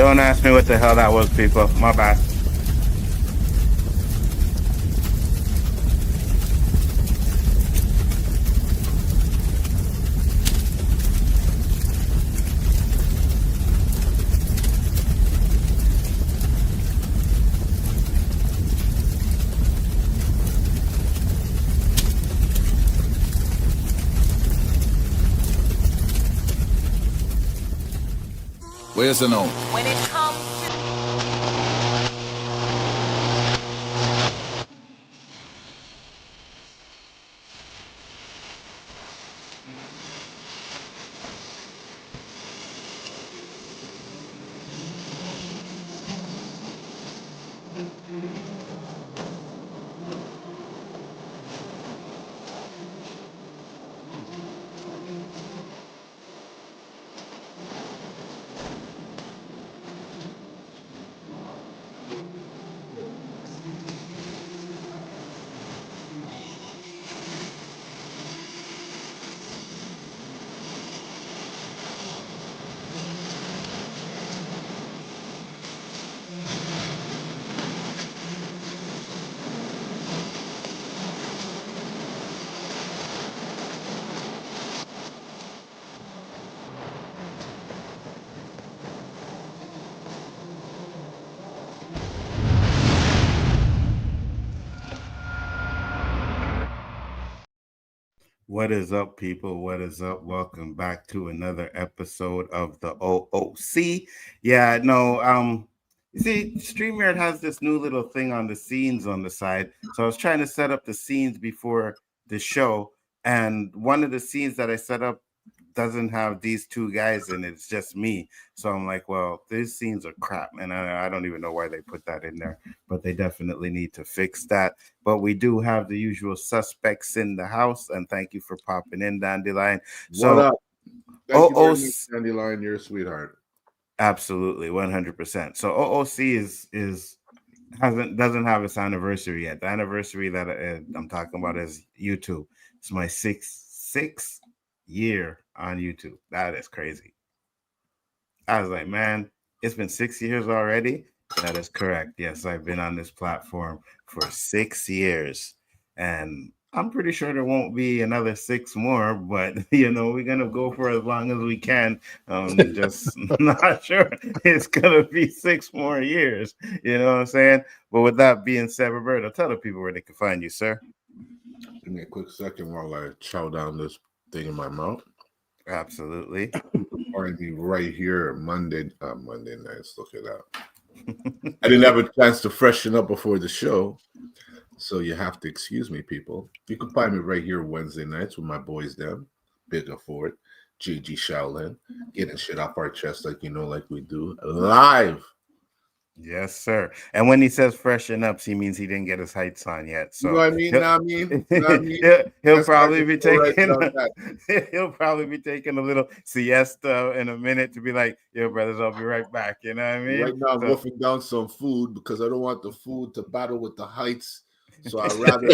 Don't ask me what the hell that was, people. My bad. Where's the note? When it comes to What is up, people? What is up? Welcome back to another episode of the O.O.C. Yeah, no, you see, StreamYard has this new little thing on the scenes on the side. So I was trying to set up the scenes before the show, and one of the scenes that I set up doesn't have these two guys in it. It's just me. So I'm like, well, these scenes are crap, and I don't even know why they put that in there, but they definitely need to fix that. But we do have the usual suspects in the house, and thank you for popping in, Dandelion. So, what up? Thank you very much, Dandelion. You're a sweetheart. Absolutely, 100%. So O.O.C doesn't have its anniversary yet. The anniversary that I'm talking about is YouTube. It's my sixth year on YouTube. That is crazy. I was like, man, it's been 6 years already. That is correct. Yes, I've been on this platform for 6 years, and I'm pretty sure there won't be another 6 more, but we're gonna go for as long as we can. Just not sure it's gonna be 6 more years. You know what I'm saying? But with that being said, Roberto, tell the people where they can find you, sir. Give me a quick second while I chow down this thing in my mouth. Absolutely. Find me right here Monday nights. Look at that. I didn't have a chance to freshen up before the show, so you have to excuse me, people. You can find me right here Wednesday nights with my boys them, Big Ford, JG Shaolin, getting shit off our chest like we do live. Yes, sir. And when he says freshen up, he means he didn't get his heights on yet. So you know what I mean? He'll probably be taking he'll probably be taking a little siesta in a minute to be like, yo, brothers, I'll be right back. You know what I mean? Right now I'm wolfing down some food because I don't want the food to battle with the heights. So I'd rather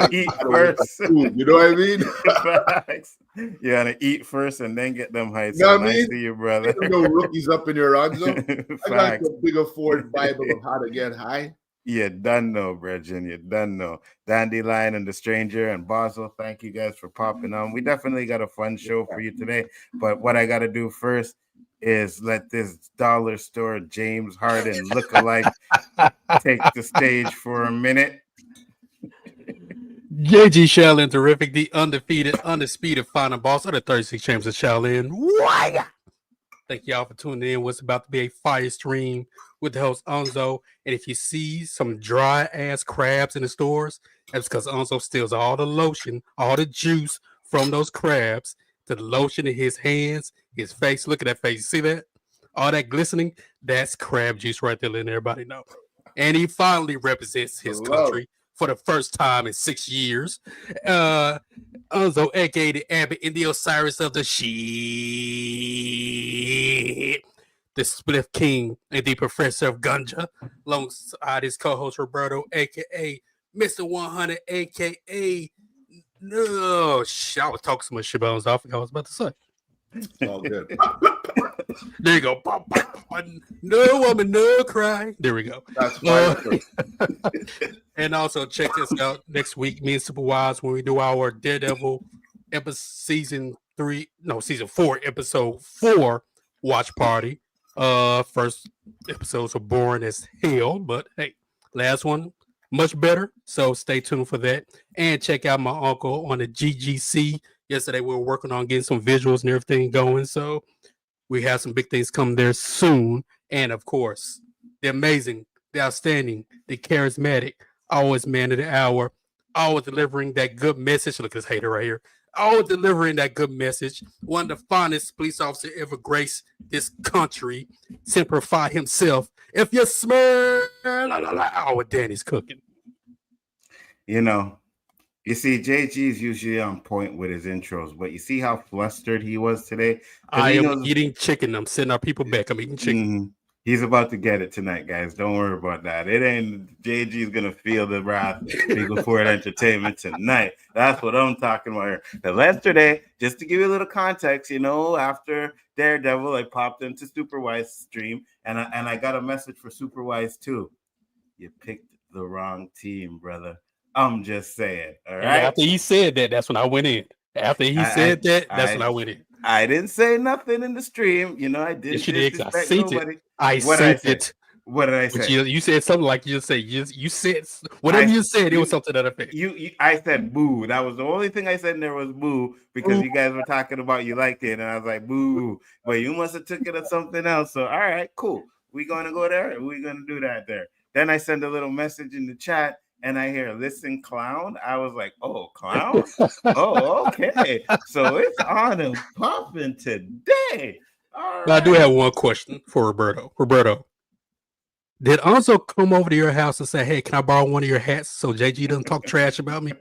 eat first. Food, you know what I mean? Facts. You gotta eat first and then get them heights. So nice to you, brother. Ain't no rookies up in your Anzo. I got the Big Ford Bible of how to get high. You done know, Brethren. You done know. Dandelion and the Stranger and Basel, thank you guys for popping on. We definitely got a fun show for you today. But what I gotta do first is let this dollar store James Harden lookalike take the stage for a minute. JG Shaolin, terrific, the undefeated, undisputed final boss of the 36 Chambers of Shaolin. Thank y'all for tuning in. What's about to be a fire stream with the host Nzo. And if you see some dry ass crabs in the stores, that's because Nzo steals all the lotion, all the juice from those crabs to the lotion in his hands, his face. Look at that face. You see that? All that glistening, that's crab juice right there, letting everybody know. And he finally represents his country for the first time in 6 years. Nzo, aka the Abbott and the Osiris of the shit. The Spliff King and the Professor of Gunja, alongside his co-host Roberto, aka Mr. 100, aka I was talking so much shit about Nzo, I forgot what I was about to say. It's all good. There you go. No woman, no cry. There we go. That's fine. And also check us out next week, me and Superwise, when we do our Daredevil season 4, episode 4 watch party. First episodes were boring as hell, but hey, last one much better. So stay tuned for that. And check out my uncle on the GGC. Yesterday we were working on getting some visuals and everything going. So we have some big things coming there soon. And of course, the amazing, the outstanding, the charismatic, always man of the hour, always delivering that good message. Look at this hater right here. Always delivering that good message. One of the finest police officers ever graced this country. Simplify himself. If you smell, what Danny's cooking. You know, you see, JG is usually on point with his intros, but you see how flustered he was today? I am eating chicken. I'm sending our people back. I'm eating chicken. Mm-hmm. He's about to get it tonight, guys. Don't worry about that. It ain't JG's gonna feel the wrath before entertainment tonight. That's what I'm talking about here. Because yesterday, just to give you a little context, you know, after Daredevil, I popped into Superwise stream and I got a message for Superwise too. You picked the wrong team, brother. I'm just saying. All right. And after he said that, that's when I went in. After he said that, that's when I went in. I didn't say nothing in the stream. You know, I didn't. Yes, you did. I disrespect seen nobody. it. I sent it. What did I say? You said something like you said whatever you said. It was something that effect. I said boo. That was the only thing I said in there was boo because you guys were talking about you liked it, and I was like boo. But you must have took it as something else. So all right, cool. We're gonna go there. We're gonna do that there. Then I send a little message in the chat. And I hear listen clown. I was like, oh, clown? Oh, okay. So it's on and popping today. All right. I do have one question for Roberto. Roberto, did Nzo come over to your house and say, hey, can I borrow one of your hats so JG doesn't talk trash about me?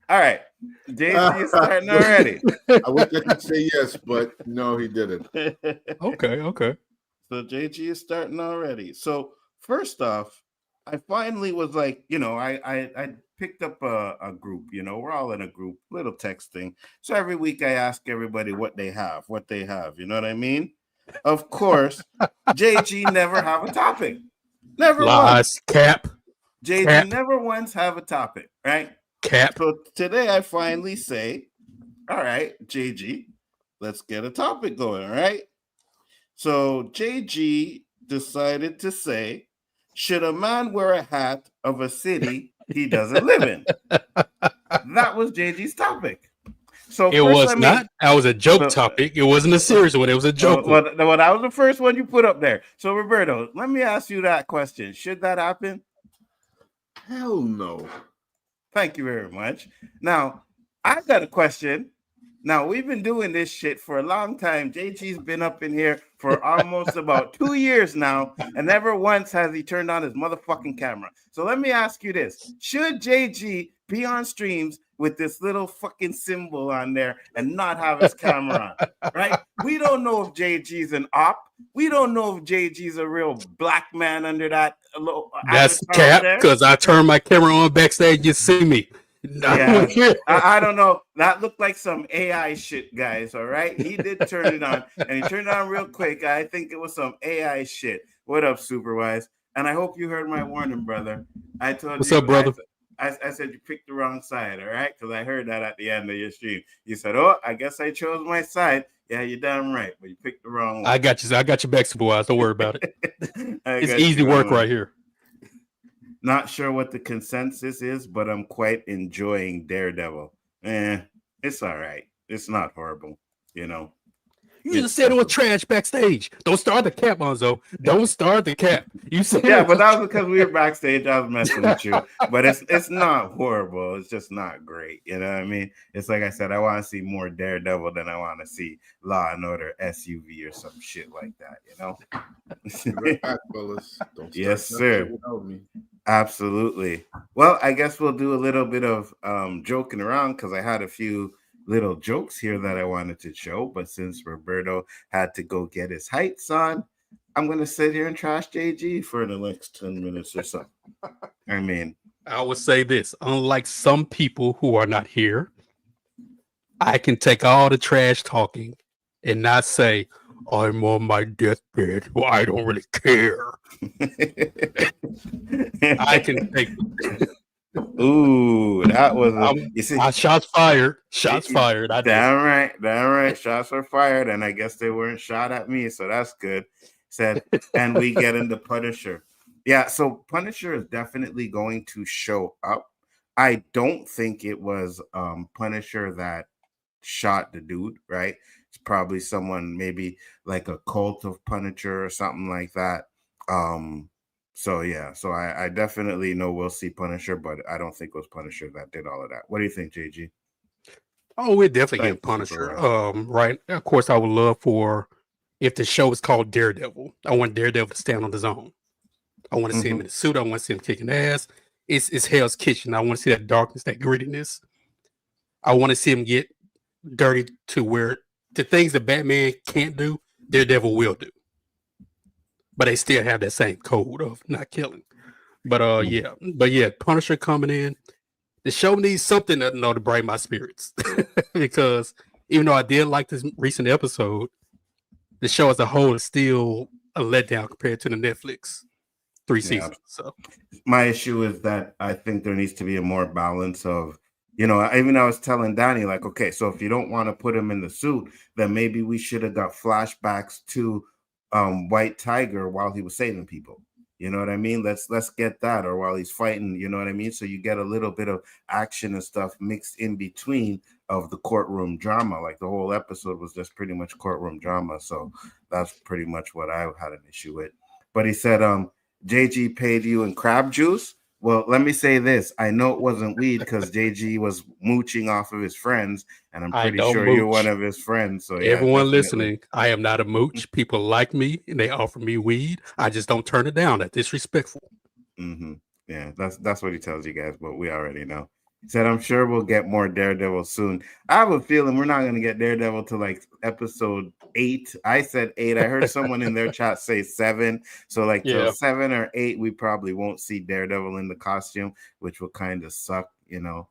All right. JG is starting already. I wish I could say yes, but no, he didn't. Okay. So JG is starting already. So first off, I finally was like, you know, I picked up a group, you know, we're all in a group, little texting. So every week I ask everybody what they have, you know what I mean? Of course, JG never have a topic. Never Lies, once. Cap. JG Cap. never once have a topic, right? Cap. So today I finally say, all right, JG, let's get a topic going, all right? So JG decided to say, should a man wear a hat of a city he doesn't live in? That was JG's topic. So it was not. That was a joke topic. It wasn't a serious one. It was a joke. Well, that was the first one you put up there. So Roberto, let me ask you that question. Should that happen? Hell no. Thank you very much. Now, I got a question. Now, we've been doing this shit for a long time. JG's been up in here for almost about 2 years now, and never once has he turned on his motherfucking camera. So let me ask you this. Should JG be on streams with this little fucking symbol on there and not have his camera on, right? We don't know if JG's an op. We don't know if JG's a real black man under that. That's cap, because I turned my camera on backstage. You see me. Yeah, I don't know. That looked like some AI shit, guys. All right, he did turn it on, and he turned it on real quick. I think it was some AI shit. What up, Superwise? And I hope you heard my warning, brother. I told What's you. What's up, brother? I said you picked the wrong side. All right, because I heard that at the end of your stream. You said, "Oh, I guess I chose my side." Yeah, you're damn right, but you picked the wrong one. I got you. I got your back, Superwise. Don't worry about it. It's easy work right here. Not sure what the consensus is, but I'm quite enjoying Daredevil. It's all right. It's not horrible, you know. You just said it was trash backstage. Don't start the cap, Nzo. Don't start the cap. You said but that was because we were backstage. I was messing with you. But it's not horrible. It's just not great. You know what I mean? It's like I said, I want to see more Daredevil than I want to see Law and Order SUV or some shit like that, you know? Right back, fellas. Don't yes, sir. Without me. Absolutely. Well, I guess we'll do a little bit of joking around because I had a few little jokes here that I wanted to show, but since Roberto had to go get his heights on, I'm going to sit here and trash JG for the next 10 minutes or so. I mean, I would say this, unlike some people who are not here, I can take all the trash talking and not say, I'm on my deathbed. Well, I don't really care. I can take Ooh, that was a, you see. shots fired. Shots fired. I did. Damn right. Shots were fired, and I guess they weren't shot at me, so that's good. Said, and we get into Punisher. Yeah, so Punisher is definitely going to show up. I don't think it was Punisher that shot the dude, right? It's probably someone maybe like a cult of Punisher or something like that. So yeah, so I definitely know we'll see Punisher, but I don't think it was Punisher that did all of that. What do you think, JG? Oh, we're definitely getting Thanks, Punisher. Supervisor. Right. Of course, I would love for if the show is called Daredevil. I want Daredevil to stand on his own. I want to see him in the suit. I want to see him kicking ass. It's Hell's Kitchen. I want to see that darkness, that grittiness. I want to see him get dirty to where the things that Batman can't do, Daredevil will do. But they still have that same code of not killing. But yeah, Punisher coming in. The show needs something to brighten my spirits. Because even though I did like this recent episode, the show as a whole is still a letdown compared to the Netflix 3 seasons. So my issue is that I think there needs to be a more balance of, even I was telling Danny, like, okay, so if you don't want to put him in the suit, then maybe we should have got flashbacks to White Tiger while he was saving people. You know what I mean? Let's get that, or while he's fighting, you know what I mean? So you get a little bit of action and stuff mixed in between of the courtroom drama. Like the whole episode was just pretty much courtroom drama. So that's pretty much what I had an issue with. But he said, JG paid you in crab juice. Well, let me say this. I know it wasn't weed because JG was mooching off of his friends, and I'm pretty sure you're one of his friends. So yeah, everyone listening, I am not a mooch. People like me and they offer me weed. I just don't turn it down. That's disrespectful. Mm-hmm. Yeah, that's what he tells you guys, but we already know. He said, I'm sure we'll get more Daredevil soon. I have a feeling we're not going to get Daredevil to like episode 8. I said 8. I heard someone in their chat say 7. So like till 7 or 8, we probably won't see Daredevil in the costume, which will kind of suck, And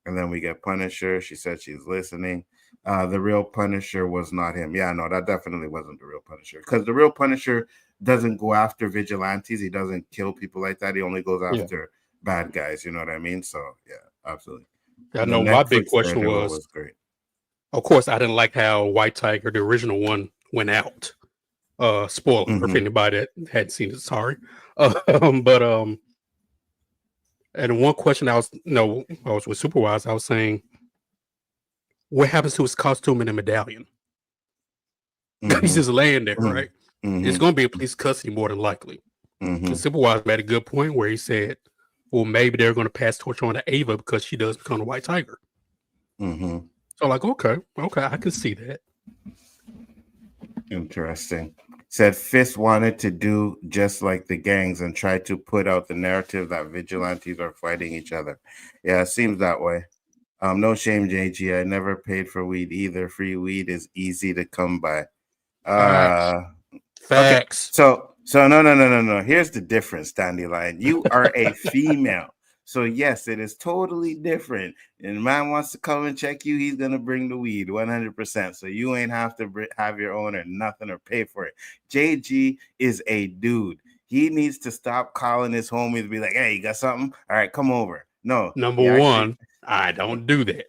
then we get Punisher. She said she's listening. The real Punisher was not him. Yeah, no, that definitely wasn't the real Punisher. Because the real Punisher doesn't go after vigilantes. He doesn't kill people like that. He only goes after bad guys. You know what I mean? So yeah, absolutely. I know my big question was great. Of course, I didn't like how White Tiger, the original one, went out. Spoiler for anybody that hadn't seen it. Sorry. And one question I was with Supervisor, I was saying, what happens to his costume and the medallion? He's just laying there, right? It's going to be a police custody more than likely. The Supervisor made a good point where he said, well, maybe they're going to pass torch on to Ava because she does become a White Tiger. So like, okay, I can see that. Interesting. Said Fist wanted to do just like the gangs and try to put out the narrative that vigilantes are fighting each other. Yeah, it seems that way. No shame, JG. I never paid for weed either. Free weed is easy to come by. Facts. Okay. So no. Here's the difference, Dandelion. You are a female. So yes, it is totally different. And the man wants to come and check you, he's gonna bring the weed 100%. So you ain't have to have your own or nothing or pay for it. JG is a dude. He needs to stop calling his homies and be like, "Hey, you got something? All right, come over." No. Number one, I don't do that.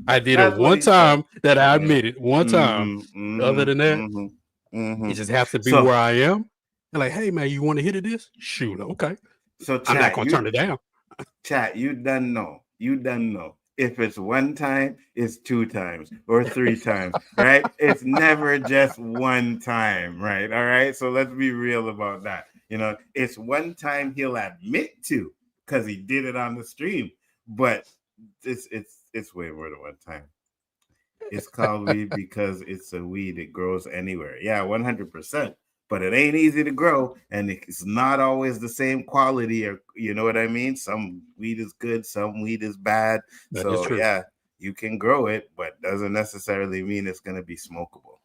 I did it one time that I admitted. One time. Other than that, it just has to be where I am. And like, hey man, you want to hit this? Shoot, okay. So chat, I'm not gonna turn it down. Chat, you done know. If it's one time, it's 2 times or 3 times, right? It's never just one time, right? All right. So let's be real about that. It's one time he'll admit to because he did it on the stream, but it's way more than one time. It's called weed because it's a weed. It grows anywhere. Yeah, 100%. But it ain't easy to grow, and it's not always the same quality, or you know what I mean? Some weed is good, some weed is bad. That is true. Yeah, you can grow it, but doesn't necessarily mean it's going to be smokable,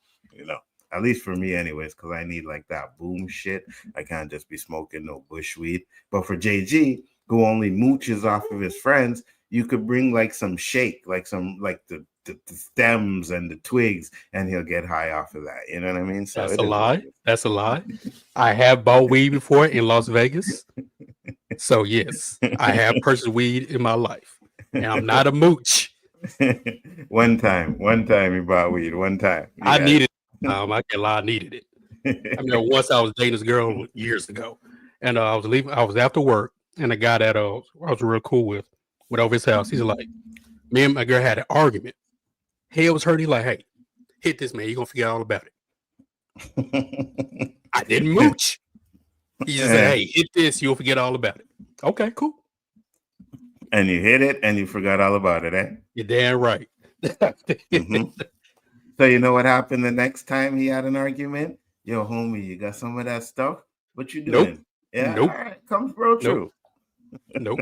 at least for me anyways, because I need like that boom shit. I can't just be smoking no bush weed. But for JG, who only mooches off of his friends, you could bring like some shake, like some like the stems and the twigs, and he'll get high off of that. You know what I mean? So That's it a is what lie. it is. That's a lie. I have bought weed before in Las Vegas. So yes, I have purchased weed in my life. And I'm not a mooch. one time you bought weed. One time. I needed it. I can't lie, I needed it. I remember once I was dating this girl years ago, and I was leaving. I was after work, and a guy that I was real cool with went over his house. He's like, me and my girl had an argument. Head was hurting. Like, hey, hit this man. You're gonna forget all about it. I didn't mooch. He just said, hey, hit this. You'll forget all about it. Okay, cool. And you hit it, and you forgot all about it, eh? You're damn right. So you know what happened the next time he had an argument? Yo, homie, you got some of that stuff? What you doing? Nope. Yeah, Nope. all right, comes bro true. Nope.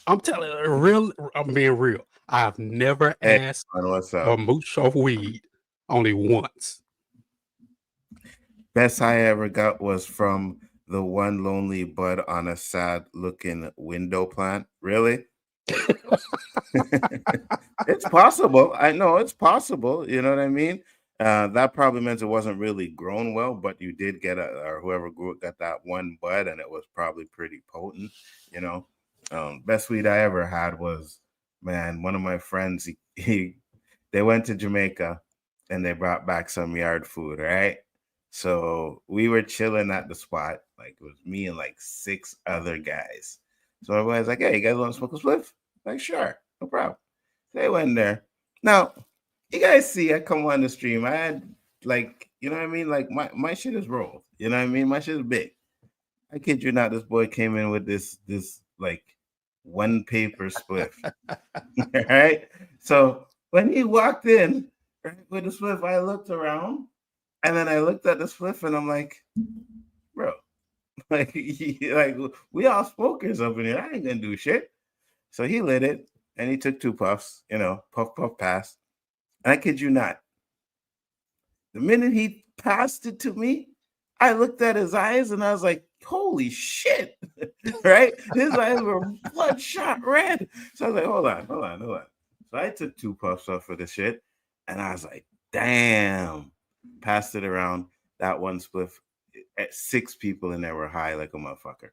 I'm telling you, I'm being real. I've never asked a mooch of weed only once. Best I ever got was from the one lonely bud on a sad looking window plant. Really? It's possible. I know it's possible. You know what I mean? That probably meant it wasn't really grown well, but you did get or whoever grew it got that one bud, and it was probably pretty potent. You know, best weed I ever had was, man, one of my friends. They went to Jamaica, and they brought back some yard food. Right, so we were chilling at the spot. Like it was me and like 6 other guys. So everybody's like, "Hey, you guys want to smoke a spliff?" Like, sure, no problem. They went there. Now, you guys see, I come on the stream. I had like, you know what I mean? Like my shit is rolled. You know what I mean? My shit is big. I kid you not, this boy came in with this like one paper spliff. Right? So when he walked in with the spliff, I looked around and then I looked at the spliff and I'm like, bro, like we all smokers up in here. I ain't gonna do shit. So he lit it and he took 2 puffs, you know, puff, pass. And I kid you not, the minute he passed it to me, I looked at his eyes and I was like, holy shit, right? His eyes were bloodshot red. So I was like, hold on. So I took 2 puffs off of the shit and I was like, damn, passed it around. That one spliff, 6 people in there were high like a motherfucker.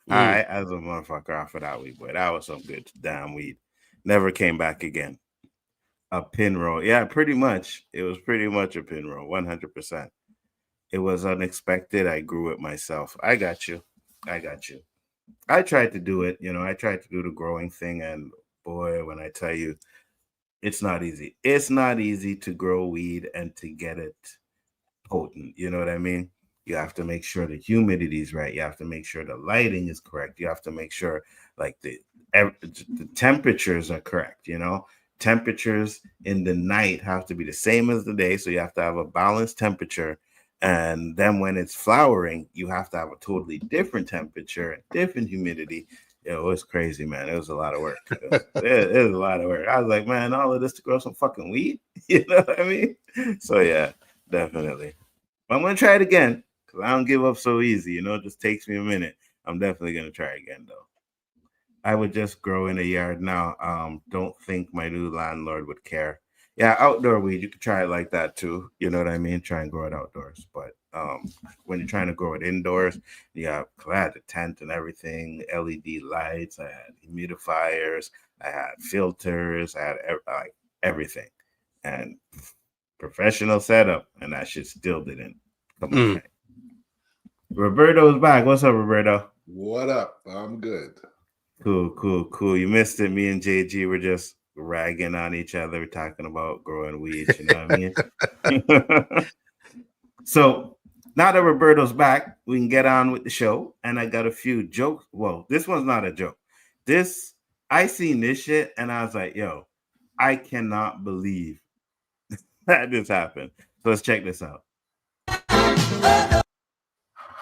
High as a motherfucker off of that weed, boy. That was some good damn weed. Never came back again. A pin roll. Yeah, pretty much. It was pretty much a pin roll, 100%. It was unexpected. I grew it myself. I got you. I tried to do it. You know, I tried to do the growing thing. And boy, when I tell you, it's not easy. It's not easy to grow weed and to get it potent. You know what I mean? You have to make sure the humidity is right. You have to make sure the lighting is correct. You have to make sure like the temperatures are correct. You know, temperatures in the night have to be the same as the day. So you have to have a balanced temperature. And then when it's flowering, you have to have a totally different temperature, different humidity. It was crazy, man. It was a lot of work. It was a lot of work. I was like, man, all of this to grow some fucking weed. You know what I mean? So yeah, definitely. I'm going to try it again. I don't give up so easy, you know, it just takes me a minute. I'm definitely going to try again, though. I would just grow in a yard now. Don't think my new landlord would care. Yeah, outdoor weed, you could try it like that, too. You know what I mean? Try and grow it outdoors. But when you're trying to grow it indoors, I had the tent and everything, LED lights, I had humidifiers, I had filters, I had everything. And professional setup, and that shit still didn't come right. Roberto's back. What's up, Roberto? What up? I'm good. Cool. You missed it. Me and JG were just ragging on each other, talking about growing weeds. You know what I mean? So now that Roberto's back, we can get on with the show. And I got a few jokes. Well, this one's not a joke. I seen this shit, and I was like, yo, I cannot believe that this happened. So let's check this out.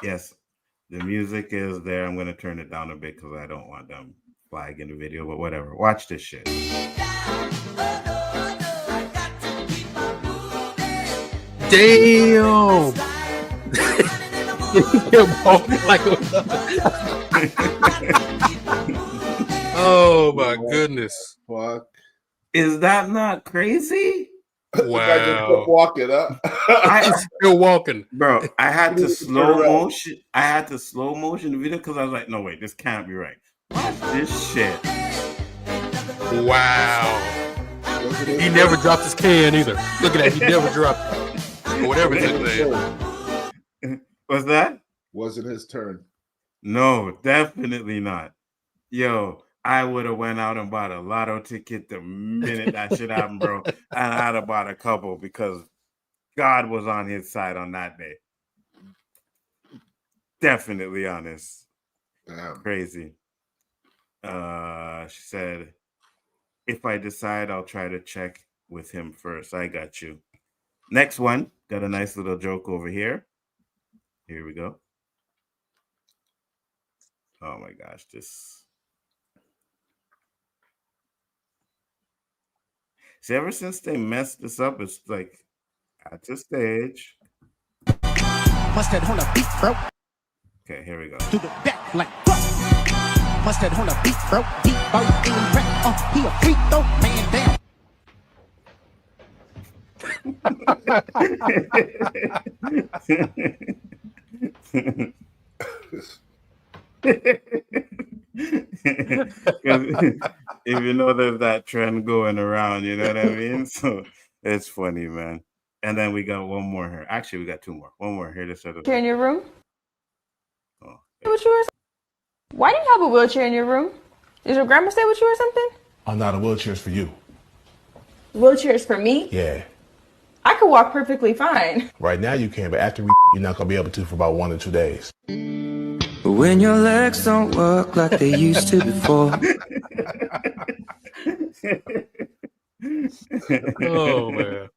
Yes, the music is there. I'm going to turn it down a bit because I don't want them flagging the video, but whatever. Watch this shit. Damn. Oh my goodness! Fuck. Is that not crazy? The guy just kept Wow! walking up. He's still walking. Bro, I had to Turn slow around. motion. I had to slow motion the video because I was like, no, wait, this can't be right. Watch this shit. Wow! He never dropped his can either. Look at that. He never dropped it. Or whatever it's saying. What's that? Wasn't his turn. No, definitely not. Yo, I would have went out and bought a lotto ticket the minute that shit happened, bro. And I'd have bought a couple because God was on his side on that day. Definitely honest. Damn. Crazy. She said, if I decide, I'll try to check with him first. I got you. Next one. Got a nice little joke over here. Here we go. Oh my gosh, this. See, ever since they messed this up, it's like at the stage. Mustard on the beat, bro. Okay, here we go. To the back like fuck. Mustard on the beat, bro. Deep boat in rap. He a freak though, man down. If you know there's that trend going around, you know what I mean? So it's funny, man. And then we got one more here. Actually, we got two more. One more here. This other. Wheelchair in your room? Oh, With you or something? Why do you have a wheelchair in your room? Does your grandma stay with you or something? I'm not a wheelchair's for you. Wheelchair's for me? Yeah. I could walk perfectly fine. Right now you can, but after you're not gonna be able to for about 1 or 2 days. When your legs don't work like they used to before. Oh man!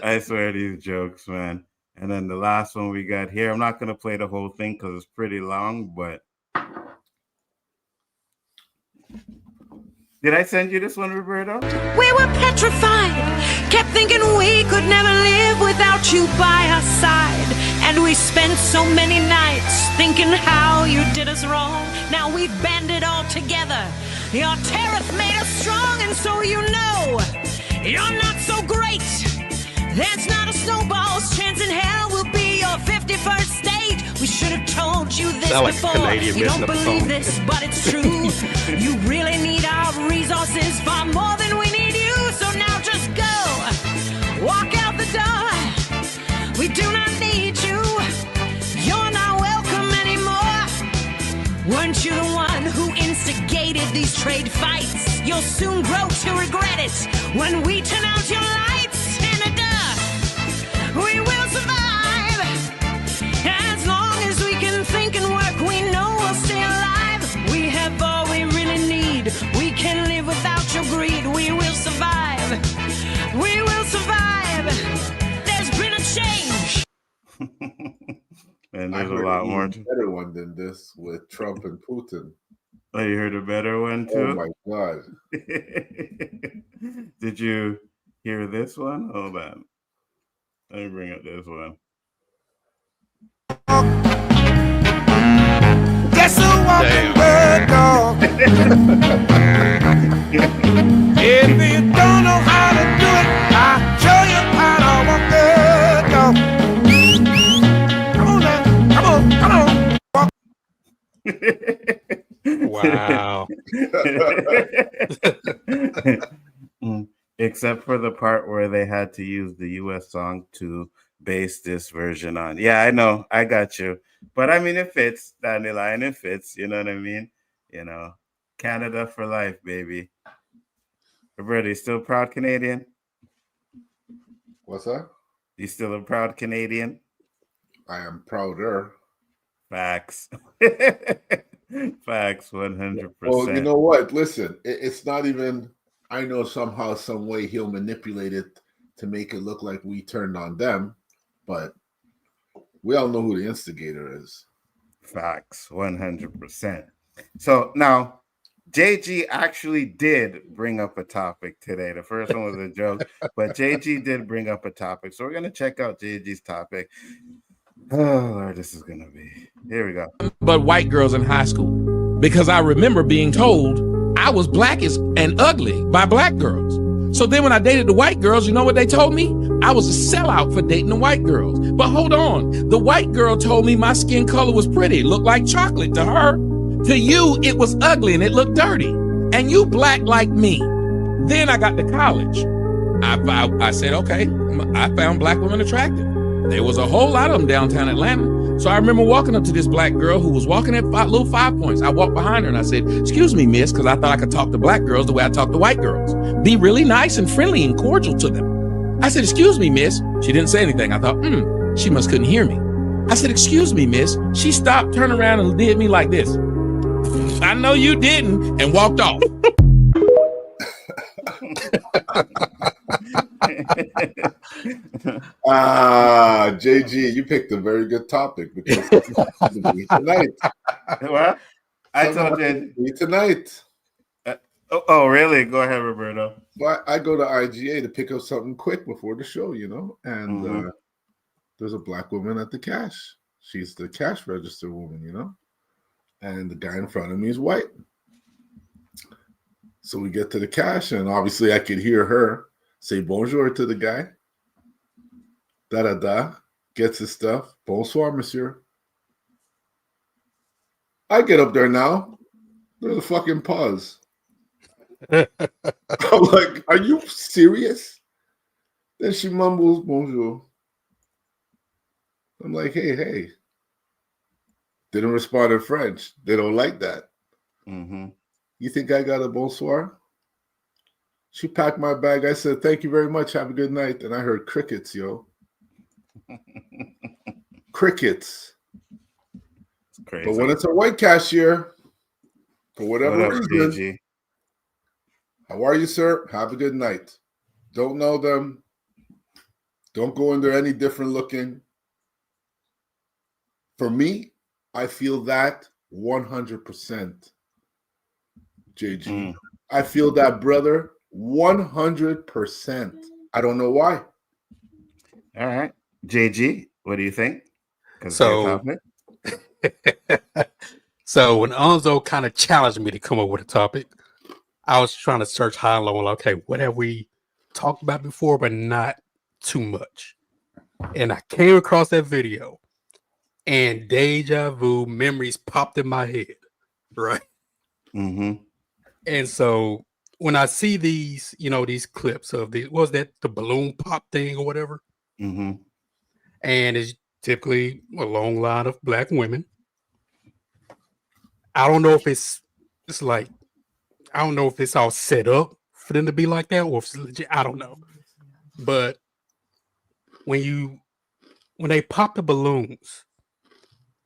I swear these jokes, man. And then the last one we got here. I'm not gonna play the whole thing because it's pretty long, but did I send you this one, Roberto? We were petrified, kept thinking we could never live without you by our side. And we spent so many nights thinking how you did us wrong. Now we've banded all together. Your tariff made us strong, and so you know you're not so great. There's not a snowball's chance in hell we'll be your 51st state. We should have told you this Sound like before. Canadian You don't messing up a believe song. this, but it's true. You really need our resources far more than we need you. So now just go, walk out the door. We do not need you. You're not welcome anymore. Weren't you the one who instigated these trade fights? You'll soon grow to regret it when we turn out your lights. Canada, we will survive. As long as we can think and work, we know we'll stay alive. We have all we really need. We can live without your greed. We will survive. We will survive. There's been a change. And I there's a heard lot an more. even better one than this with Trump and Putin. Oh, you heard a better one Oh too? my God. Did you hear this one? Hold on. Let me bring up this one. Guess who walking Damn. the dog? If you don't know how to do it, I'll show you how to walk the dog. Come on now, come on. Wow! Except for the part where they had to use the US song to base this version on. Yeah, I know. I got you. But I mean, it fits, Dandelion. It fits. You know what I mean? You know, Canada for life, baby. Roberto, you still proud Canadian? What's that? You still a proud Canadian? I am prouder. Facts. Facts, 100%. Well, you know what? Listen, it's not even. I know somehow, some way he'll manipulate it to make it look like we turned on them, but we all know who the instigator is. Facts, 100%. So now, JG actually did bring up a topic today. The first one was a joke, but JG did bring up a topic. So we're going to check out JG's topic. Oh Lord, this is gonna be. Here we go. But white girls in high school, because I remember being told I was black and ugly by black girls. So then when I dated the white girls, you know what they told me? I was a sellout for dating the white girls. But hold on, the white girl told me my skin color was pretty, looked like chocolate to her. To you, it was ugly and it looked dirty. And you black like me. Then I got to college. I said, okay, I found black women attractive. There was a whole lot of them downtown Atlanta. So I remember walking up to this black girl who was walking at little 5 Points. I walked behind her and I said, excuse me, miss, because I thought I could talk to black girls the way I talk to white girls. Be really nice and friendly and cordial to them. I said, excuse me, miss. She didn't say anything. I thought, she must couldn't hear me. I said, excuse me, miss. She stopped, turned around and did me like this. I know you didn't, and walked off. JG, you picked a very good topic because tonight. What? I told you tonight. Oh, really? Go ahead, Roberto. Well, I go to IGA to pick up something quick before the show, and there's a black woman at the cash. She's the cash register woman, and the guy in front of me is white. So we get to the cash, and obviously I could hear her say bonjour to the guy. Da-da-da. Gets his stuff. Bonsoir, monsieur. I get up there now. There's a fucking pause. I'm like, are you serious? Then she mumbles bonjour. I'm like, hey. Didn't respond in French. They don't like that. Mm-hmm. You think I got a bonsoir? She packed my bag. I said, thank you very much. Have a good night. And I heard crickets, yo. Crickets. It's crazy. But when it's a white cashier, for whatever reason, GG? How are you, sir? Have a good night. Don't know them. Don't go in there any different looking. For me, I feel that 100%. JG. I feel that, brother, 100%. I don't know why. All right. JG, what do you think? So when Nzo kind of challenged me to come up with a topic, I was trying to search high and low. Like, okay, what have we talked about before, but not too much? And I came across that video, and deja vu memories popped in my head, right? Mm-hmm. And so when I see these, these clips of the balloon pop thing or whatever, mm-hmm. and it's typically a long line of black women. I don't know if it's like, I don't know if it's all set up for them to be like that or if it's legit. I don't know. But when they pop the balloons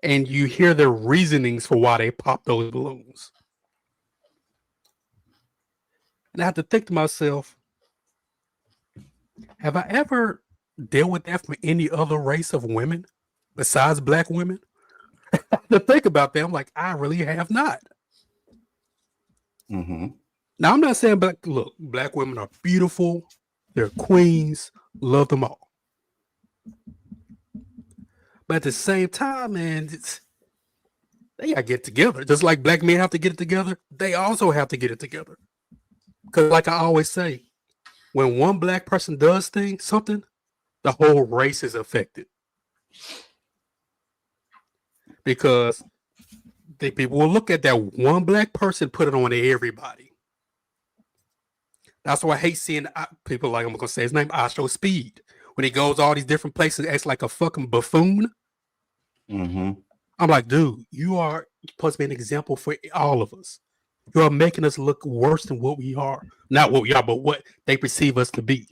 and you hear their reasonings for why they pop those balloons, and I have to think to myself, have I ever dealt with that from any other race of women besides black women? To think about that, I'm like, I really have not. Mm-hmm. Now, I'm not saying black women are beautiful, they're queens, love them all. But at the same time, man, they gotta get together. Just like black men have to get it together, they also have to get it together. Because like I always say, when one black person does something, the whole race is affected. Because people will look at that one black person, put it on everybody. That's why I hate seeing people like, I'm going to say his name, Astro Speed. When he goes all these different places, acts like a fucking buffoon. Mm-hmm. I'm like, dude, you are supposed to be an example for all of us. You are making us look worse than what we are. Not what we are, but what they perceive us to be.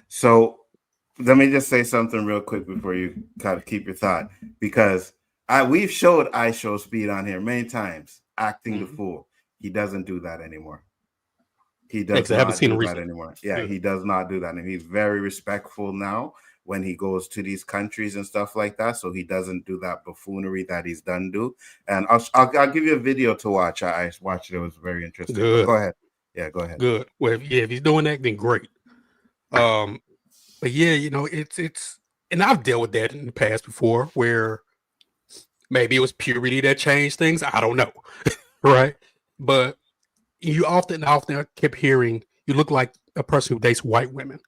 So let me just say something real quick before you kind of keep your thought. Because we've showed I Show Speed on here many times, acting the fool. He doesn't do that anymore. He does not do that anymore. Yeah, he does not do that. And he's very respectful now when he goes to these countries and stuff like that. So he doesn't do that buffoonery that he's done do. And I'll give you a video to watch. I watched it. It was very interesting. Go ahead. Yeah, go ahead. Good. Well, if he's doing that, then great. But yeah, it's and I've dealt with that in the past before, where maybe it was puberty that changed things. I don't know, right? But you often kept hearing, "You look like a person who dates white women."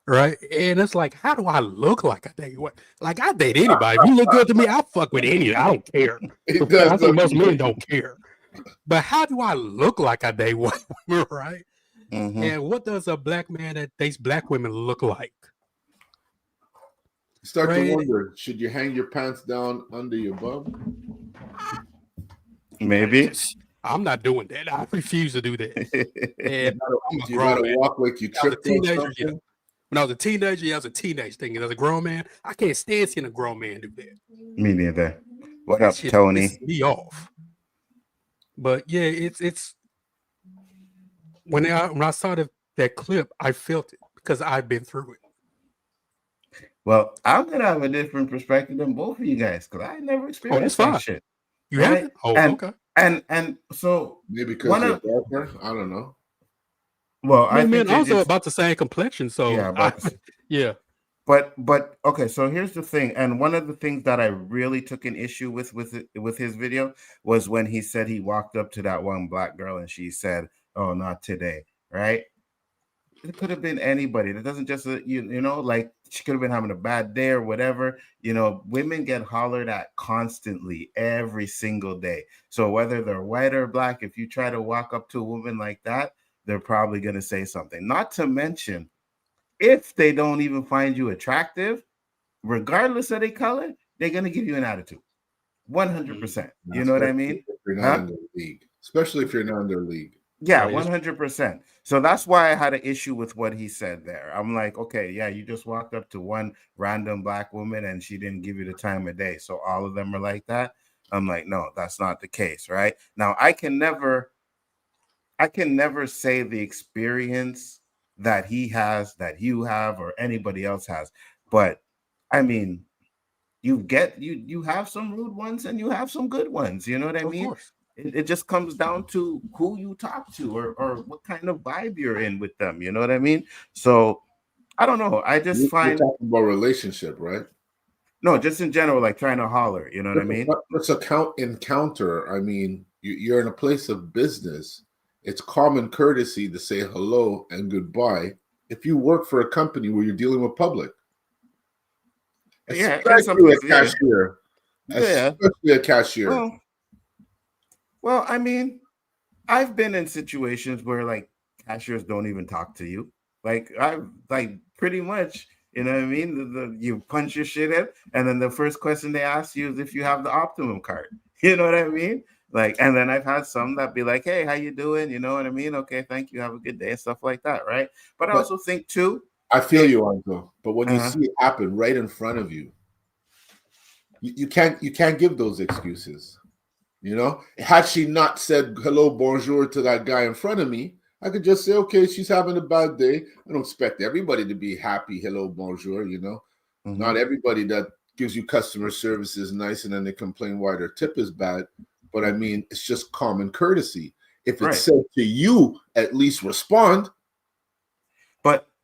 Right, and it's like, how do I look like I date what? Like, I date anybody. If you look good to me, I'll fuck with any. I don't care. It does I think look most men good. don't care. But how do I look like I date white women, right? Mhm. And what does a black man that dates black women look like? Start to Right? wonder, should you hang your pants down under your bum? Maybe. I'm not doing that. I refuse to do that. And I'm a Do you gotta grown man. walk like you When I was a tripped or teenager, yeah. something? When I was a teenager, yeah, it was a teenage thing. And as a grown man, I can't stand seeing a grown man do that. Me neither. What That up, shit Tony? pisses me off. But yeah, it's when I saw that clip, I felt it because I've been through it. Well, I'm gonna have a different perspective than both of you guys because I never experienced that fine. shit. You right? haven't? Oh, and, okay. And so Maybe because one you're of darker. I don't know. well, I Man, think I it was just about the same complexion, so yeah, but yeah. but okay. So here's the thing, and one of the things that I really took an issue with his video was when he said he walked up to that one black girl and she said, "Oh, not today," right? It could have been anybody. That doesn't just you know, like she could have been having a bad day or whatever. You know, women get hollered at constantly every single day. So whether they're white or black, if you try to walk up to a woman like that, they're probably going to say something. Not to mention, if they don't even find you attractive, regardless of their color, they're going to give you an attitude. 100%. You know what I mean? If you're not in their league, especially if you're not in their league. Yeah, 100%. So that's why I had an issue with what he said there. I'm like, okay, yeah, you just walked up to one random black woman and she didn't give you the time of day. So all of them are like that. I'm like, no, that's not the case, right? Now I can never say the experience that he has, that you have, or anybody else has. But I mean, you have some rude ones and you have some good ones. You know what I mean? Course. It just comes down to who you talk to or what kind of vibe you're in with them. You know what I mean? So I don't know. I just find you're talking about relationship, right? No, just in general, like trying to holler. You know what I mean? It's a encounter. I mean, you're in a place of business. It's common courtesy to say hello and goodbye if you work for a company where you're dealing with public. Especially a cashier. Especially a cashier. Well, I mean, I've been in situations where like cashiers don't even talk to you. Like I've like pretty much, you know what I mean? You punch your shit in, and then the first question they ask you is if you have the Optimum card. You know what I mean? Like, and then I've had some that be like, "Hey, how you doing?" You know what I mean? Okay, thank you. Have a good day, and stuff like that, right? But I also think too. I feel you, Anzo. But when you see it happen right in front of you, you can't give those excuses. You know, had she not said hello, bonjour to that guy in front of me, I could just say, okay, she's having a bad day. I don't expect everybody to be happy, hello, bonjour. You know, not everybody that gives you customer service is nice and then they complain why their tip is bad. But I mean, it's just common courtesy. If it's said to you, at least respond.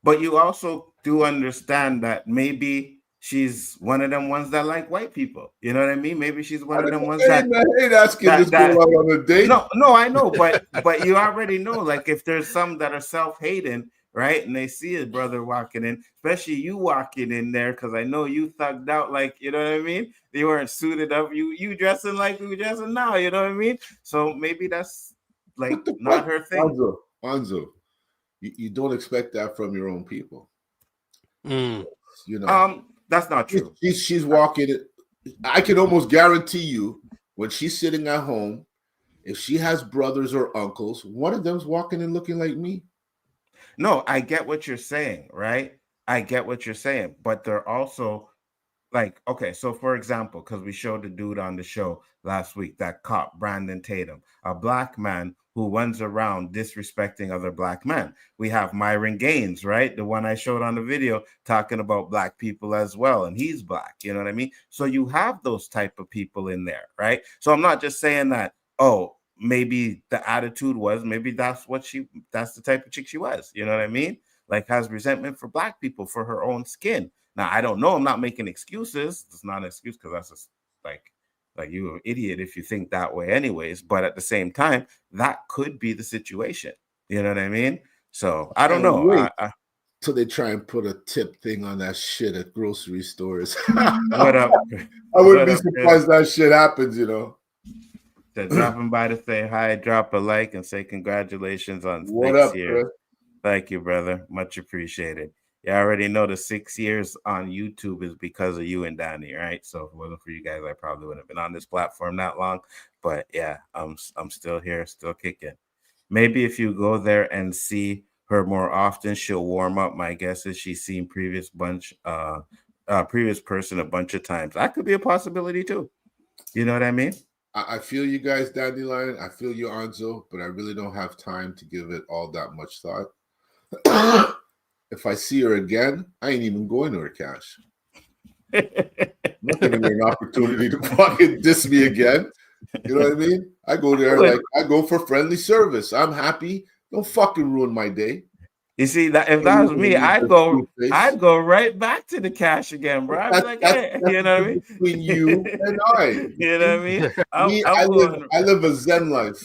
But you also do understand that maybe she's one of them ones that like white people. You know what I mean? Maybe she's one of them ones that ain't asking this girl out on a date. No, I know, but you already know, like if there's some that are self-hating, right? And they see a brother walking in, especially you walking in there, because I know you thugged out, like, you know what I mean? They weren't suited up. You dressing like we dressing now, you know what I mean? So maybe that's like not her thing. Anzo, you don't expect that from your own people. You know, that's not true. She's walking. I can almost guarantee you when she's sitting at home, if she has brothers or uncles, one of them's walking and looking like me. No, I get what you're saying, right? I get what you're saying, but they're also like, okay, so for example, because we showed the dude on the show last week, that cop, Brandon Tatum, a black man who runs around disrespecting other black men. We have Myron Gaines, right? The one I showed on the video talking about black people as well, and he's black, you know what I mean? So you have those type of people in there, right? So I'm not just saying that, oh, maybe the attitude was, maybe that's the type of chick she was, you know what I mean? like has resentment for Black people for her own skin. Now I don't know. I'm not making excuses. It's not an excuse because that's just like you're an idiot if you think that way, anyways. But at the same time, that could be the situation. You know what I mean? So I don't know. Wait. So they try and put a tip thing on that shit at grocery stores. What up? I wouldn't be surprised that shit happens, you know. So dropping by to say hi, drop a like, and say congratulations on What 6 up, years. Chris? Thank you, brother. Much appreciated. You already know the 6 years on YouTube is because of you and Danny, right? So if it wasn't for you guys, I probably wouldn't have been on this platform that long. But yeah, I'm still here, still kicking. Maybe if you go there and see her more often, she'll warm up. My guess is she's seen previous person a bunch of times. That could be a possibility too. You know what I mean? I feel you guys, Dandelion. I feel you, Anzo, but I really don't have time to give it all that much thought. If I see her again, I ain't even going to her cash. I'm not giving her an opportunity to fucking diss me again. You know what I mean? I go there like I go for friendly service. I'm happy. Don't fucking ruin my day. You see that if that was me, I'd go right back to the cash again, bro. I'd be like, hey, you know what I mean? Between you and I. You know what I mean? I live a Zen life.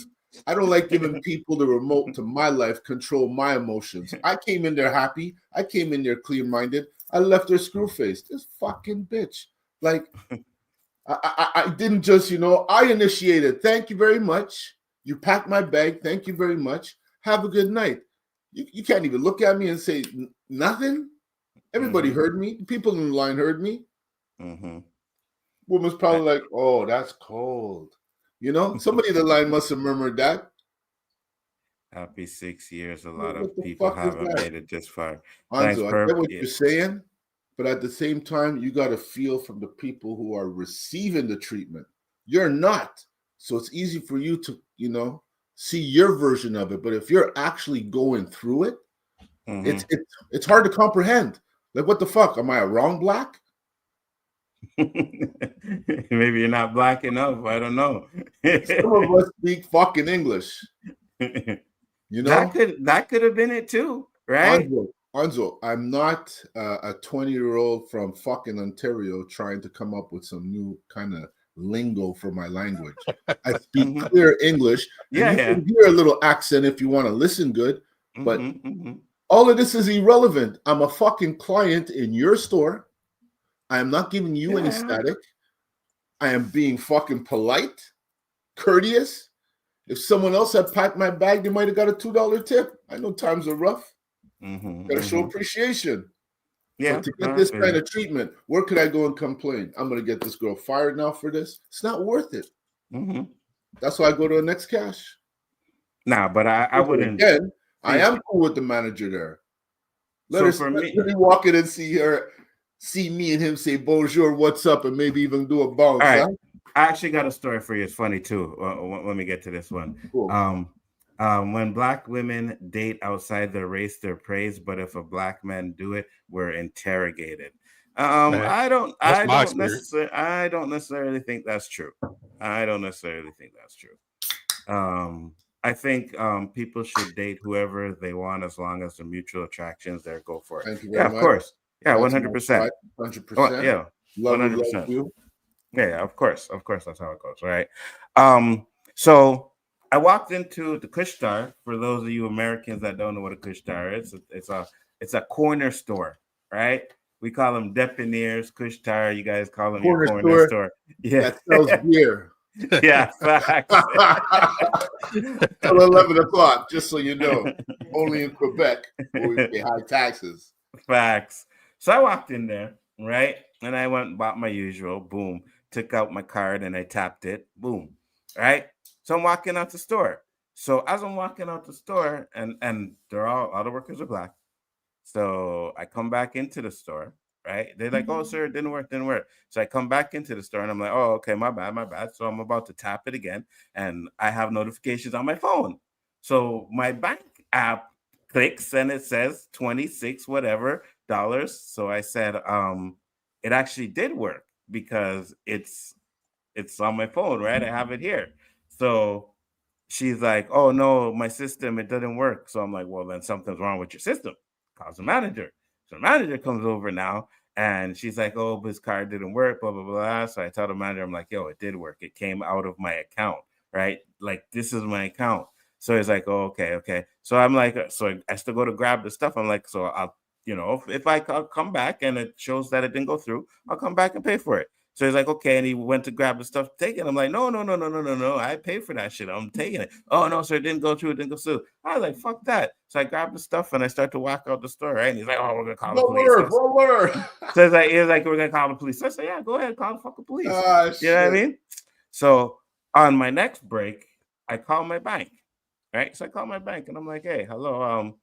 I don't like giving people the remote to my life, control my emotions. I came in there happy. I came in there clear-minded. I left her screw-faced. This fucking bitch. Like, I didn't just, I initiated. Thank you very much. You packed my bag. Thank you very much. Have a good night. You can't even look at me and say nothing. Everybody heard me. People in the line heard me. Woman's probably like, oh, that's cold. Somebody in the line must have murmured that. Happy 6 years. A lot of people haven't made it this far. Anzo, I get what you're saying, but at the same time, you got to feel from the people who are receiving the treatment. You're not. So it's easy for you to, see your version of it. But if you're actually going through it, it's hard to comprehend. Like, what the fuck? Am I a wrong Black? Maybe you're not Black enough. I don't know. Some of us speak fucking English. That could have been it too, right? Anzo, I'm not a 20-year-old from fucking Ontario trying to come up with some new kind of lingo for my language. I speak clear English. Yeah, you can hear a little accent if you want to listen good, but all of this is irrelevant. I'm a fucking client in your store. I am not giving you any static. I am being fucking polite, courteous. If someone else had packed my bag, they might have got a $2 tip. I know times are rough. Gotta show appreciation. Yeah. But to get this kind of treatment, where could I go and complain? I'm gonna get this girl fired now for this. It's not worth it. That's why I go to the next cash. Nah, but I wouldn't. Again, I am cool with the manager there. Let me walk in and see me and him say bonjour, what's up, and maybe even do a bounce. All right. Huh? I actually got a story for you. It's funny too. Let me get to this one. Cool. When Black women date outside their race, they're praised, but if a Black man do it, we're interrogated. I don't necessarily think that's true. I think people should date whoever they want as long as the mutual attractions there. Go for it. Yeah, of course. Yeah, 100%. 100%. Yeah, 100%. Yeah, of course. That's how it goes, right? So I walked into the Kushtar. For those of you Americans that don't know what a Kushtar is, it's a corner store, right? We call them depanneurs, Kushtar. You guys call them your corner store. Yeah, that sells beer. Yeah, facts. Till 11 o'clock, just so you know. Only in Quebec where we pay high taxes. Facts. So I walked in there, right? And I went and bought my usual. Boom. Took out my card and I tapped it. Boom. Right? So I'm walking out the store. So as I'm walking out the store, and they're all the workers are Black. So I come back into the store, right? They're like, oh, sir, it didn't work. So I come back into the store and I'm like, oh, okay, my bad. So I'm about to tap it again. And I have notifications on my phone. So my bank app clicks and it says 26 whatever dollars. So I said, it actually did work because it's on my phone, right? I have it here. So she's like, oh no, my system, it doesn't work. So I'm like, well, then something's wrong with your system. calls the manager. So the manager comes over now, and she's like, "Oh, his card didn't work, blah blah blah." So I tell the manager, I'm like, "Yo, it did work. It came out of my account, right? Like this is my account." So he's like, "Oh, okay." So I'm like, so I still go to grab the stuff. I'm like, so I'll, if I come back and it shows that it didn't go through, I'll come back and pay for it. So he's like, okay, and he went to grab the stuff, take it. I'm like, no, I paid for that shit. I'm taking it. Oh no, sir, it didn't go through. It didn't go through. I was like, fuck that. So I grabbed the stuff and I start to walk out the store, right? And he's like, oh, we're gonna call the police. One word. So he's like, we're gonna call the police. So I said, yeah, go ahead, call the fucking police. You know what I mean? So on my next break, I call my bank, right? So I call my bank and I'm like, hey, hello,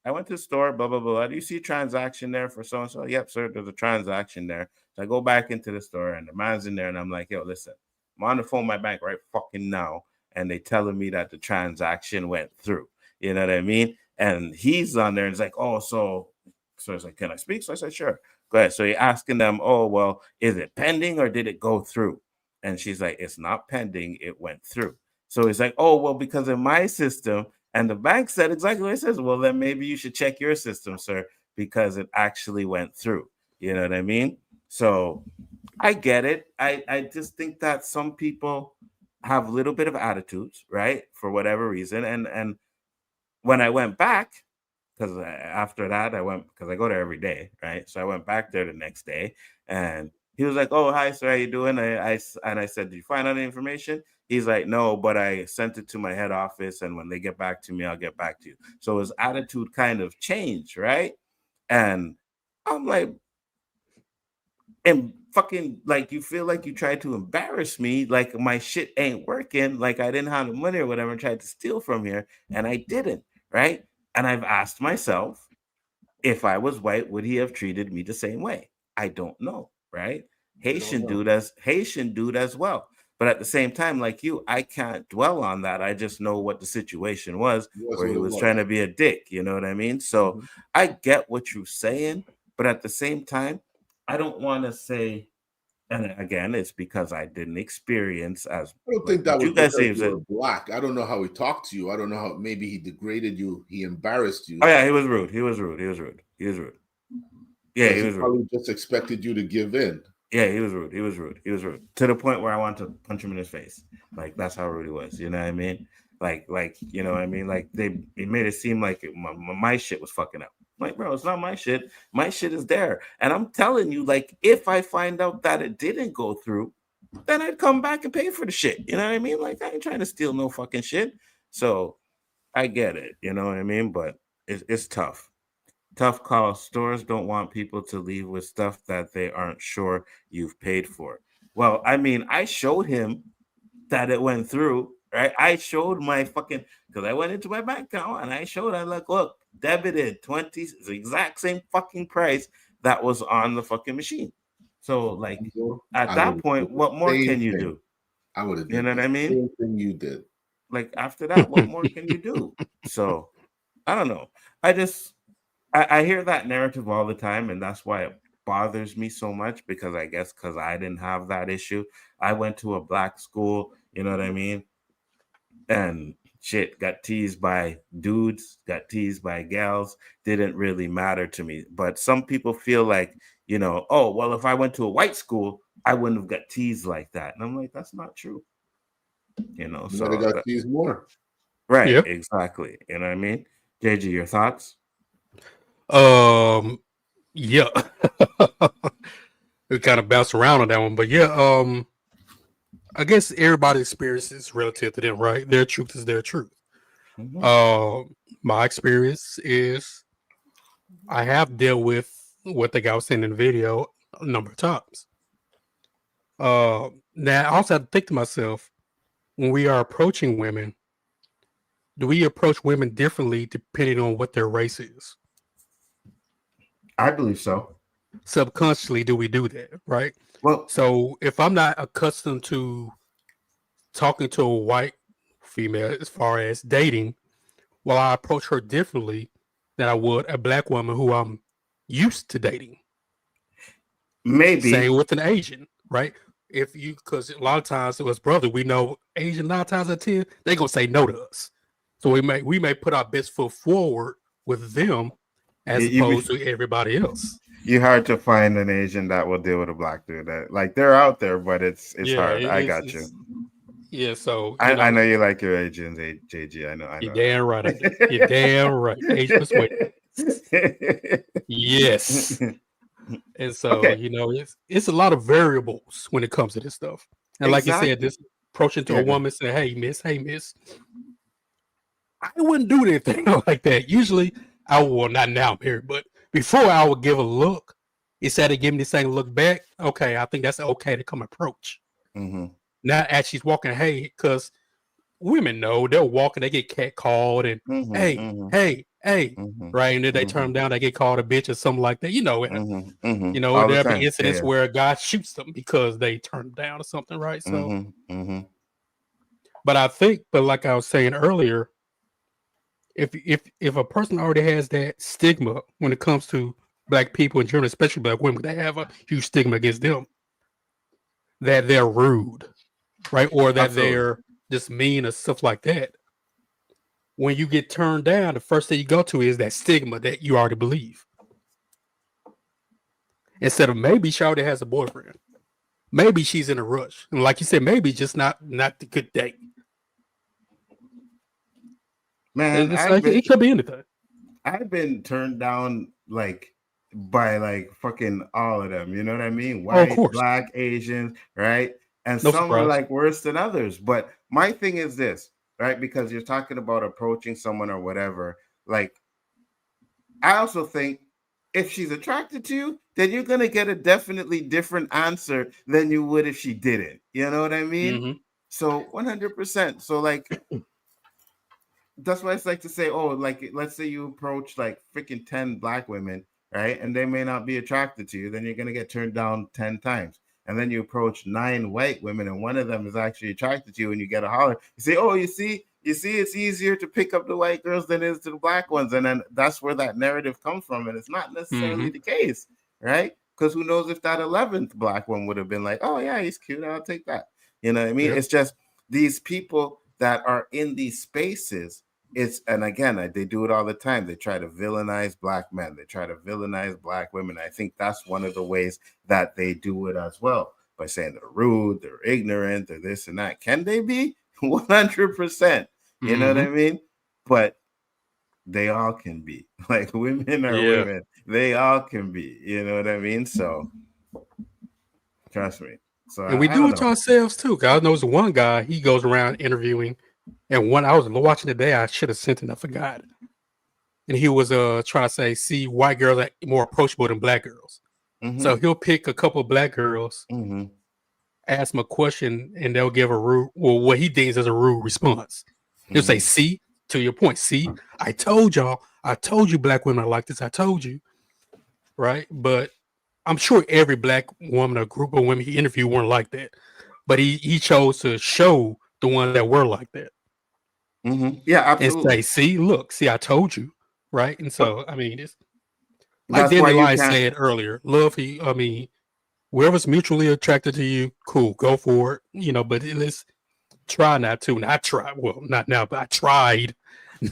I went to the store, blah, blah, blah. Do you see a transaction there for so-and-so? Yep, sir, there's a transaction there. So I go back into the store and the man's in there and I'm like, yo, listen, I'm on the phone with my bank right fucking now. And they telling me that the transaction went through. You know what I mean? And he's on there and he's like, oh, so it's like, can I speak? So I said, sure, go ahead. So you're asking them, oh, well, is it pending or did it go through? And she's like, it's not pending, it went through. So he's like, oh, well, because in my system, and the bank said exactly what it says. Well, then maybe you should check your system, sir, because it actually went through. You know what I mean? So I get it. I just think that some people have a little bit of attitudes, right? For whatever reason. And when I went back, because after that, because I go there every day, right? So I went back there the next day and he was like, oh, hi, sir, how you doing? And I said, did you find out any information? He's like, no, but I sent it to my head office, and when they get back to me, I'll get back to you. So his attitude kind of changed, right? And I'm like, and fucking, like, you feel like you tried to embarrass me, like my shit ain't working, like I didn't have the money or whatever, and tried to steal from here, and I didn't, right? And I've asked myself, if I was white, would he have treated me the same way? I don't know, right? Haitian dude as well. But at the same time, like you, I can't dwell on that. I just know what the situation was, where he was trying to be a dick. You know what I mean? So I get what you're saying, but at the same time, I don't want to say, and again, it's because I didn't experience as. I don't think that was because you were black. I don't know how he talked to you. I don't know how maybe he degraded you. He embarrassed you. Oh yeah, he was rude. Yeah, he was rude. He probably just expected you to give in. Yeah, he was rude. To the point where I wanted to punch him in his face. Like, that's how rude he was. You know what I mean? Like, you know what I mean? Like, it made it seem like my shit was fucking up. Like, bro, it's not my shit. My shit is there. And I'm telling you, like, if I find out that it didn't go through, then I'd come back and pay for the shit. You know what I mean? Like, I ain't trying to steal no fucking shit. So I get it. You know what I mean? But it's tough. Tough call. Stores don't want people to leave with stuff that they aren't sure you've paid for. Well, I mean, I showed him that it went through, right? I showed my fucking, because I went into my bank account and I showed, I like, look, debited 20, the exact same fucking price that was on the fucking machine. So, like, at that point, what more can you do? I would have. You know what I mean? Same thing you did. Like, after that, what more can you do? So, I don't know. I hear that narrative all the time, and that's why it bothers me so much, because I guess because I didn't have that issue. I went to a black school, you know what I mean? And shit, got teased by dudes, got teased by gals, didn't really matter to me. But some people feel like, you know, oh, well, if I went to a white school, I wouldn't have got teased like that. And I'm like, that's not true. You know, so they got teased more. Right, yep. Exactly. You know what I mean? JG, your thoughts? Yeah. We kind of bounced around on that one, but yeah, I guess everybody's experience is relative to them, right? Their truth is their truth. Mm-hmm. My experience is I have dealt with what the guy was saying in the video a number of times. Now I also have to think to myself, when we are approaching women, do we approach women differently depending on what their race is? I believe so. Subconsciously, do we do that, right? Well, so if I'm not accustomed to talking to a white female as far as dating, well, I approach her differently than I would a black woman who I'm used to dating. Maybe. Same with an Asian, right? Because a lot of times it was brother, we know Asian 9 times out of 10, they're gonna say no to us. So we may put our best foot forward with them, as opposed to everybody else. You're hard to find an Asian that will deal with a black dude. Like they're out there, but it's hard. I got you. Yeah, so I know you like your Asians, JG. I know. You're damn right. I do. You're damn right. Age persuaded. Yes. And so it's a lot of variables when it comes to this stuff. And like you said, this approaching to a woman saying, hey miss, I wouldn't do anything like that. Usually I will, not now I'm married, but before I would give a look. Instead of giving this thing a look back, okay, I think that's okay to come approach. Mm-hmm. Not as she's walking, hey, because women know they're walking, they get catcalled and hey, right? And then they turn them down, they get called a bitch or something like that. You know it. You know, there'll be incidents where a guy shoots them because they turn them down or something, right? So but I think, like I was saying earlier, if a person already has that stigma when it comes to black people in general, especially black women, they have a huge stigma against them, that they're rude, right? Or that they're just mean or stuff like that. When you get turned down, the first thing you go to is that stigma that you already believe. Instead of maybe she already has a boyfriend. Maybe she's in a rush. And like you said, maybe just not the good date. Man, it could be anything. I've been turned down by fucking all of them. You know what I mean? White, black, Asians, right? And some are worse than others. But my thing is this, right? Because you're talking about approaching someone or whatever. I also think if she's attracted to you, then you're going to get a definitely different answer than you would if she didn't. You know what I mean? So 100%. So that's why it's to say, let's say you approach freaking 10 black women, right? And they may not be attracted to you. Then you're going to get turned down 10 times. And then you approach 9 white women and one of them is actually attracted to you and you get a holler. You say, oh, you see, it's easier to pick up the white girls than it is to the black ones. And then that's where that narrative comes from. And it's not necessarily the case, right? Because who knows if that 11th black one would have been like, oh, yeah, he's cute. I'll take that. You know what I mean? It's just these people that are in these spaces. And again, they do it all the time. They try to villainize black men. They try to villainize black women. I think that's one of the ways that they do it as well, by saying they're rude, they're ignorant, they're this and that. Can they be? 100%. You know what I mean? But they all can be. Women are women. They all can be. You know what I mean? So trust me. So and we do it to ourselves too. God knows one guy, he goes around interviewing. And when I was watching today, I should have sent it. I forgot. And he was trying to say, white girls are more approachable than black girls. So he'll pick a couple of black girls, ask them a question, and they'll give a rude, what he thinks is a rude response. He'll say, see, to your point, see, I told you black women are like this. I told you. Right? But I'm sure every black woman or group of women he interviewed weren't like that. But he chose to show the ones that were like that. Yeah, absolutely. And say, see, I told you, right? And so, I mean, it's like Dandelion said earlier, whoever's mutually attracted to you, cool, go for it, but let's try not to. And I tried, well, not now, but I tried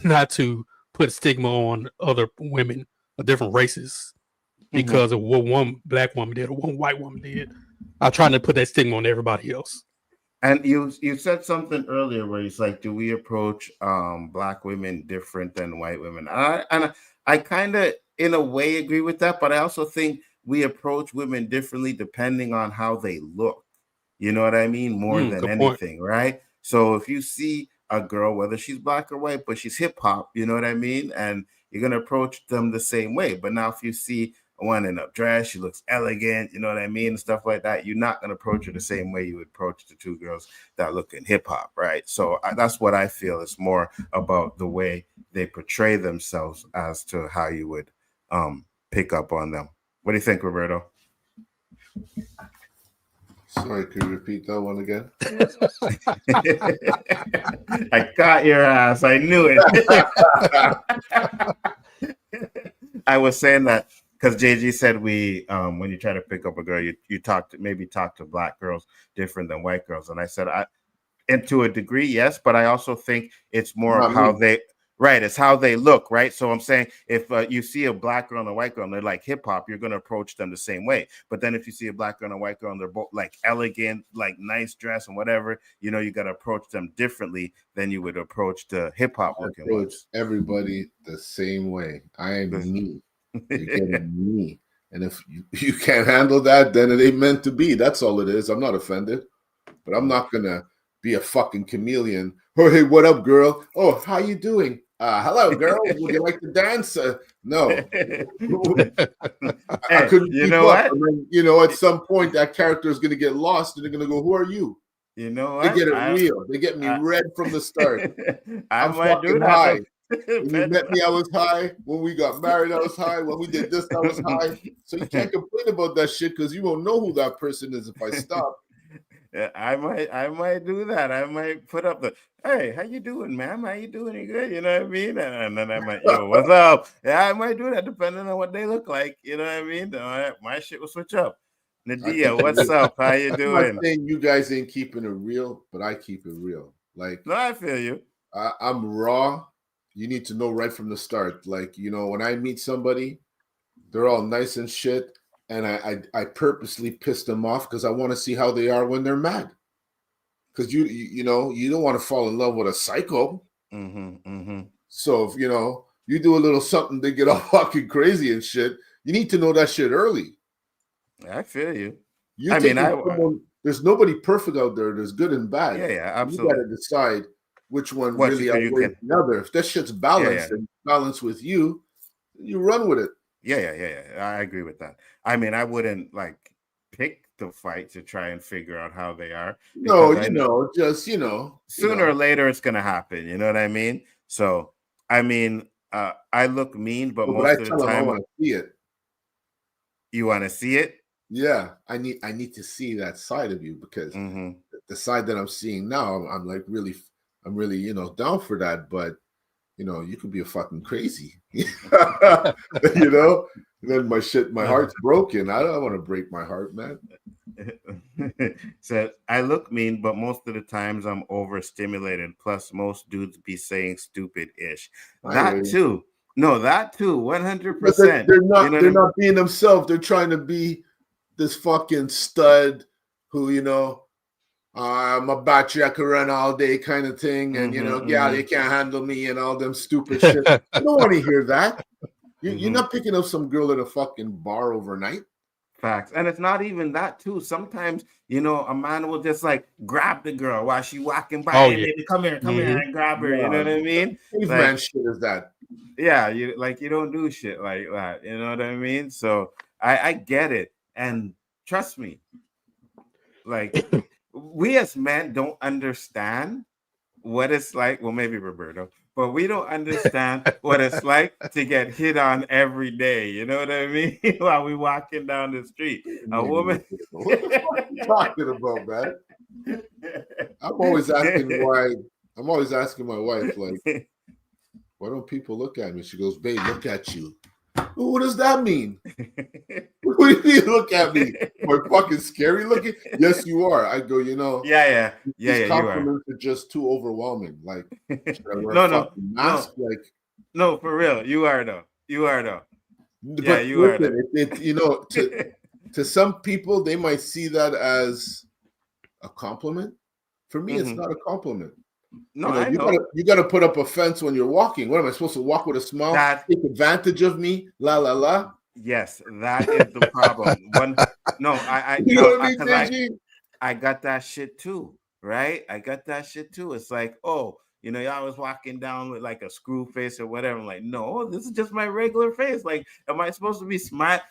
not to put a stigma on other women of different races because of what one black woman did or one white woman did. I tried to put that stigma on everybody else. And you said something earlier where it's do we approach black women different than white women? And I kind of, in a way, agree with that. But I also think we approach women differently depending on how they look. You know what I mean? More than anything, right? So if you see a girl, whether she's black or white, but she's hip hop, you know what I mean? And you're going to approach them the same way. But now if you see one in a dress, she looks elegant, you know what I mean, and stuff like that, you're not going to approach her the same way you would approach the two girls that look in hip-hop, right? So that's what I feel is more about the way they portray themselves as to how you would pick up on them. What do you think, Roberto? Sorry, could you repeat that one again? I got your ass. I knew it. I was saying that because JG said when you try to pick up a girl, you talk to black girls different than white girls. And I said, and to a degree, yes, but I also think it's more of how they Right, it's how they look, right? So I'm saying if you see a black girl and a white girl and they're like hip hop, you're going to approach them the same way. But then if you see a black girl and a white girl and they're both like elegant, like nice dress and whatever, you got to approach them differently than you would approach the hip hop looking approach ones. everybody the same way. I am me. You're getting me. And if you can't handle that, then it ain't meant to be. That's all it is. I'm not offended. But I'm not going to be a fucking chameleon. Oh, hey, what up, girl? Oh, how you doing? Hello, girl. Would you like to dance? No. I couldn't keep up. And then, at some point, that character is going to get lost, and they're going to go, who are you? You know what? They get it real. They get me red from the start. I'm might fucking high. When you met me, I was high. When we got married, I was high. When we did this, I was high. So you can't complain about that shit because you won't know who that person is if I stop. Yeah, I might do that. I might put up the, hey, how you doing, ma'am? How you doing? You good? You know what I mean? And then I might, yo, what's up? Yeah, I might do that depending on what they look like. You know what I mean? My shit will switch up. Nadia, what's up? How you doing? I'm not saying you guys ain't keeping it real, but I keep it real. Like, no, I feel you. I'm raw. You need to know right from the start. Like, when I meet somebody, they're all nice and shit. And I purposely piss them off because I want to see how they are when they're mad. Because you don't want to fall in love with a psycho. So if you do a little something, they get all fucking crazy and shit. You need to know that shit early. I feel you. There's nobody perfect out there. There's good and bad. Yeah, absolutely. You got to decide which one really outweighs the other. If that shit's balanced and balanced with you, you run with it. Yeah. I agree with that. I mean, I wouldn't pick the fight to try and figure out how they are. No, sooner or later it's gonna happen. You know what I mean? So, I mean, I look mean, but most of the time I want to see it. You want to see it? Yeah, I need to see that side of you because the side that I'm seeing now, I'm really down for that, but. You could be a fucking crazy, and then my heart's broken. I don't want to break my heart, man. So I look mean, but most of the times I'm overstimulated. Plus, most dudes be saying stupid-ish. That too. No, that too. 100%. They're not being themselves. They're trying to be this fucking stud who, I'm a battery I could run all day kind of thing. And, you can't handle me and all them stupid shit. I don't want to hear that. You're not picking up some girl at a fucking bar overnight. Facts. And it's not even that too. Sometimes, a man will just grab the girl while she walking by. Oh, hey, baby, come here and grab her. You know what I mean? Man shit is that. Yeah, you don't do shit like that. You know what I mean? So I get it. And trust me, we as men don't understand what it's like. Well, maybe Roberto, but we don't understand what it's like to get hit on every day. You know what I mean? While we walking down the street, a woman. What the fuck are you talking about, man? I'm always asking my wife, why don't people look at me? She goes, babe, look at you. Well, what does that mean? What do you mean look at me? Am I fucking scary looking? Yes, you are. I go, Yeah. These compliments are just too overwhelming. Should I wear a mask? No, for real. You are though. But yeah, you are though. To some people, they might see that as a compliment. For me, it's not a compliment. No, you got to put up a fence when you're walking. What am I supposed to walk with a smile? Take advantage of me? La la la. Yes, that is the problem. I got that shit too, right? I got that shit too. It's like, oh, y'all was walking down with a screw face or whatever. I'm like, no, this is just my regular face. Am I supposed to be smart?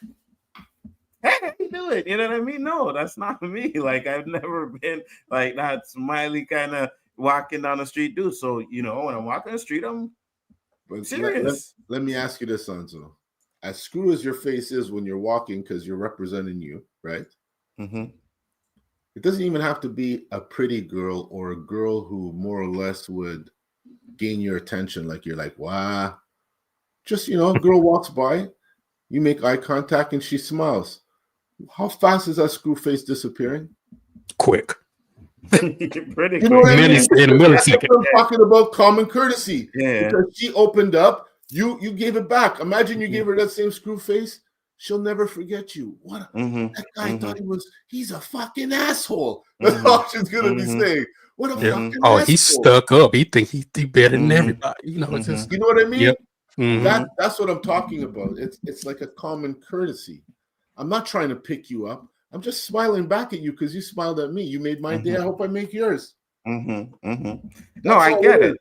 Hey, how you doing? You know what I mean? No, that's not me. I've never been that smiley kind of walking down the street dude. So, when I'm walking the street, I'm serious. Let me ask you this, Nzo. As screw as your face is when you're walking because you're representing you, right? It doesn't even have to be a pretty girl or a girl who more or less would gain your attention. You're like, wow. Just, a girl walks by, you make eye contact and she smiles. How fast is that screw face disappearing? Quick. Pretty You know what I quick. mean? In a That's millisecond. what I'm talking about common courtesy. Yeah. Because she opened up, you gave it back. Imagine you gave her that same screw face. She'll never forget you. What that guy thought he's a fucking asshole. That's all she's gonna be saying. What a fucking Oh, asshole. he's stuck up. He think he better than everybody. You know, it's just You know what I mean? Yep. Mhm. That's what I'm talking about. It's like a common courtesy. I'm not trying to pick you up. I'm just smiling back at you because you smiled at me. You made my day. I hope I make yours. No, I get it.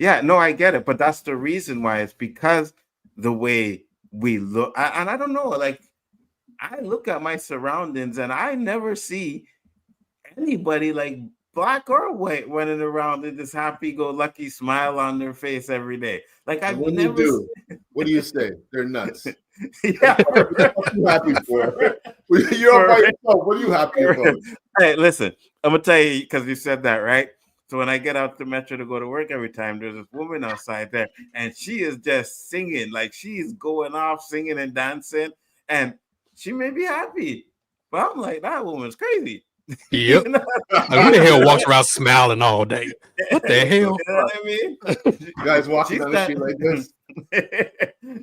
Yeah, no, I get it. But that's the reason why. It's because the way we look, and I don't know, like I look at my surroundings and I never see anybody like black or white running around with this happy-go-lucky smile on their face every day. Like I've What never. do you do? What do you say? They're nuts. Yeah. What are you happy for? You're all by yourself. What are you happy about? Hey, listen, I'm gonna tell you because you said that, right? So when I get out the metro to go to work every time, there's this woman outside there, and she is just singing, like she's going off singing and dancing, and she may be happy, but I'm like, that woman's crazy. Yep. Like, who the hell walks around smiling all day? What the hell? You know what I mean? You guys walking down the street like this?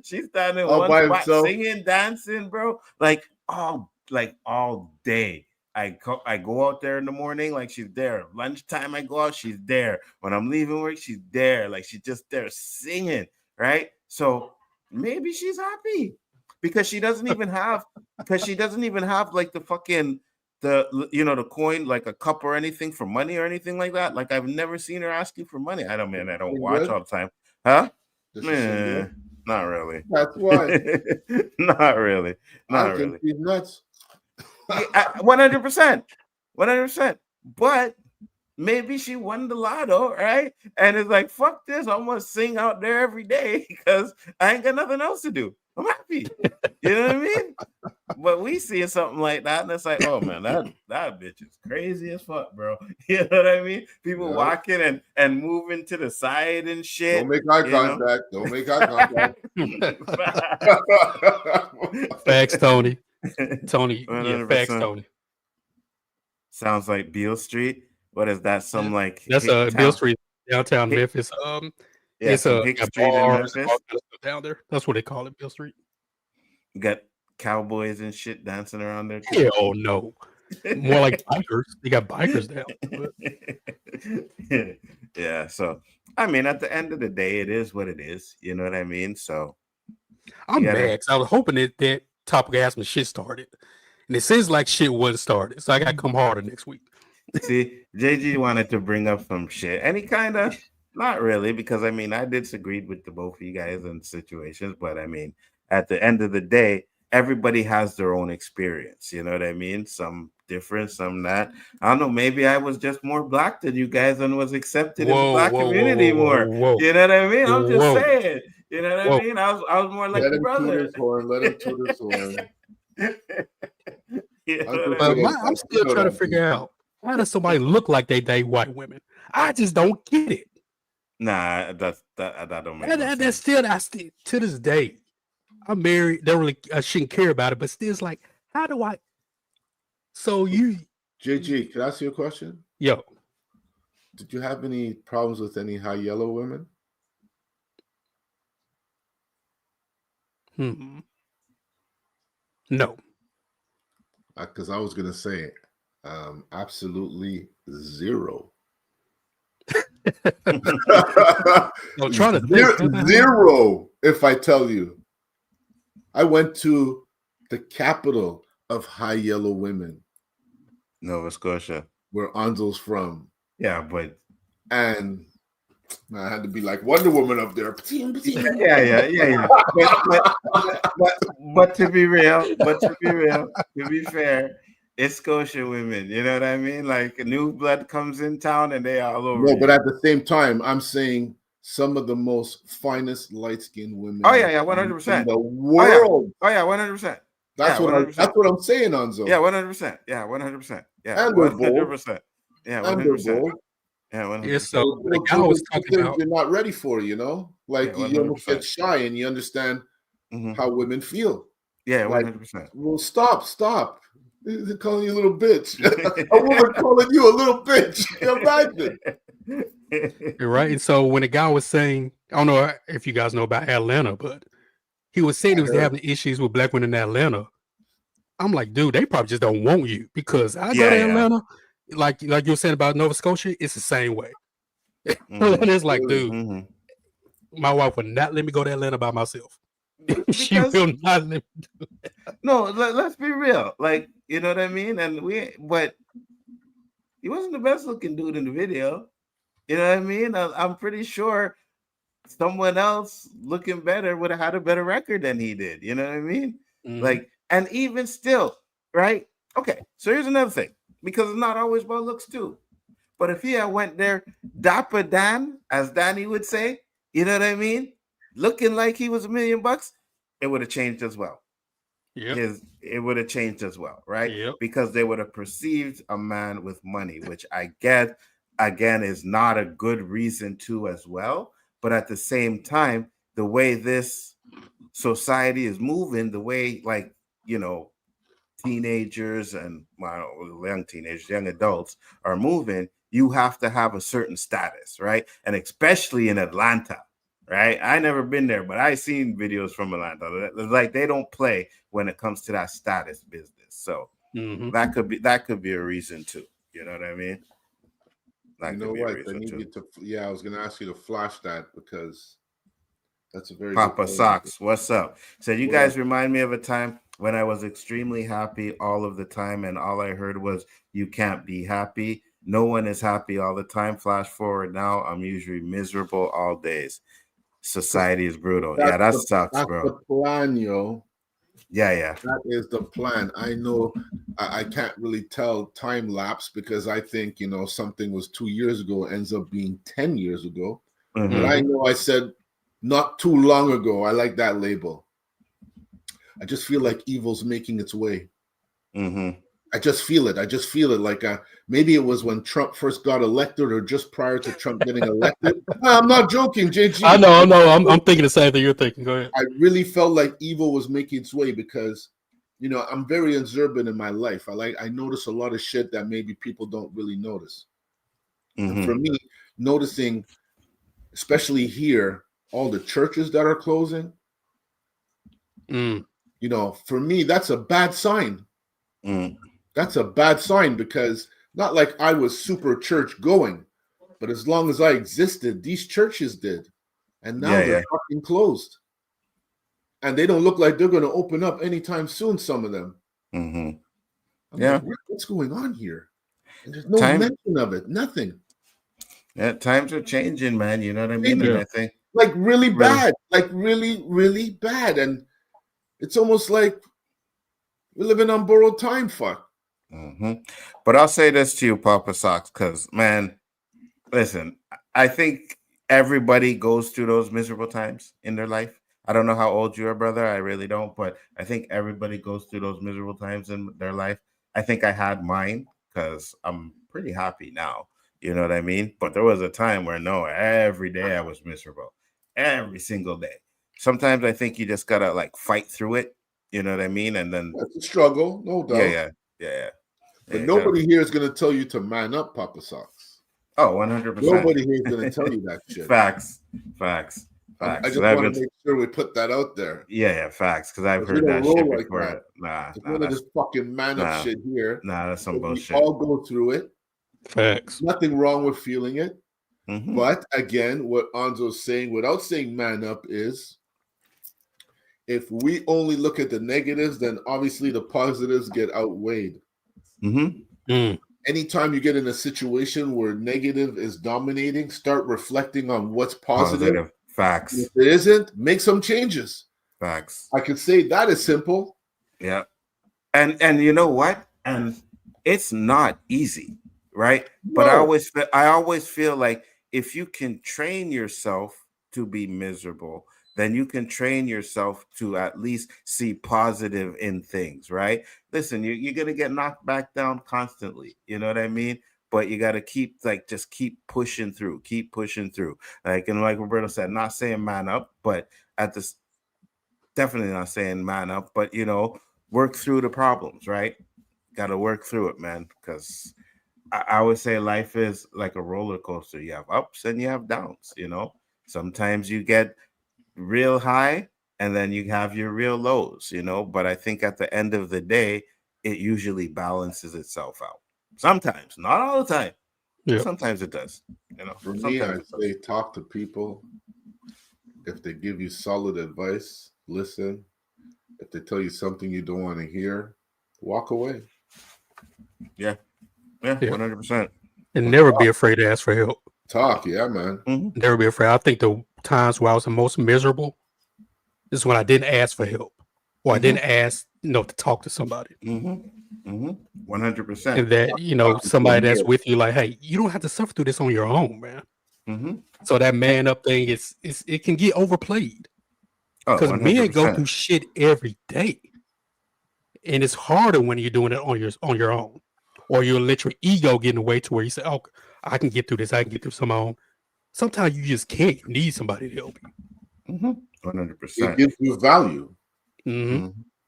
She's standing all one by spot, himself, singing, dancing, bro. Like all day. I go out there in the morning, like she's there. Lunchtime, I go out, she's there. When I'm leaving work, she's there. Like she's just there singing, right? So maybe she's happy because she doesn't even have like the fucking the coin, like a cup or anything for money or anything like that. Like I've never seen her asking for money. I don't watch all the time. Huh? Man, not really. That's why. Not really. Not I think really. she's nuts. 100%. 100%. But maybe she won the lotto, right? And it's like, fuck this. I'm gonna sing out there every day because I ain't got nothing else to do. I'm happy. You know what I mean? But we see something like that, and it's like, oh man, that bitch is crazy as fuck, bro. You know what I mean? People walking and moving to the side and shit. Don't make eye contact. Don't make eye contact. Facts, Tony. Tony, 100%. facts, Tony. Sounds like Beale Street. What is that? Some like that's Beale Street, downtown Memphis. It's a Hick Street in Memphis. Down there. That's what they call it, Beale Street. You got cowboys and shit dancing around there too. Hell no. More like bikers. They got bikers down. Yeah. So I mean, at the end of the day, it is what it is. You know what I mean? So I'm mad because I was hoping that topic asked me shit started. And it seems like shit wasn't started. So I gotta come harder next week. See, JG wanted to bring up some shit. And he kind of not really, because I mean I disagreed with the both of you guys in situations, but I mean, at the end of the day, everybody has their own experience. You know what I mean? Some different, some not. I don't know. Maybe I was just more black than you guys and was accepted in the black community more. You know what I mean? I'm just saying. You know what I mean? I was more like the brother. Let him toot his horn. I'm still trying to figure out, how does somebody look like they date white women? I just don't get it. Nah, that don't make sense. That's still to this day. I'm married. Don't really. I shouldn't care about it, but still, it's like, how do I? So you, JG, can I ask you a question? Yo, did you have any problems with any high yellow women? No. Because I was gonna say, absolutely zero. I'm trying to think. Zero. If I tell you, I went to the capital of high yellow women, Nova Scotia, where Nzo's from. Yeah, and I had to be like Wonder Woman up there. Yeah. But to be real, to be fair, it's Scotia women. You know what I mean? Like new blood comes in town and they are all over. No, but at the same time, I'm saying some of the most finest light-skinned women. Oh yeah, 100%. In the world. Oh yeah, 100%. That's what I'm saying, Nzo. Yeah, 100%. Yeah, 100%. Yeah, and 100%. Yeah, 100%. Yeah, 100%. Yeah, so the guy was talking about, you're not ready for, you know, like you almost get shy and you understand how women feel. Yeah, 100%. Like, well, stop. They're calling you a little bitch. A woman calling you a little bitch. Imagine. You're right. And so when the guy was saying, I don't know if you guys know about Atlanta, but he was saying he was having issues with black women in Atlanta. I'm like, dude, they probably just don't want you because I go to Atlanta, like you were saying about Nova Scotia, it's the same way. And it's like, dude, my wife would not let me go to Atlanta by myself. She will not let me do it. No, let's be real. Like, you know what I mean? But he wasn't the best looking dude in the video. You know what I mean? I'm pretty sure someone else looking better would have had a better record than he did. You know what I mean? Like, and even still, right? Okay, so here's another thing, because it's not always about looks too. But if he had went there, Dapper Dan, as Danny would say, you know what I mean? Looking like he was $1 million, it would have changed as well. It would have changed as well, right? Because they would have perceived a man with money, which I get, again, is not a good reason to as well. But at the same time, the way this society is moving, the way, like, you know, teenagers and young adults are moving, you have to have a certain status, right? And especially in Atlanta, right? I never been there, but I seen videos from Atlanta. Like, they don't play when it comes to that status business. So that could be a reason too. You know what I mean? You know what? I need you to. Yeah, I was going to ask you to flash that because that's a very Papa Socks. What's up? So you guys remind me of a time when I was extremely happy all of the time, and all I heard was "you can't be happy." No one is happy all the time. Flash forward now, I'm usually miserable all days. Society is brutal. Yeah, that sucks, bro. That's the plan, yo. Yeah. That is the plan. I know I can't really tell time lapse because I think, you know, something was 2 years ago, ends up being 10 years ago. But I know I said not too long ago. I like that label. I just feel like evil's making its way. I just feel it. Like maybe it was when Trump first got elected or just prior to Trump getting elected. I'm not joking, JG. I know. I'm thinking the same thing you're thinking. Go ahead. I really felt like evil was making its way because, you know, I'm very observant in my life. I notice a lot of shit that maybe people don't really notice. And for me, noticing, especially here, all the churches that are closing, you know, for me, that's a bad sign. That's a bad sign because not like I was super church going, but as long as I existed, these churches did. And now they're fucking closed. And they don't look like they're going to open up anytime soon, some of them. I'm like, what's going on here? And there's no mention of it, nothing. Yeah, times are changing, man. You know what I mean? And I think like really bad, like really, really bad. And it's almost like we're living on borrowed time, fuck. But I'll say this to you, Papa Socks, because, man, listen, I think everybody goes through those miserable times in their life. I don't know how old you are, brother. I really don't, but I think everybody goes through those miserable times in their life. I think I had mine because I'm pretty happy now. You know what I mean? But there was a time where every day I was miserable. Every single day. Sometimes I think you just gotta like fight through it. You know what I mean? And then it's a struggle, no doubt. Yeah. But nobody here is gonna tell you to man up, Papa Socks. Oh, 100%. Nobody here is gonna tell you that shit. Facts. I just want to make sure we put that out there. Yeah, facts. Because I've heard that shit before. Like that. None of this fucking man up shit here. That's some bullshit. We all go through it. Facts. Nothing wrong with feeling it. But again, what Nzo's saying, without saying man up, is if we only look at the negatives, then obviously the positives get outweighed. Anytime you get in a situation where negative is dominating, start reflecting on what's positive. Facts. If it isn't, make some changes. Facts. I could say that is simple. Yeah. And you know what? And it's not easy, right? No. But I always feel like if you can train yourself to be miserable, then you can train yourself to at least see positive in things, right? Listen, you're going to get knocked back down constantly. You know what I mean? But you got to keep pushing through, Like, and like Roberto said, not saying man up, but definitely not saying man up, but, you know, work through the problems, right? Gotta work through it, man. Because I would say life is like a roller coaster. You have ups and you have downs, you know. Sometimes you get real high and then you have your real lows, you know. But I think at the end of the day, it usually balances itself out. Sometimes, not all the time. Yeah. Sometimes it does, you know. For me, Sometimes I say talk to people. If they give you solid advice, listen. If they tell you something you don't want to hear, walk away. Yeah, 100%. And never be afraid to ask for help. Talk, yeah, man. Mm-hmm. Never be afraid. I think the times where I was the most miserable is when I didn't ask for help, or I didn't ask, to talk to somebody. 100%. And that, somebody that's with you, like, hey, you don't have to suffer through this on your own, man. So that man up thing it can get overplayed. Because men go through shit every day. And it's harder when you're doing it on your own. Or you'll let your ego get in the way to where you say, oh, I can get through this, I can get through some own. Sometimes you just can't. You need somebody to help you. 100%. It gives you value.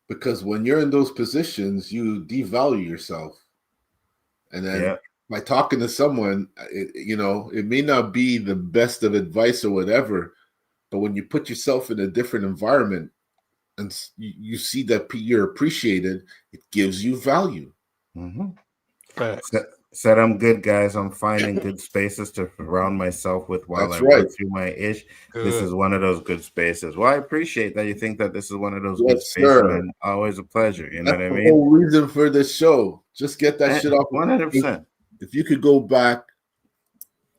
Because when you're in those positions, you devalue yourself. And then by talking to someone, it may not be the best of advice or whatever, but when you put yourself in a different environment and you see that you're appreciated, it gives you value. Said I'm good, guys. I'm finding good spaces to surround myself with while I work through my ish. Good. This is one of those good spaces. Well, I appreciate that you think that this is one of those good spaces, man. Always a pleasure. You know what I mean? The whole reason for this show. Just get that shit off. 100%. If you could go back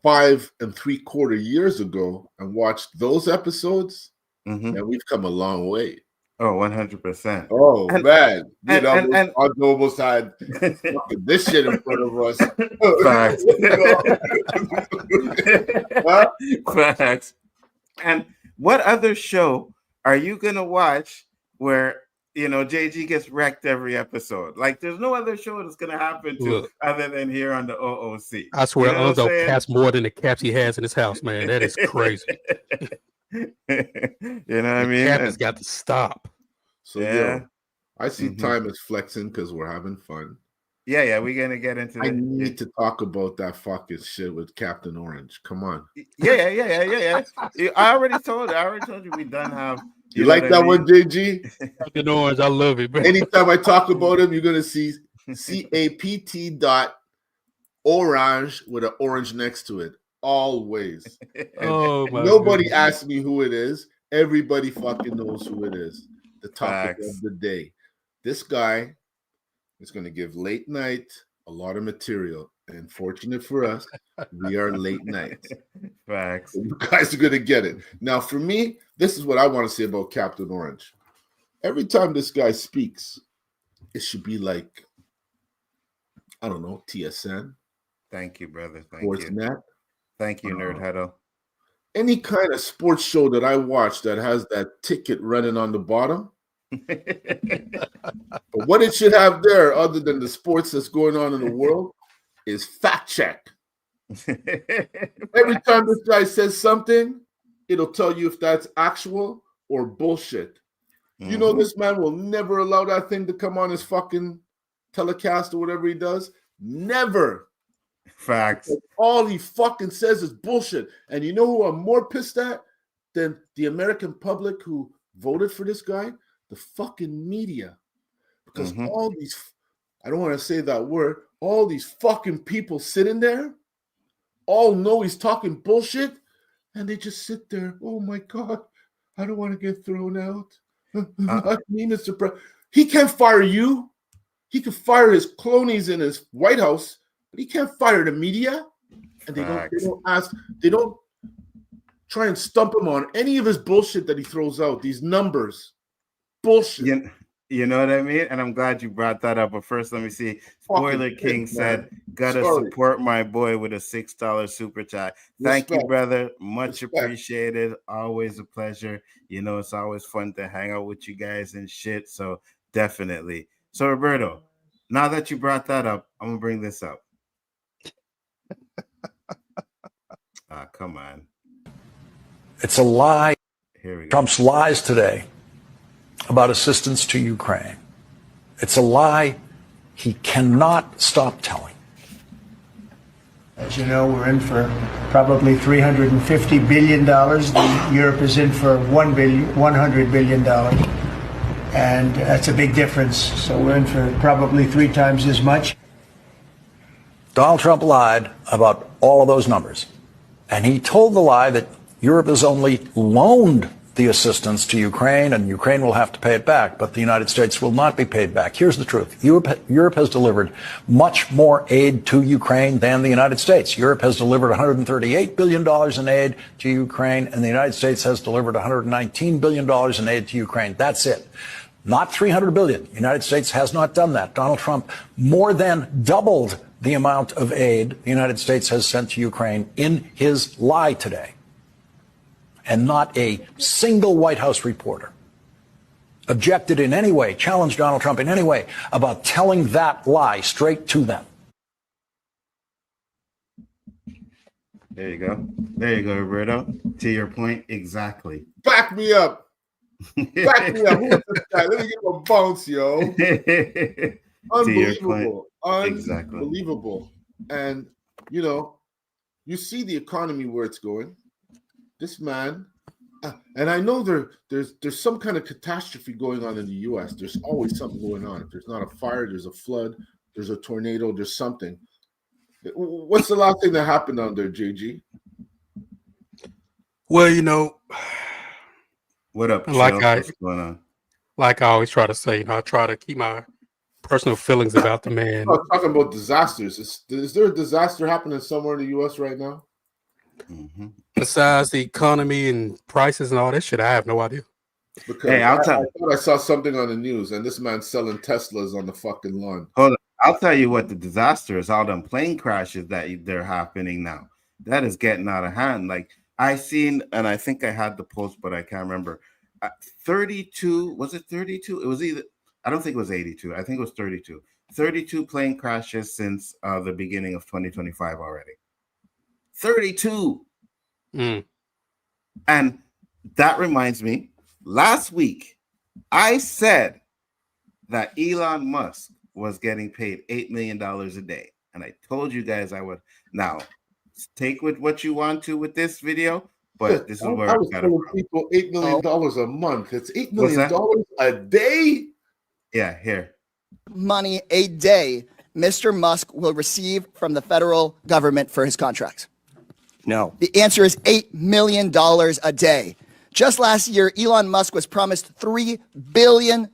5 3/4 years ago and watch those episodes, and we've come a long way. Oh, 100%. Oh, man. And almost had this shit in front of us. Facts. Facts. And what other show are you going to watch where, JG gets wrecked every episode? Like, there's no other show that's going to happen to other than here on the O.O.C. I swear, Nzo caps more than the caps he has in his house, man. That is crazy. You know what I mean? Cap has got to stop. So I see time as flexing because we're having fun. Yeah, we're gonna get into it. I need to talk about that fucking shit with Captain Orange. Come on. Yeah. I already told you we done have. You like that one, JG? Captain Orange, I love it. Bro. Anytime I talk about him, you're gonna see CAPT.orange with an orange next to it. Always. Nobody asks me who it is. Everybody fucking knows who it is. The topic of the day. This guy is going to give late night a lot of material. And fortunate for us, we are late night. Facts. You guys are going to get it. Now, for me, this is what I want to say about Captain Orange. Every time this guy speaks, it should be like, I don't know, TSN. Thank you, brother. Thank Sportsnet. you. Thank you, Nerd Huddle. Any kind of sports show that I watch that has that ticket running on the bottom. But what it should have there, other than the sports that's going on in the world, is fact check. Every time this guy says something, it'll tell you if that's actual or bullshit. You know, this man will never allow that thing to come on his fucking telecast or whatever he does. Never. Facts. All he fucking says is bullshit. And you know who I'm more pissed at than the American public who voted for this guy? The fucking media. Because all these, I don't want to say that word, all these fucking people sitting there all know he's talking bullshit and they just sit there. Oh my God, I don't want to get thrown out. I mean, Mr. President. He can't fire you. He can fire his cronies in his White House. But he can't fire the media, and they don't try and stump him on any of his bullshit that he throws out. These numbers, bullshit. You know what I mean? And I'm glad you brought that up. But first, let me see. Spoiler King said, "Gotta support my boy with a $6 super chat." Thank you, brother. Much appreciated. Always a pleasure. It's always fun to hang out with you guys and shit. So definitely. So Roberto, now that you brought that up, I'm gonna bring this up. Come on. It's a lie. Here we go. Trump's lies today about assistance to Ukraine. It's a lie he cannot stop telling. As you know, we're in for probably $350 billion. Europe is in for $100 billion. And that's a big difference. So we're in for probably 3 times as much. Donald Trump lied about all of those numbers. And he told the lie that Europe has only loaned the assistance to Ukraine, and Ukraine will have to pay it back, but the United States will not be paid back. Here's the truth. Europe has delivered much more aid to Ukraine than the United States. Europe has delivered $138 billion in aid to Ukraine, and the United States has delivered $119 billion in aid to Ukraine. That's it. Not $300 billion. The United States has not done that. Donald Trump more than doubled the amount of aid the United States has sent to Ukraine in his lie today. And not a single White House reporter objected in any way, challenged Donald Trump in any way about telling that lie straight to them. There you go. There you go, Roberto. To your point, exactly. Back me up. Back me up. Who is this guy? Let me give him a bounce, yo. Unbelievable. Exactly. Unbelievable. And, you know, you see the economy where it's going. This man, and I know there's some kind of catastrophe going on in the U.S. There's always something going on. If there's not a fire, there's a flood, there's a tornado, there's something. What's the last thing that happened on there, JG? Well, you know, what up? What's going on? Like I always try to say, you know, I try to keep my personal feelings about the man. I'm talking about disasters. Is there a disaster happening somewhere in the U.S. right now? Mm-hmm. Besides the economy and prices and all that shit, I have no idea. Because I thought I saw something on the news, and this man's selling Teslas on the fucking lawn. Hold on. I'll tell you what the disaster is. All them plane crashes that they're happening now. That is getting out of hand. Like I seen, and I think I had the post, but I can't remember. 32, was it 32? It was either, I don't think it was 82. I think it was 32. 32 plane crashes since the beginning of 2025 already. 32. And that reminds me, last week, I said that Elon Musk was getting paid $8 million a day. And I told you guys I would. Now, take with what you want to with this video, but this is where I was telling people $8 million a month. It's $8 million a day? Yeah, here. Money a day Mr. Musk will receive from the federal government for his contracts? No. The answer is $8 million a day. Just last year, Elon Musk was promised $3 billion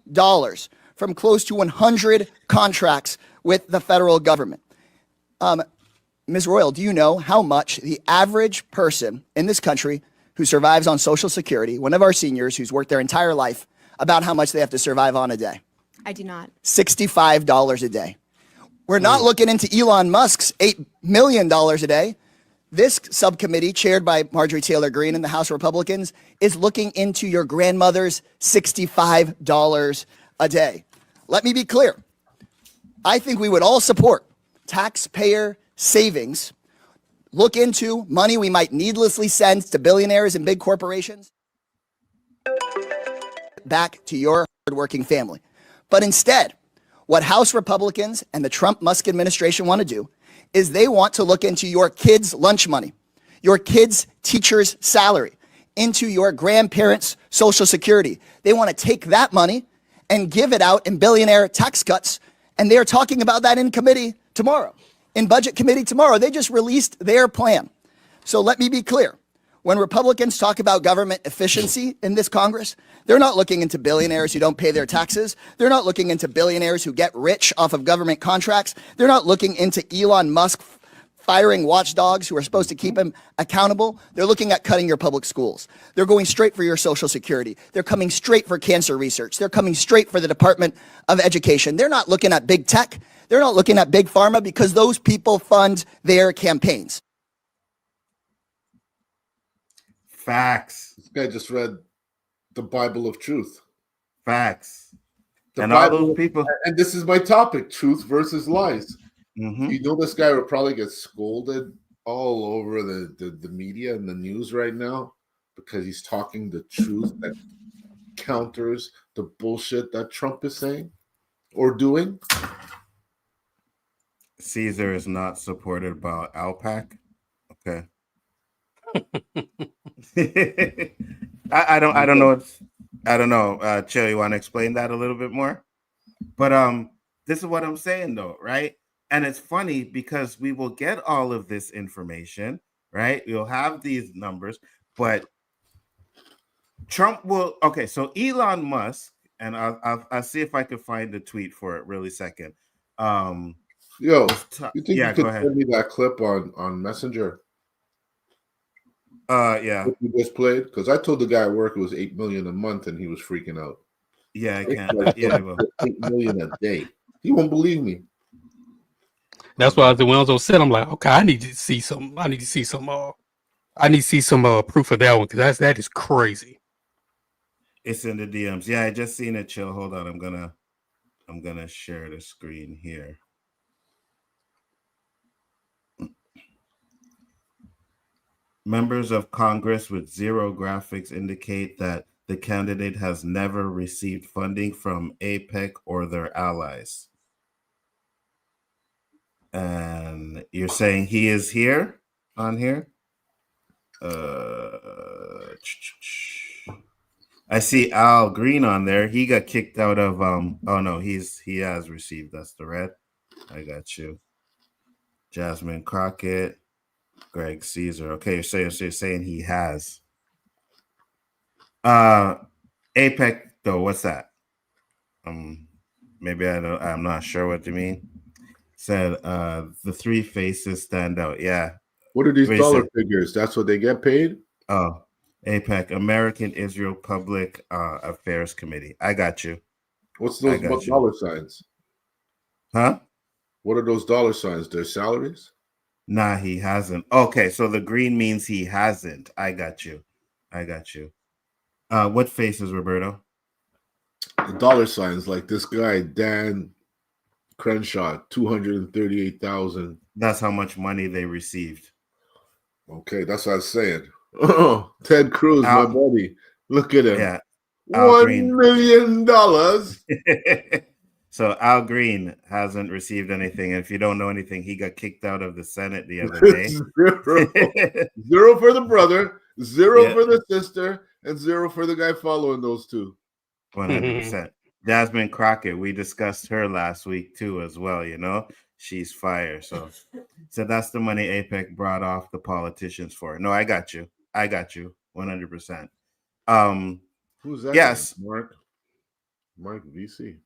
from close to 100 contracts with the federal government. Ms. Royal, do you know how much the average person in this country who survives on Social Security, one of our seniors who's worked their entire life, about how much they have to survive on a day? I do not. $65 a day. We're not looking into Elon Musk's $8 million a day. This subcommittee, chaired by Marjorie Taylor Greene and the House Republicans, is looking into your grandmother's $65 a day. Let me be clear. I think we would all support taxpayer savings, look into money we might needlessly send to billionaires and big corporations back to your hardworking family. But instead, what House Republicans and the Trump-Musk administration want to do is they want to look into your kids' lunch money, your kids' teacher's salary, into your grandparents' Social Security. They want to take that money and give it out in billionaire tax cuts, and they're talking about that in committee tomorrow, in Budget Committee tomorrow. They just released their plan. So let me be clear. When Republicans talk about government efficiency in this Congress, they're not looking into billionaires who don't pay their taxes. They're not looking into billionaires who get rich off of government contracts. They're not looking into Elon Musk firing watchdogs who are supposed to keep him accountable. They're looking at cutting your public schools. They're going straight for your Social Security. They're coming straight for cancer research. They're coming straight for the Department of Education. They're not looking at big tech. They're not looking at big pharma because those people fund their campaigns. Facts. This guy just read the Bible of truth. Facts. And all those people. And this is my topic: truth versus lies. Mm-hmm. You know, this guy would probably get scolded all over the media and the news right now because he's talking the truth that counters the bullshit that Trump is saying or doing. Caesar is not supported by Alpac. Okay. I don't know. I don't know. Chill, you want to explain that a little bit more? But this is what I'm saying though, right? And it's funny because we will get all of this information, right? We'll have these numbers, but Trump will. Okay, so Elon Musk, and I'll see if I can find the tweet for it really second. Yo, you think yeah, you could go ahead. send me that clip on Messenger? Yeah. What you just played? Because I told the guy at work it was $8 million a month, and he was freaking out. Yeah, I can't. Yeah, well. $8 million a day. He won't believe me. That's why the Nzo said, I'm like, okay, I need to see some. I need to see some. I need to see some proof of that one because that is crazy. It's in the DMs. Yeah, I just seen it. Chill. Hold on. I'm gonna share the screen here. Members of Congress with zero graphics indicate that the candidate has never received funding from APEC or their allies. And you're saying he is here on here? I see Al Green on there. He got kicked out of oh no, he has received. That's the red. I got you. Jasmine Crockett, Greg Caesar. Okay, so you're saying he has. APEC though, what's that? Maybe I'm not sure what you mean. Said the three faces stand out. Yeah. What are these dollar figures? That's what they get paid? Oh, APEC, American Israel Public Affairs Committee. I got you. What's those dollar signs? Huh? What are those dollar signs? Their salaries? Nah, he hasn't. Okay, so the green means he hasn't. I got you. What faces, Roberto? The dollar signs, like this guy, Dan Crenshaw, 238,000. That's how much money they received. Okay, that's what I was saying. Oh, Ted Cruz, my buddy. Look at him. Yeah. $1 million. So Al Green hasn't received anything. And if you don't know anything, he got kicked out of the Senate the other day. Zero for the brother, zero for the sister, and zero for the guy following those two. 100%. Jasmine Crockett, we discussed her last week too as well, you know. She's fire. So that's the money APEC brought off the politicians for. No, I got you. 100%. Who's that? Yes. Guy? Mark VC.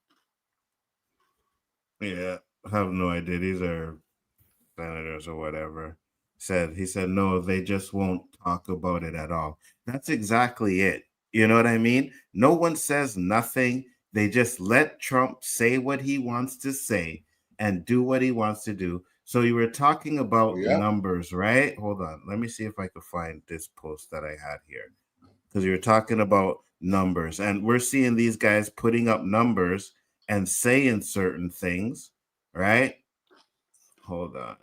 Yeah, I have no idea. These are senators or whatever. He said, no, they just won't talk about it at all. That's exactly it. You know what I mean? No one says nothing. They just let Trump say what he wants to say and do what he wants to do. So you were talking about numbers, right? Hold on. Let me see if I could find this post that I had here. Because you were talking about numbers. And we're seeing these guys putting up numbers and saying certain things, right? Hold on.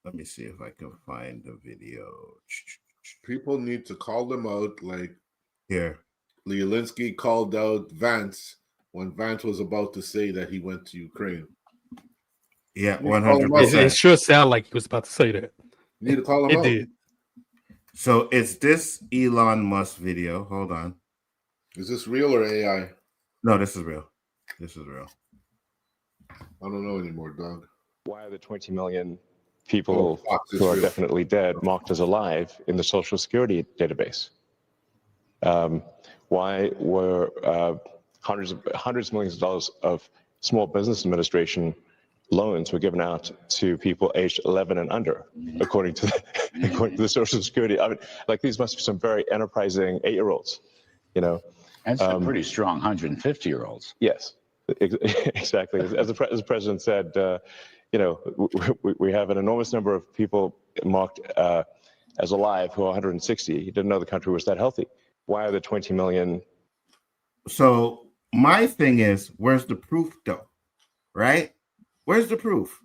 Let me see if I can find the video. People need to call them out like here. Zelenshyy called out Vance when Vance was about to say that he went to Ukraine. Yeah, 100%. It sure sounded like he was about to say that. You need to call him out. It did. So it's this Elon Musk video. Hold on. Is this real or AI? No, this is real. I don't know anymore, dog. Why are the 20 million people who are definitely dead marked as alive in the Social Security database? Why were hundreds of millions of dollars of small business administration loans were given out to people aged 11 and under, according to the Social Security? I mean, like, these must be some very enterprising 8-year-olds, you know. And some pretty strong 150-year-olds. Yes, exactly. As the president said, you know, we have an enormous number of people marked as alive who are 160. He didn't know the country was that healthy. Why are there 20 million? So my thing is, where's the proof though? Right? Where's the proof?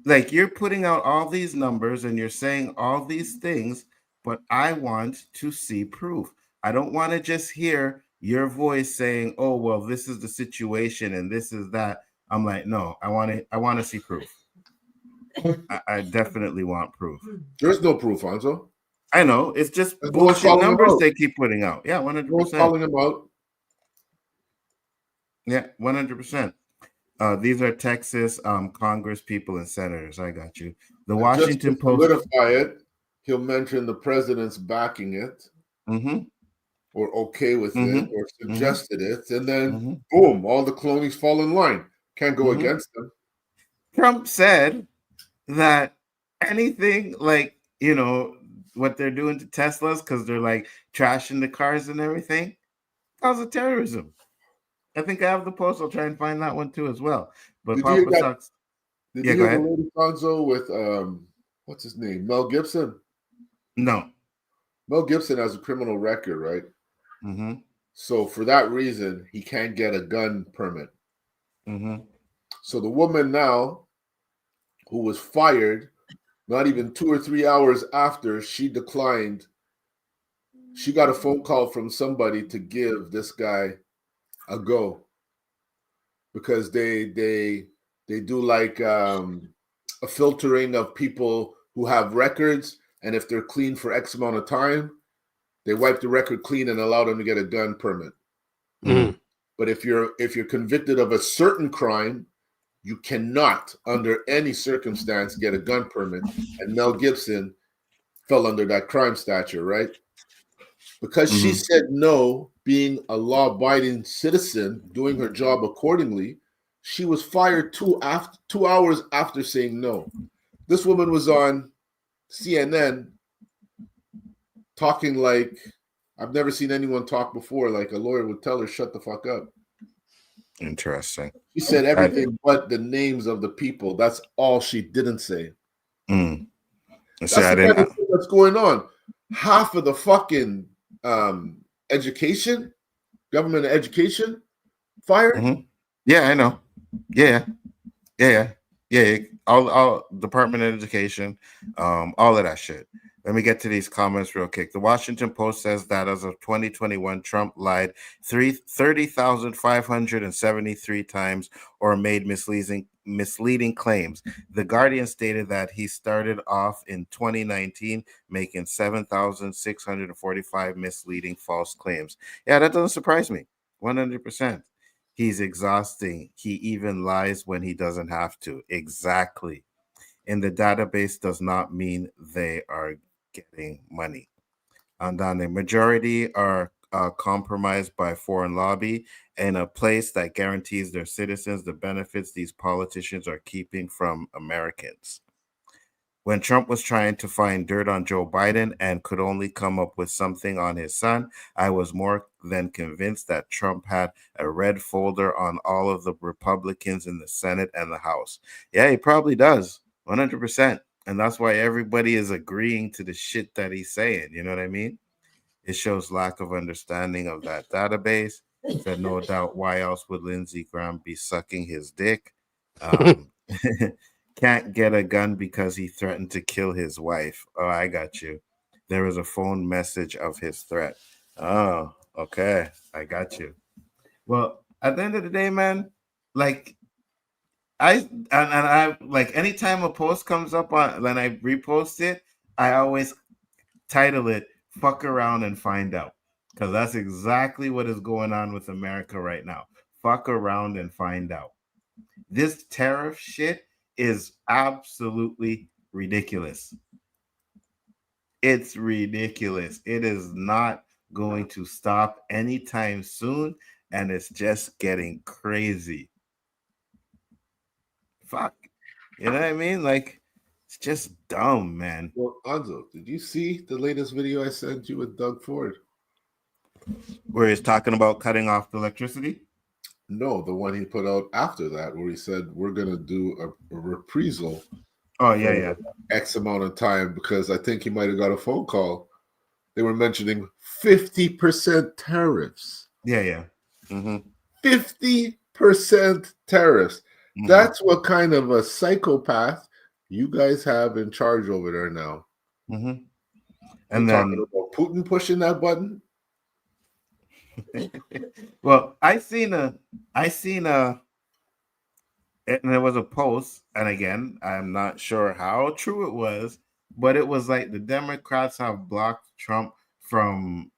Like, you're putting out all these numbers and you're saying all these things, but I want to see proof. I don't want to just hear your voice saying, oh, well, this is the situation and this is that. I'm like, no, I want to see proof. I definitely want proof. There's no proof, Nzo. I know. It's just There's no one's bullshit calling him numbers out. they keep putting out. Yeah, No one's 100%. calling him out. Yeah, 100%. These are Texas Congress people and senators. I got you. The And Washington just to Post. solidify it, he'll mention the president's backing it, or okay with it, or suggested it, and then boom, all the cronies fall in line. Can't go against them. Trump said that anything like, you know, what they're doing to Teslas because they're like trashing the cars and everything, cause of terrorism. I think I have the post. I'll try and find that one too as well. But Did you hear Papa that? sucks. Did Yeah, you go hear the ahead. lady Nzo with what's his name? Mel Gibson. No. Mel Gibson has a criminal record, right? So for that reason, he can't get a gun permit. So the woman now, who was fired, not even 2 or 3 hours after she declined, she got a phone call from somebody to give this guy a go, because they do like a filtering of people who have records, and if they're clean for X amount of time, they wipe the record clean and allow them to get a gun permit. But if you're convicted of a certain crime, you cannot, under any circumstance, get a gun permit. And Mel Gibson fell under that crime statute, right? Because she said no, being a law-abiding citizen, doing her job accordingly, she was fired 2 hours after saying no. This woman was on CNN talking like I've never seen anyone talk before, like a lawyer would tell her, shut the fuck up. Interesting. She said everything but the names of the people. That's all she didn't say. That's the kind of thing that's going on. Half of the fucking education, government education, fired. Yeah, I know. Yeah. All Department of Education, all of that shit. Let me get to these comments real quick. The Washington Post says that as of 2021, Trump lied 30,573 times or made misleading claims. The Guardian stated that he started off in 2019 making 7,645 misleading false claims. Yeah, that doesn't surprise me. 100%. He's exhausting. He even lies when he doesn't have to. Exactly. In the database does not mean they are getting money. And then the majority are compromised by foreign lobby in a place that guarantees their citizens the benefits these politicians are keeping from Americans. When Trump was trying to find dirt on Joe Biden and could only come up with something on his son, I was more than convinced that Trump had a red folder on all of the Republicans in the Senate and the House. Yeah, he probably does. 100%. And that's why everybody is agreeing to the shit that he's saying. You know what I mean? It shows lack of understanding of that database. Said no doubt, why else would Lindsey Graham be sucking his dick? Can't get a gun because he threatened to kill his wife. Oh, I got you. There was a phone message of his threat. Oh, okay. I got you. Well, at the end of the day, man, like I like anytime a post comes up on when I repost it, I always title it "Fuck Around and Find Out," because that's exactly what is going on with America right now. Fuck around and find out. This tariff shit is absolutely ridiculous. It's ridiculous. It is not going to stop anytime soon, and it's just getting crazy. Fuck. You know what I mean? Like, it's just dumb, man. Well, Nzo, did you see the latest video I sent you with Doug Ford? Where he's talking about cutting off the electricity? No, the one he put out after that, where he said we're going to do a reprisal. Oh, yeah. X amount of time, because I think he might have got a phone call. They were mentioning 50% tariffs. Yeah. 50% tariffs. That's what kind of a psychopath you guys have in charge over there now. And then talking about Putin pushing that button. Well, I seen and there was a post, and again, I'm not sure how true it was, but it was like the Democrats have blocked Trump from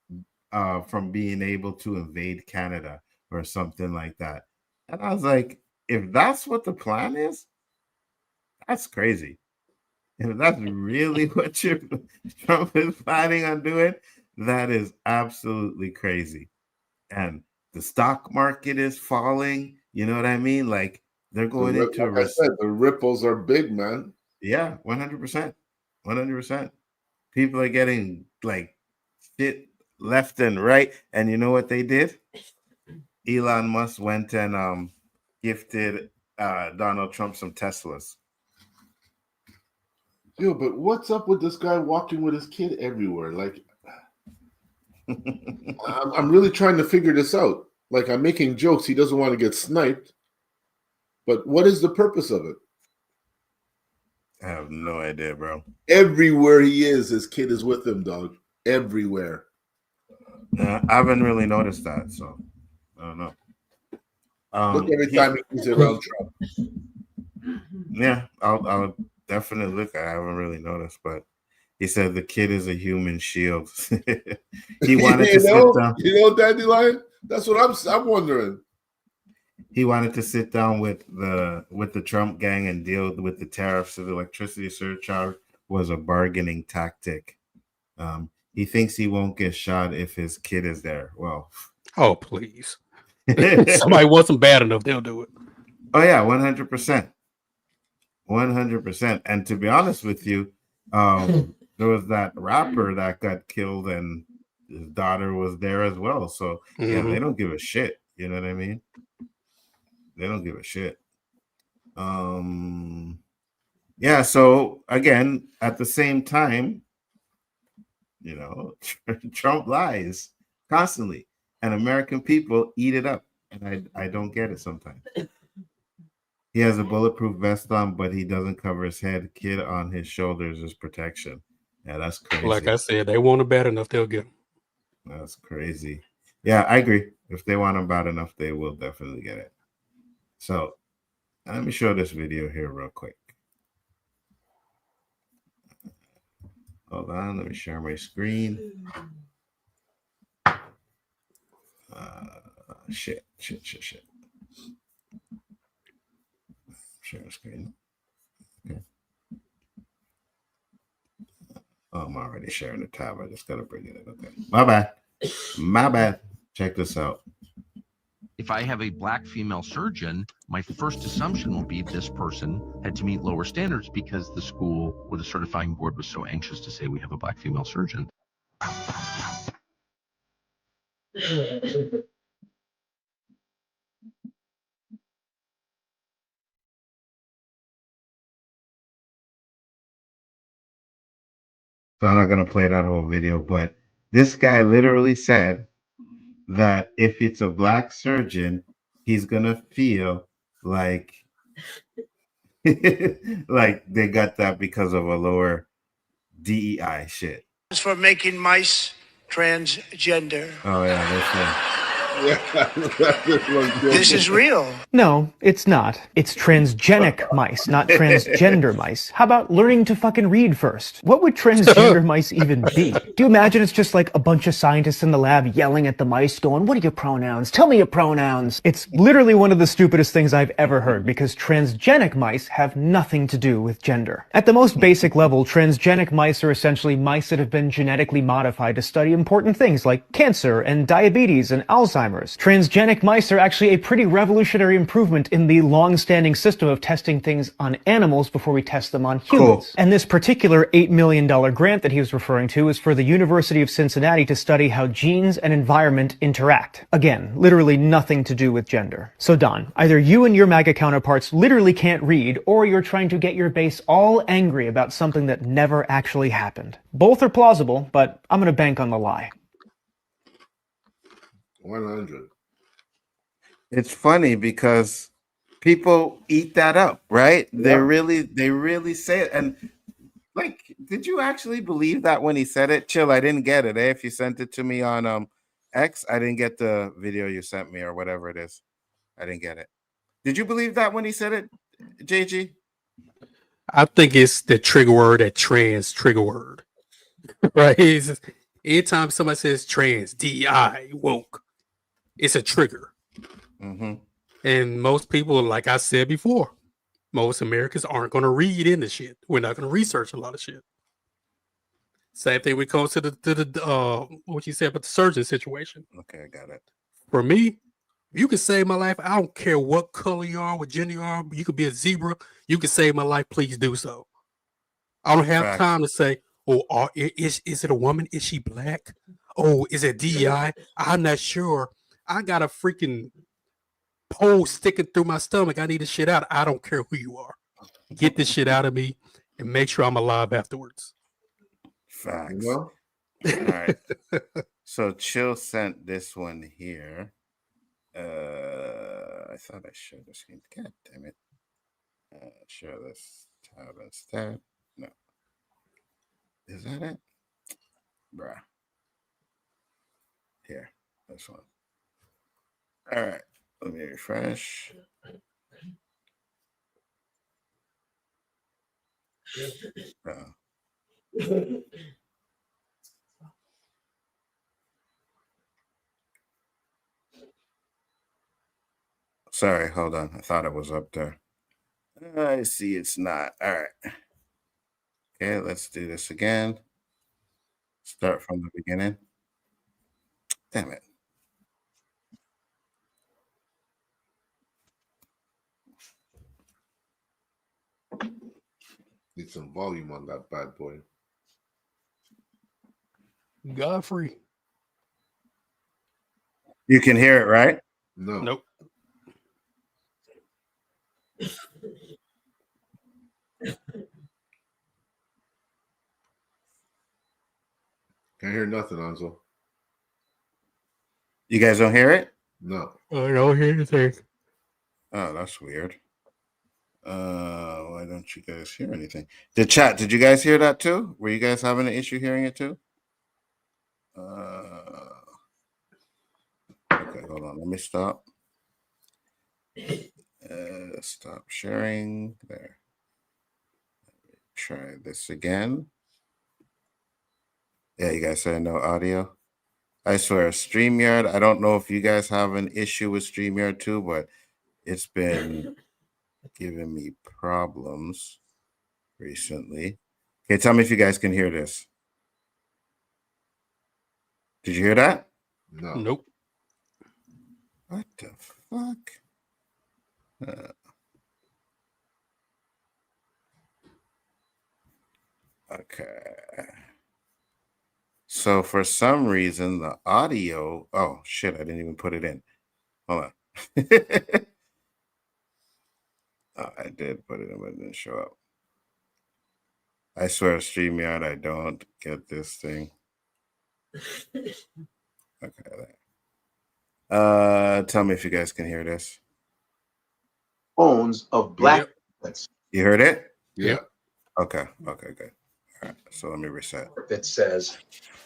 being able to invade Canada or something like that. And I was like, if that's what the plan is, that's crazy. If that's really what Trump is planning on doing, that is absolutely crazy. And the stock market is falling. You know what I mean? Like they're going into like I said, the ripples are big, man. Yeah, 100%. 100%. People are getting like shit left and right. And you know what they did? Elon Musk went and gifted Donald Trump some Teslas. Yo, but what's up with this guy walking with his kid everywhere? Like, I'm really trying to figure this out. Like, I'm making jokes. He doesn't want to get sniped. But what is the purpose of it? I have no idea, bro. Everywhere he is, his kid is with him, dog. Everywhere. I haven't really noticed that, so I don't know. Look every time he's around Trump. Yeah, I'll definitely look. I haven't really noticed, but he said the kid is a human shield. He wanted to sit down. You know, Dandelion? That's what I'm wondering. He wanted to sit down with the Trump gang and deal with the tariffs. So the electricity surcharge was a bargaining tactic. He thinks he won't get shot if his kid is there. Well, oh please, somebody wants them bad enough, they'll do it. Oh yeah, 100%, 100%. And to be honest with you, there was that rapper that got killed, and his daughter was there as well. So yeah, they don't give a shit. You know what I mean? They don't give a shit. Yeah, so again, at the same time, you know, Trump lies constantly, and American people eat it up, and I don't get it sometimes. He has a bulletproof vest on, but he doesn't cover his head. Kid on his shoulders is protection. Yeah, that's crazy. Like I said, they want it bad enough, they'll get him. That's crazy. Yeah, I agree. If they want him bad enough, they will definitely get it. So let me show this video here real quick. Hold on, let me share my screen. Shit. Share screen. Okay. Oh, I'm already sharing the tab. I just gotta bring it in. Okay. My bad. Check this out. If I have a black female surgeon, my first assumption will be this person had to meet lower standards because the school or the certifying board was so anxious to say we have a black female surgeon. So I'm not going to play that whole video, but this guy literally said that if it's a black surgeon, he's going to feel like like they got that because of a lower DEI shit. For making mice transgender. Oh, yeah, that's right. This is real. No, it's not. It's transgenic mice, not transgender mice. How about learning to fucking read first? What would transgender mice even be? Do you imagine it's just like a bunch of scientists in the lab yelling at the mice going, what are your pronouns? Tell me your pronouns. It's literally one of the stupidest things I've ever heard because transgenic mice have nothing to do with gender. At the most basic level, transgenic mice are essentially mice that have been genetically modified to study important things like cancer and diabetes and Alzheimer's. Transgenic mice are actually a pretty revolutionary improvement in the long-standing system of testing things on animals before we test them on humans. Cool. And this particular $8 million grant that he was referring to is for the University of Cincinnati to study how genes and environment interact. Again, literally nothing to do with gender. So Don, either you and your MAGA counterparts literally can't read, or you're trying to get your base all angry about something that never actually happened. Both are plausible, but I'm gonna bank on the lie. 100. It's funny because people eat that up, right? They really say it. And like, did you actually believe that when he said it? Chill, I didn't get it. If you sent it to me on X, I didn't get the video you sent me or whatever it is. I didn't get it. Did you believe that when he said it, JG? I think it's the trigger word, that trans trigger word. Right? Anytime somebody says trans, DI, woke, it's a trigger. Mm-hmm. And most people, like I said before, most Americans aren't going to read into shit. We're not going to research a lot of shit. Same thing when it comes to the what you said about the surgeon situation. Okay, I got it. For me, you can save my life. I don't care what color you are, what gender you are. You could be a zebra. You can save my life. Please do so. I don't have time to say, oh, is it a woman? Is she black? Oh, is it DEI? I'm not sure. I got a freaking pole sticking through my stomach. I need this shit out. I don't care who you are. Get this shit out of me and make sure I'm alive afterwards. Facts. All right. So Chill sent this one here. I thought I shared the screen. God damn it. Share this tab instead. No. Is that it? Bruh. Here. This one. All right. Let me refresh. Sorry, hold on. I thought it was up there. I see it's not. All right. Okay, let's do this again. Start from the beginning. Damn it. Need some volume on that bad boy. Godfrey. You can hear it, right? No. Nope. Can't hear nothing, Nzo. You guys don't hear it? No. I don't hear anything. Oh, that's weird. Why don't you guys hear anything? The chat, did you guys hear that too? Were you guys having an issue hearing it too? Okay, hold on. Let me stop. Stop sharing. There. Try this again. Yeah, you guys said no audio. I swear, StreamYard. I don't know if you guys have an issue with StreamYard too, but it's been giving me problems recently. Okay, tell me if you guys can hear this. Did you hear that? No. Nope. What the fuck? Okay. So for some reason, the audio. Oh shit! I didn't even put it in. Hold on. Oh, I did put it in, but it didn't show up. I swear, StreamYard, I don't get this thing. Okay. Tell me if you guys can hear this. Bones of black. You heard it? Yeah. Okay, good. All right, so let me reset. That says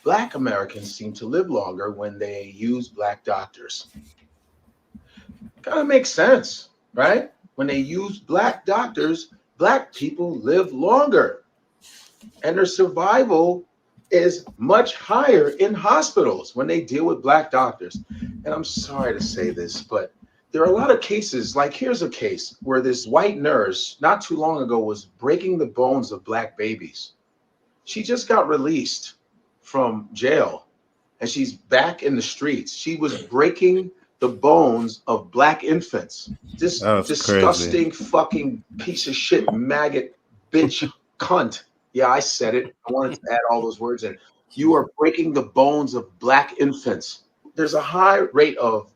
black Americans seem to live longer when they use black doctors. Kind of makes sense, right? When they use black doctors, black people live longer. And their survival is much higher in hospitals when they deal with black doctors. And I'm sorry to say this, but there are a lot of cases, like here's a case where this white nurse not too long ago was breaking the bones of black babies. She just got released from jail and she's back in the streets. She was breaking the bones of black infants. This disgusting fucking piece of shit, maggot, bitch, cunt. Yeah, I said it. I wanted to add all those words in. You are breaking the bones of black infants. There's a high rate of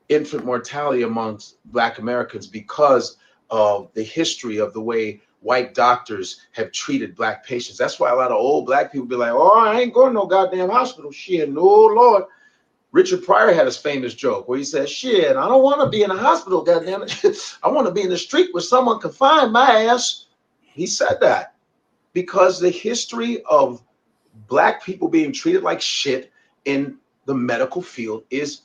infant mortality amongst black Americans because of the history of the way white doctors have treated black patients. That's why a lot of old black people be like, oh, I ain't going to no goddamn hospital. Shit, no, Lord. Richard Pryor had his famous joke where he said, shit, I don't want to be in a hospital, goddamn it. I want to be in the street where someone can find my ass. He said that because the history of black people being treated like shit in the medical field is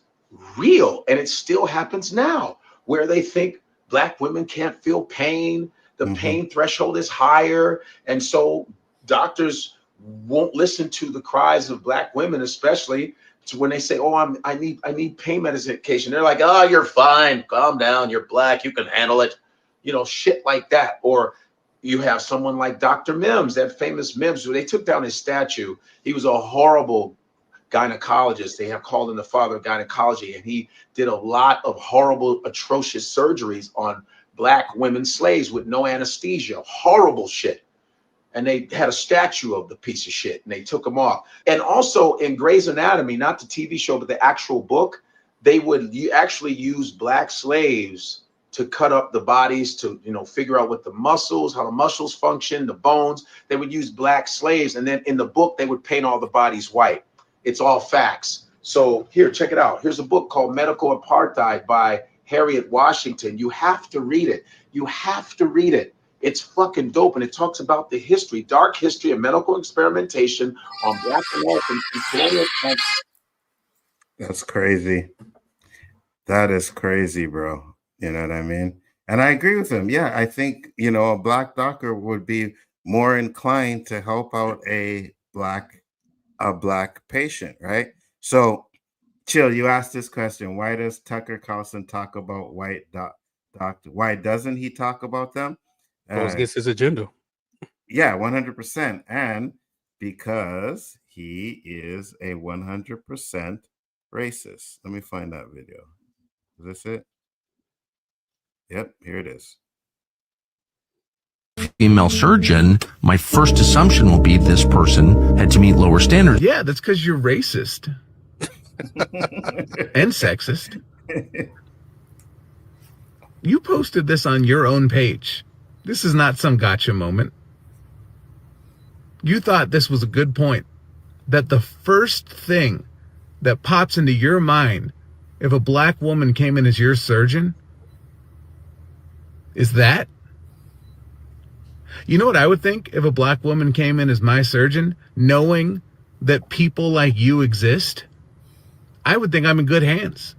real. And it still happens now, where they think black women can't feel pain. The pain threshold is higher. And so doctors won't listen to the cries of black women, especially to when they say, oh, I need pain medication. They're like, oh, you're fine. Calm down. You're black. You can handle it. You know, shit like that. Or you have someone like Dr. Mims, that famous Mims, who they took down his statue. He was a horrible gynecologist. They have called him the father of gynecology. And he did a lot of horrible, atrocious surgeries on black women slaves with no anesthesia. Horrible shit. And they had a statue of the piece of shit, and they took him off. And also in Grey's Anatomy, not the TV show, but the actual book, they would actually use black slaves to cut up the bodies to, you know, figure out what the muscles, how the muscles function, the bones. They would use black slaves, and then in the book, they would paint all the bodies white. It's all facts. So here, check it out. Here's a book called Medical Apartheid by Harriet Washington. You have to read it. You have to read it. It's fucking dope, and it talks about the history, dark history of medical experimentation on black Americans. That's crazy. That is crazy, bro. You know what I mean? And I agree with him. Yeah, I think, you know, a black doctor would be more inclined to help out a black patient, right? So, Chill, you asked this question. Why does Tucker Carlson talk about white doctor? Why doesn't he talk about them? Goes against his agenda. Yeah, 100%. And because he is a 100% racist. Let me find that video. Is this it? Yep, here it is. Female surgeon, my first assumption will be this person had to meet lower standards. Yeah, that's because you're racist and sexist. You posted this on your own page. This is not some gotcha moment. You thought this was a good point, that the first thing that pops into your mind if a black woman came in as your surgeon is that. You know what I would think if a black woman came in as my surgeon, knowing that people like you exist? I would think I'm in good hands.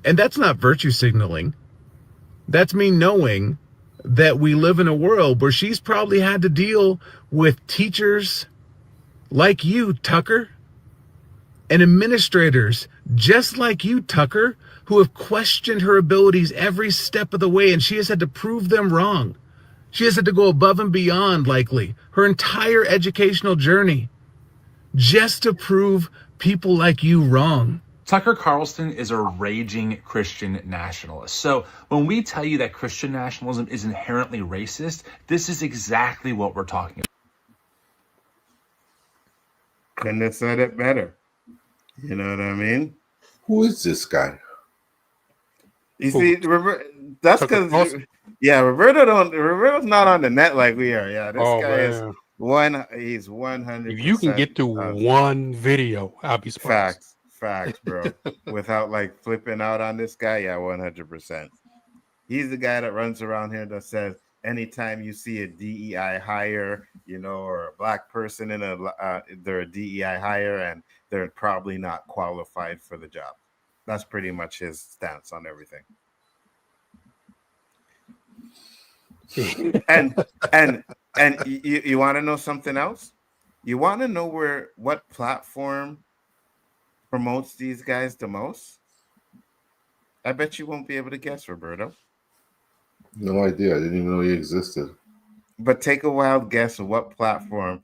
And that's not virtue signaling. That's me knowing that we live in a world where she's probably had to deal with teachers like you, Tucker, and administrators just like you, Tucker, who have questioned her abilities every step of the way, and she has had to prove them wrong. She has had to go above and beyond, likely, her entire educational journey just to prove people like you wrong. Tucker Carlson is a raging Christian nationalist. So when we tell you that Christian nationalism is inherently racist, this is exactly what we're talking about. Couldn't have said it better. You know what I mean? Who is this guy? You see, that's because Roberto's not on the net like we are. Yeah, this guy is he's 100%. If you can get through one video, I'll be surprised. Facts, bro. Without like flipping out on this guy, yeah, 100%. He's the guy that runs around here that says anytime you see a DEI hire, you know, or a black person in they're a DEI hire and they're probably not qualified for the job. That's pretty much his stance on everything. and you want to know something else? You want to know what platform promotes these guys the most? I bet you won't be able to guess, Roberto. No idea. I didn't even know he existed. But take a wild guess of what platform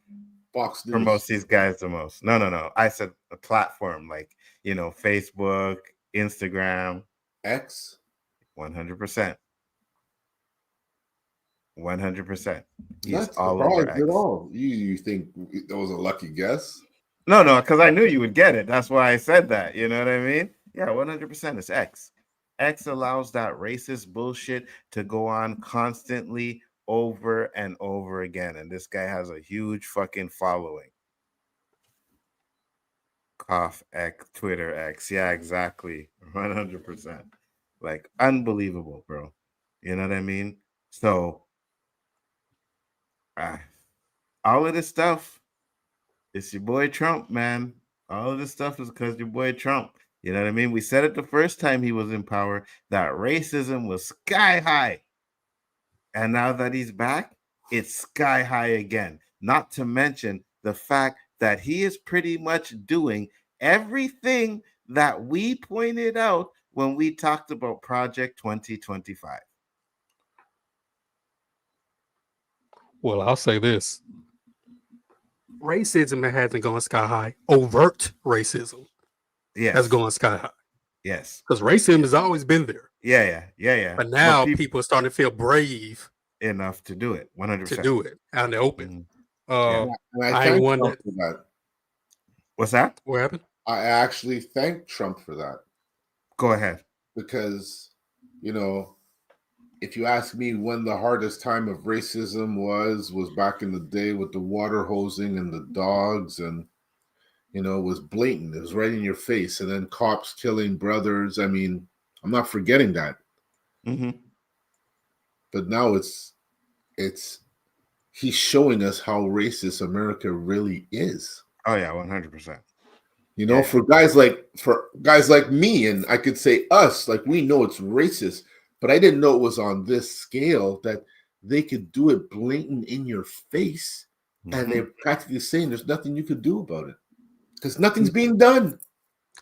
Fox News promotes these guys the most. No. I said a platform like, you know, Facebook, Instagram, X. 100%. 100%. He's Not all over X. At all. You think that was a lucky guess? No, because I knew you would get it. That's why I said that. You know what I mean? Yeah, 100% it's X. X allows that racist bullshit to go on constantly over and over again. And this guy has a huge fucking following. Cough X, Twitter X. Yeah, exactly. 100%. Like, unbelievable, bro. You know what I mean? So, all of this stuff, it's your boy Trump, man. All of this stuff is because your boy Trump. You know what I mean? We said it the first time he was in power that racism was sky high. And now that he's back, it's sky high again. Not to mention the fact that he is pretty much doing everything that we pointed out when we talked about Project 2025. Well, I'll say this. Racism hasn't gone sky high. Overt racism has gone sky high. Yes. Because racism has always been there. Yeah. But now people are starting to feel brave enough to do it. 100%. To do it out in the open. And I ain't one Trump that. for that. What's that? What happened? I actually thank Trump for that. Go ahead. Because, if you ask me when the hardest time of racism was back in the day with the water hosing and the dogs, and it was blatant. It was right in your face. And then cops killing brothers. I mean, I'm not forgetting that. Mm-hmm. But now he's showing us how racist America really is. Oh yeah, 100%. For guys like me, and I could say us, like, we know it's racist, but I didn't know it was on this scale that they could do it blatant in your face, and they're practically saying there's nothing you could do about it because nothing's being done.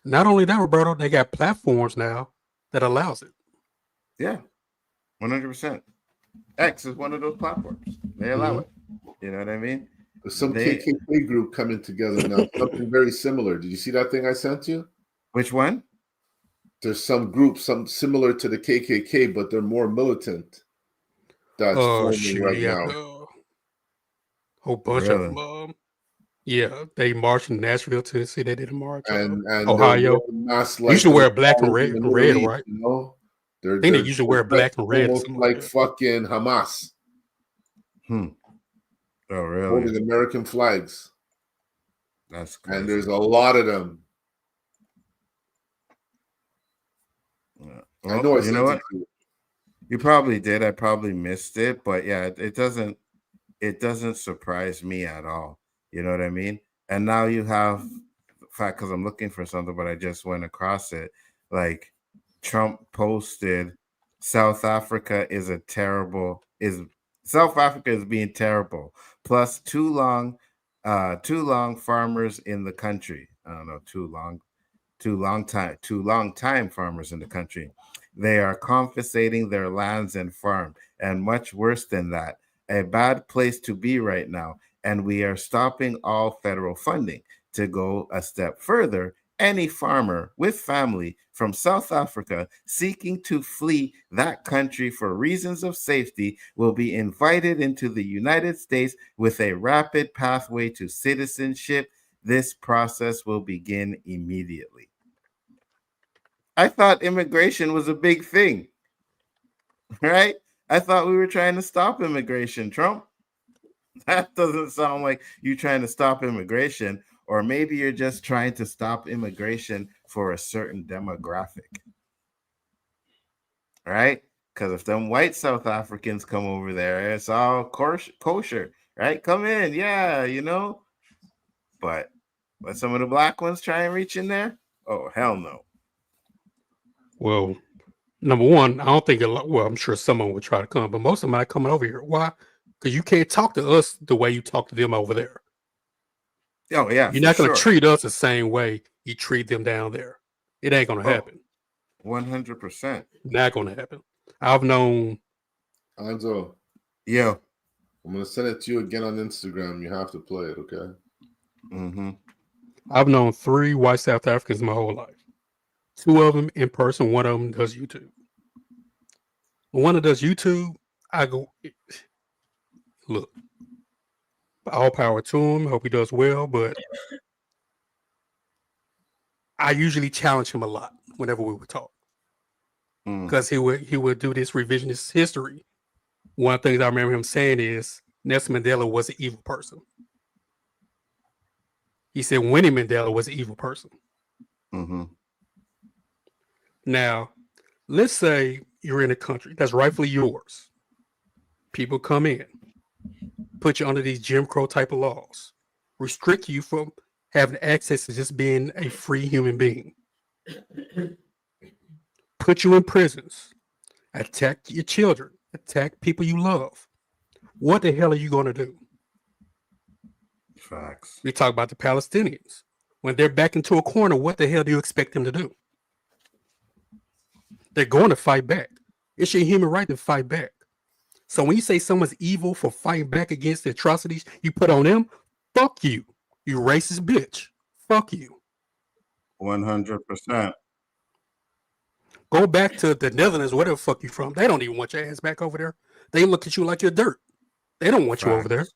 Not only that, Roberto, they got platforms now that allows it. Yeah, 100%. X is one of those platforms. They allow it. You know what I mean? There's some KKK group coming together now. Something very similar. Did you see that thing I sent you? Which one? There's some group, some similar to the KKK, but they're more militant. That's forming right now. Whole bunch of them. Yeah, they marched in Nashville, Tennessee. They did a march. And Ohio. You should wear black and red, right? I think they usually wear black and red. Like fucking Hamas. Oh, really? Holding American flags. That's crazy. And there's a lot of them. Well, I know you know what? You probably did. I probably missed it, but yeah, it doesn't surprise me at all. You know what I mean? And now you have, in fact, because I'm looking for something, but I just went across it. Like Trump posted, South Africa is being terrible. Plus too long farmers in the country. I don't know, too long time farmers in the country. They are confiscating their lands and farm, and much worse than that, a bad place to be right now. And we are stopping all federal funding. To go a step further, any farmer with family from South Africa seeking to flee that country for reasons of safety will be invited into the United States with a rapid pathway to citizenship. This process will begin immediately. I thought immigration was a big thing, right? I thought we were trying to stop immigration, Trump. That doesn't sound like you trying to stop immigration, or maybe you're just trying to stop immigration for a certain demographic, right? Because if them white South Africans come over there, it's all kosher, right? Come in, yeah, But some of the black ones try and reach in there? Oh, hell no. Well, number one, I don't think I'm sure someone would try to come, but most of them are coming over here. Why? Because you can't talk to us the way you talk to them over there. Oh, yeah. You're not going to treat us the same way you treat them down there. It ain't going to happen. 100%. Not going to happen. I've known. Nzo. Yeah. I'm going to send it to you again on Instagram. You have to play it, okay? Mm-hmm. I've known 3 white South Africans my whole life. 2 of them in person. 1 of them does YouTube. The one that does YouTube, I go, look, all power to him. Hope he does well, but I usually challenge him a lot whenever we would talk, because he would do this revisionist history. One of the things I remember him saying is Nelson Mandela was an evil person. He said Winnie Mandela was an evil person. Mm-hmm. Now, let's say you're in a country that's rightfully yours. People come in, put you under these Jim Crow type of laws, restrict you from having access to just being a free human being. put you in prisons, attack your children, attack people you love. What the hell are you going to do? Facts. We talk about the Palestinians. When they're back into a corner, what the hell do you expect them to do? They're going to fight back. It's your human right to fight back. So when you say someone's evil for fighting back against the atrocities you put on them, fuck you. You racist bitch. Fuck you. 100%. Go back to the Netherlands, whatever the fuck you from. They don't even want your ass back over there. They look at you like you're dirt. They don't want you over there.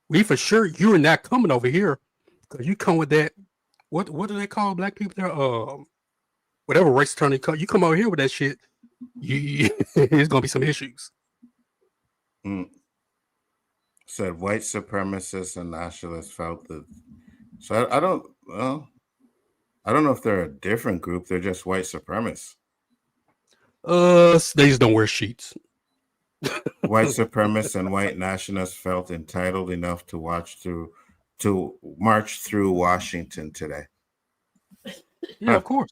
We for sure you're not coming over here because you come with that. What do they call black people there? Whatever race term they call you, come over here with that shit. It's gonna be some issues. Said white supremacists and nationalists felt that. So I don't. Well, I don't know if they're a different group. They're just white supremacists. They just don't wear sheets. White supremacists and white nationalists felt entitled enough to march through Washington today. Yeah, of course.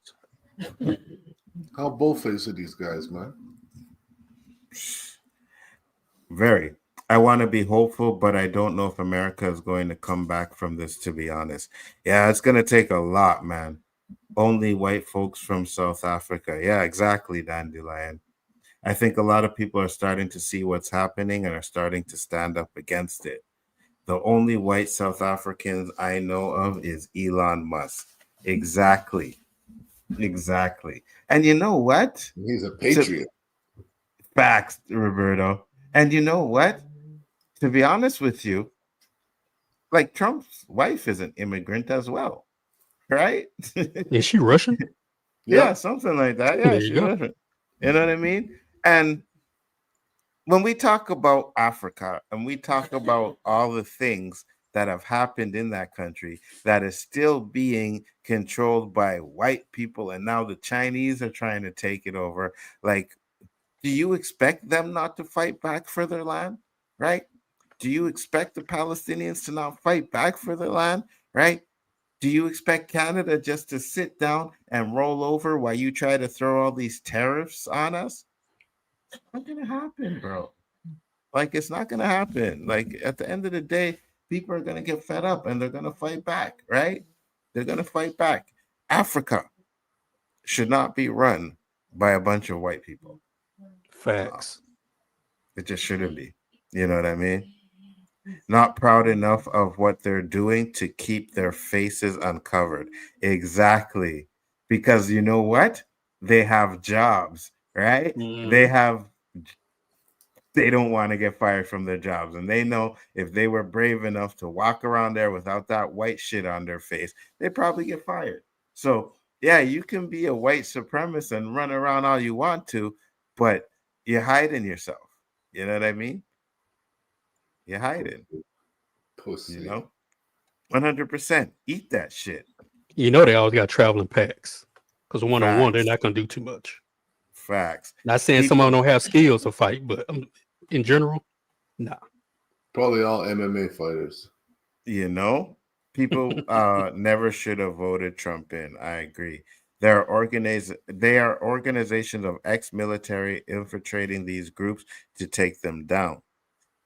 How bold-faced are these guys, man? Very. I want to be hopeful, but I don't know if America is going to come back from this, to be honest. Yeah, it's going to take a lot, man. Only white folks from South Africa. Yeah, exactly, Dandelion. I think a lot of people are starting to see what's happening and are starting to stand up against it. The only white South Africans I know of is Elon Musk. Exactly. And you know what? He's a patriot. Facts, Roberto. And you know what? To be honest with you, like Trump's wife is an immigrant as well, right? Is she Russian? Yeah, something like that. Yeah, There she's you go. Russian. You know what I mean? And when we talk about Africa and we talk about all the things that have happened in that country that is still being controlled by white people, and now the Chinese are trying to take it over, like, do you expect them not to fight back for their land, right? Do you expect the Palestinians to not fight back for their land, right? Do you expect Canada just to sit down and roll over while you try to throw all these tariffs on us? It's not going to happen, bro. Like, it's not going to happen. Like, at the end of the day, people are going to get fed up and they're going to fight back, right? They're going to fight back. Africa should not be run by a bunch of white people. Facts. It just shouldn't be. You know what I mean? Not proud enough of what they're doing to keep their faces uncovered. Exactly. Because you know what? They have jobs, right? They don't want to get fired from their jobs. And they know if they were brave enough to walk around there without that white shit on their face, they'd probably get fired. So, yeah, you can be a white supremacist and run around all you want to, but you're hiding yourself. You know what I mean? You're hiding. Pussy. You know? 100%. Eat that shit. You know they always got traveling packs. Because one-on-one, they're Facts. not going to do too much. Facts. Not saying some of them don't have skills to fight, but in general, nah. Probably all MMA fighters. You know? People never should have voted Trump in. I agree. They are organizations of ex-military infiltrating these groups to take them down.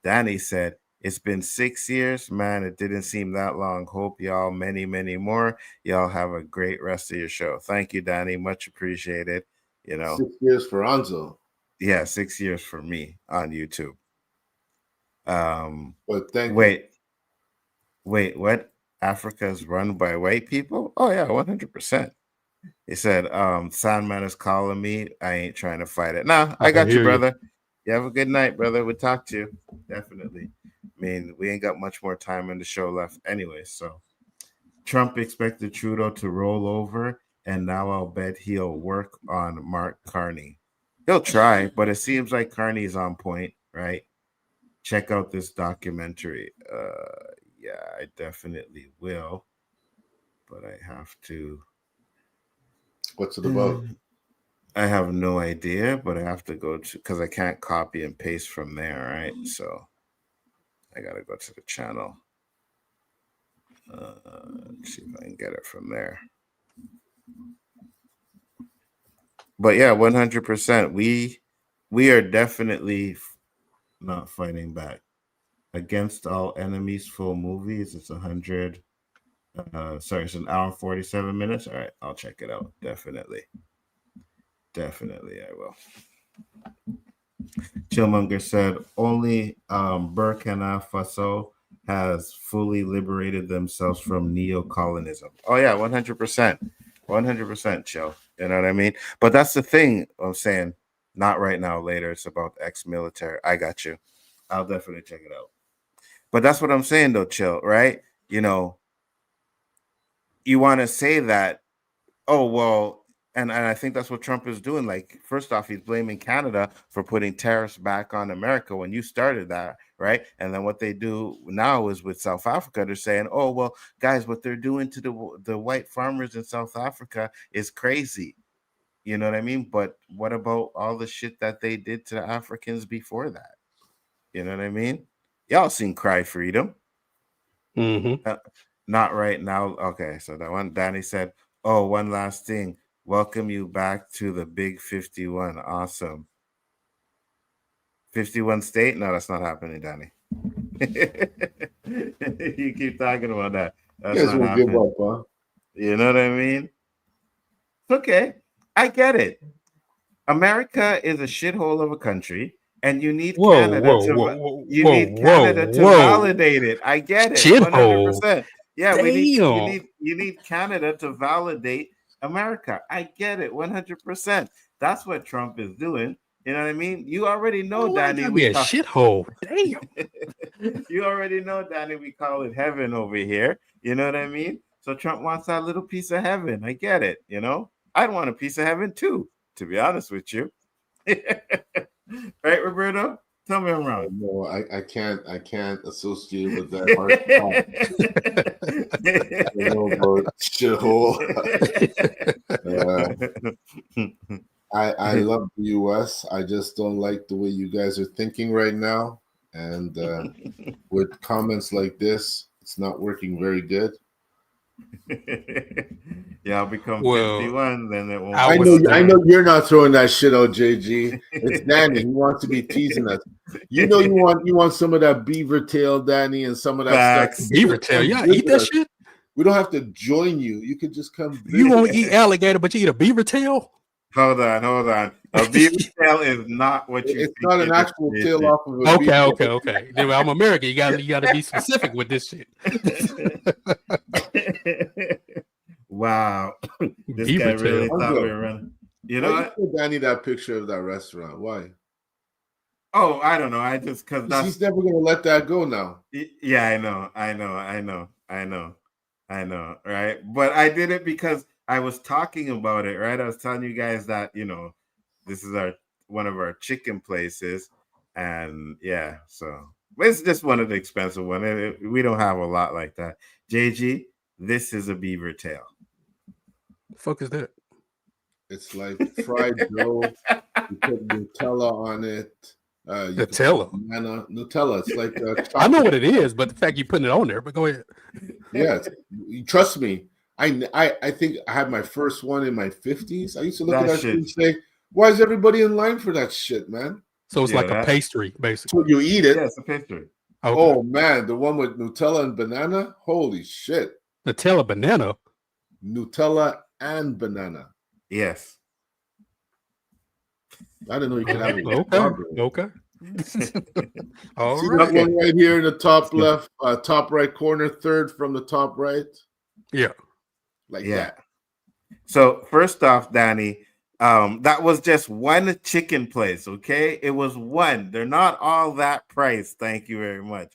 Danny said, it's been 6 years, man. It didn't seem that long. Hope y'all many, many more. Y'all have a great rest of your show. Thank you, Danny. Much appreciated. You know, 6 years for Nzo. Yeah, 6 years for me on YouTube. But thank you. Wait, what? Africa's run by white people? Oh yeah, 100%. He said, Sandman is calling me. I ain't trying to fight it. Nah, I got you, brother. You have a good night, brother. We'll talk to you. Definitely. I mean, we ain't got much more time in the show left anyway. So Trump expected Trudeau to roll over, and now I'll bet he'll work on Mark Carney. He'll try, but it seems like Carney's on point, right? Check out this documentary. Yeah, I definitely will. But I have to. What's it about? I have no idea, but I have to go to, because I can't copy and paste from there, right? So I got to go to the channel. See if I can get it from there. But yeah, 100%. We are definitely not fighting back. Against All Enemies full movies, it's 100. Sorry, it's an hour and 47 minutes. All right, I'll check it out. Definitely. Definitely, I will. Chillmonger said only Burkina Faso has fully liberated themselves from neo-colonism. Oh yeah, 100%. 100% chill. You know what I mean? But that's the thing I'm saying. Not right now, later. It's about ex-military. I got you. I'll definitely check it out. But that's what I'm saying though, chill, right? You know, you want to say that, oh well, and I think that's what Trump is doing. Like, first off, he's blaming Canada for putting tariffs back on America when you started that, right? And then what they do now is with South Africa, they're saying, oh well, guys, what they're doing to the white farmers in South Africa is crazy. You know what I mean? But what about all the shit that they did to the Africans before that? You know what I mean? Y'all seen Cry Freedom. Not right now. Okay, so that one, Danny said, oh, one last thing. Welcome you back to the Big 51. Awesome. 51 state? No, that's not happening, Danny. You keep talking about that. That's not happening. Give up, huh? You know what I mean? It's okay. I get it. America is a shithole of a country. And you need Canada to validate it. I get it. 100%. Yeah, you need Canada to validate America. I get it. 100%. That's what Trump is doing. You know what I mean? You already know, Danny. We a shithole. Damn. You already know, Danny. We call it heaven over here. You know what I mean? So Trump wants that little piece of heaven. I get it. You know, I'd want a piece of heaven too, to be honest with you. Right, Roberto? Tell me I'm wrong. No, I can't associate with that hard shithole. I love the US. I just don't like the way you guys are thinking right now. And with comments like this, it's not working very good. Yeah, I'll become 51, then it won't. I know you're not throwing that shit out, JG. It's Danny. He wants to be teasing us. You know you want some of that beaver tail, Danny, and some of that stuff. Beaver tail, yeah, eat that shit. We don't have to join you. You could just come. You won't eat alligator, but you eat a beaver tail. Hold on. A beaver tail is not what you. It's not an actual tail off of a beaver. Okay. Anyway, I'm American. You got to be specific with this shit. Wow, this guy really thought we were running. You know what? Danny, that picture of that restaurant. Why? Oh, I don't know. I just because he's never gonna let that go now. Yeah, I know. Right, but I did it because I was talking about it. Right, I was telling you guys that this is one of our chicken places, and yeah, so it's just one of the expensive ones. We don't have a lot like that. JG, this is a beaver tail. The fuck is that? It's like fried dough. You put Nutella on it. Nutella. Nutella. It's like I know what it is, but the fact you're putting it on there. But go ahead. Yeah, trust me. I think I had my first one in my 50s. I used to look at that shit and say, "Why is everybody in line for that shit, man?" So it's like a pastry, basically. So you eat it. Yeah, it's a pastry. Okay. Oh man, the one with Nutella and banana. Holy shit! Nutella banana. Nutella and banana. Yes. I didn't know you could have it. Okay. All See right. that one right here in the top left, top right corner, third from the top right. Yeah. Like that. So first off, Danny, that was just one chicken place, okay? It was one. They're not all that price. Thank you very much.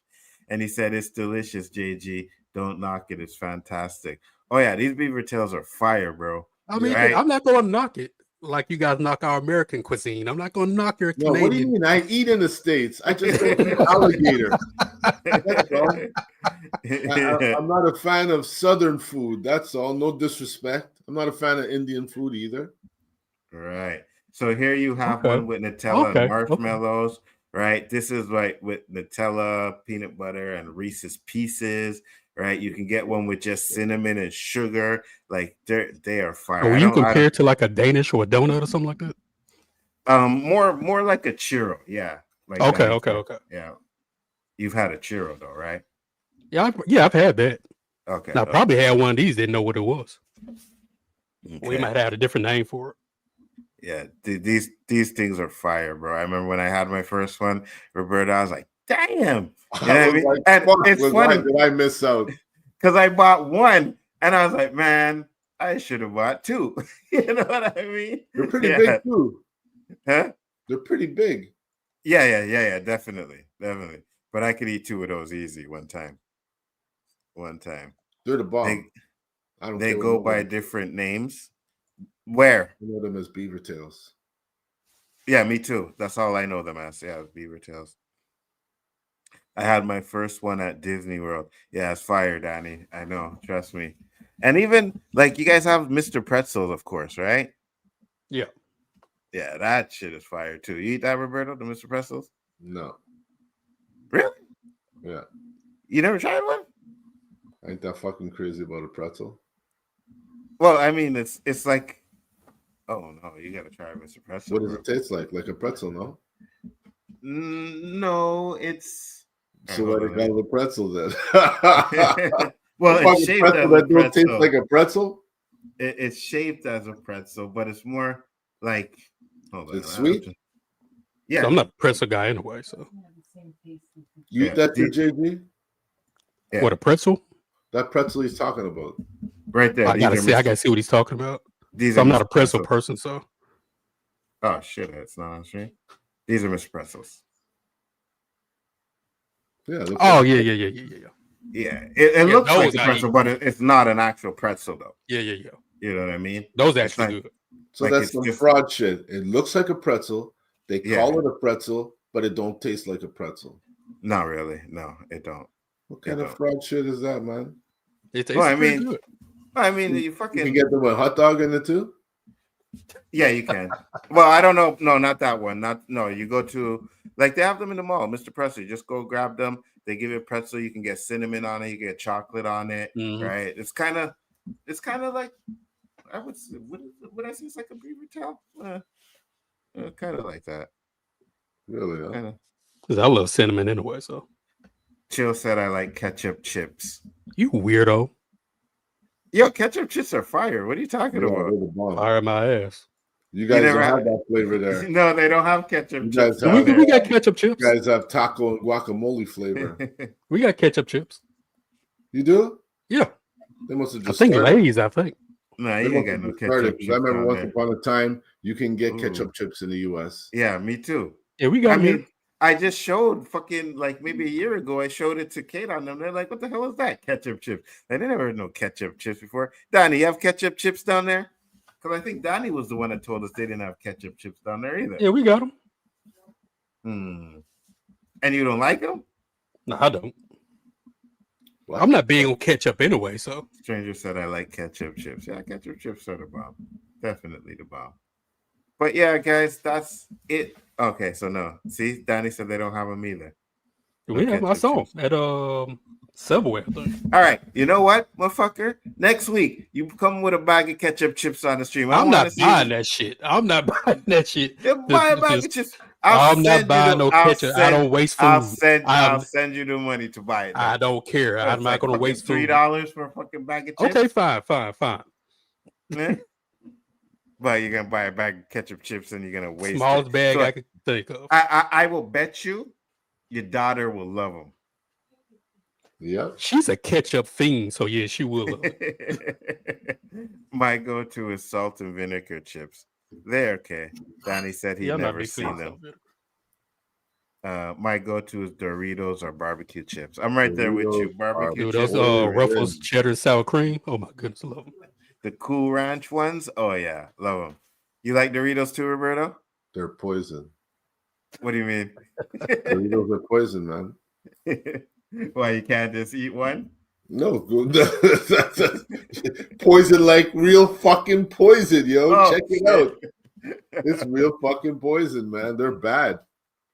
And he said, it's delicious, JG. Don't knock it. It's fantastic. Oh, yeah, these beaver tails are fire, bro. I mean, I'm not going to knock it like you guys knock our American cuisine. I'm not going to knock your Canadian. What do you mean? I eat in the States. I just don't eat alligator. That's all. I'm not a fan of Southern food. That's all. No disrespect. I'm not a fan of Indian food either. Right. So here you have one with Nutella and marshmallows, right? This is like with Nutella, peanut butter, and Reese's Pieces, right? You can get one with just cinnamon and sugar. Like they are fire. Or you compare it to like a Danish or a donut or something like that? More like a churro. Yeah. Like Okay, Danny okay, said. okay. Yeah. You've had a churro though, right? Yeah, I've had that. Okay. Now, I probably had one of these, didn't know what it was. Okay. We might have a different name for it. Yeah, these things are fire, bro. I remember when I had my first one, Roberta, I was like, damn. You know what I mean? Like, And fuck, it's funny. did I miss out? Because I bought one and I was like, man, I should have bought two. You know what I mean? They're pretty big too. Huh? They're pretty big. Yeah, definitely. But I could eat two of those easy one time. They're the bomb. They go by different names. Where? I know them as beaver tails. Yeah, me too. That's all I know them as. Yeah, beaver tails. I had my first one at Disney World. Yeah, it's fire, Danny. I know. Trust me. And even like you guys have Mr. Pretzels, of course, right? Yeah. Yeah, that shit is fire too. You eat that, Roberto, the Mr. Pretzels? No. Really? Yeah. You never tried one? I ain't that fucking crazy about a pretzel. Well, I mean, it's like, oh no, you gotta try Mr. Pretzel. What does it taste like? Like a pretzel, no? No, it's. So what they got with a pretzel then? Well, it's shaped as a that don't taste pretzel. like a pretzel. It's shaped as a pretzel, but it's more like. Hold on, It's sweet. Yeah, So I'm not a pretzel guy anyway. So You eat that too, JG? Yeah. What, a pretzel? That pretzel he's talking about. Right there. I gotta see what he's talking about. These So are I'm not a Mr. pretzel Pretzels. person, so Oh shit, it's not on stream. These are Mr. Pretzels. Yeah. oh yeah. Yeah, it looks like those a I pretzel, eat. but it's not an actual pretzel though. Yeah. You know what I mean? Those It's actually not- good. So like that's it's some just- fraud shit. It looks like a pretzel. They Yeah. call it a pretzel, but it don't taste like a pretzel. Not really. No, it don't. What kind of fraud shit is that, man? It tastes Well, I pretty mean, good. you You fucking can get them with hot dog in it too. yeah, you can. Well, I don't know. No, not that one. You go to like they have them in the mall, Mr. Pretzel. You just go grab them. They give you a pretzel. You can get cinnamon on it. You get chocolate on it. Mhm. Right? It's kind of like I would say. Would I say it's like a beaver tail? Kind of like that. Really? Huh? Kind of. 'Cause I love cinnamon anyway. So Chill said I like ketchup chips. you weirdo. Yo, ketchup chips are fire. What are you talking Yeah, about? they're the bomb. Fire my ass. You guys never don't had- have that flavor there. No, they don't have ketchup You chips. guys have- down We there. got ketchup chips. You guys have taco and guacamole flavor. We got ketchup chips. You do? Yeah. They must have I just think started. Lay's, I think. No, They you ain't must got have no just started, ketchup 'cause chips. I remember down once there. upon a time you can get Ooh. ketchup chips in the US. Yeah, me too. Yeah, we got I them mean, here. I just showed fucking like maybe a year ago. I showed it to Kate on them. They're like, "What the hell is that? Ketchup chips?" Like, they never heard no ketchup chips before. Donnie, you have ketchup chips down there? Because I think Donnie was the one that told us they didn't have ketchup chips down there either. Yeah, we got them. And you don't like them? No, I don't. I'm not big on ketchup anyway, so Stranger said I like ketchup chips. Yeah, ketchup chips are the bomb. Definitely the bomb. But yeah, guys, that's it. Okay, so no. See, Donnie said they don't have them either. we have. I ketchup saw 'em at Subway. I think. All right, you know what, motherfucker? Next week, you come with a bag of ketchup chips on the stream. I'm not buying that shit. I'm not buying that shit. You buy a bag of chips. I'm not buying no ketchup. I don't waste food. I'll send you the money to buy it. I don't care. I'm not going to waste food. $3 for a fucking bag of chips. Okay, fine. Yeah. But you're gonna buy a bag of ketchup chips and you're gonna waste Smallest it. bag So I could think of. I will bet you your daughter will love them. Yep. She's a ketchup fiend, so yeah, she will love it. My go-to is salt and vinegar chips. They're okay. Donnie said he'd Yeah, I'm not a never big fan seen of them. salt My go-to is Doritos or barbecue chips. I'm right there with you. Doritos, Barbecue Dude, chips. those Ruffles cheddar sour cream. Oh my goodness, I love them. The Cool Ranch ones. Oh yeah, love them. You like Doritos too, Roberto? They're poison. What do you mean? Doritos are poison, man. Why you can't just eat one? No, poison like real fucking poison, yo. Oh, Check it shit. out. It's real fucking poison, man. They're bad.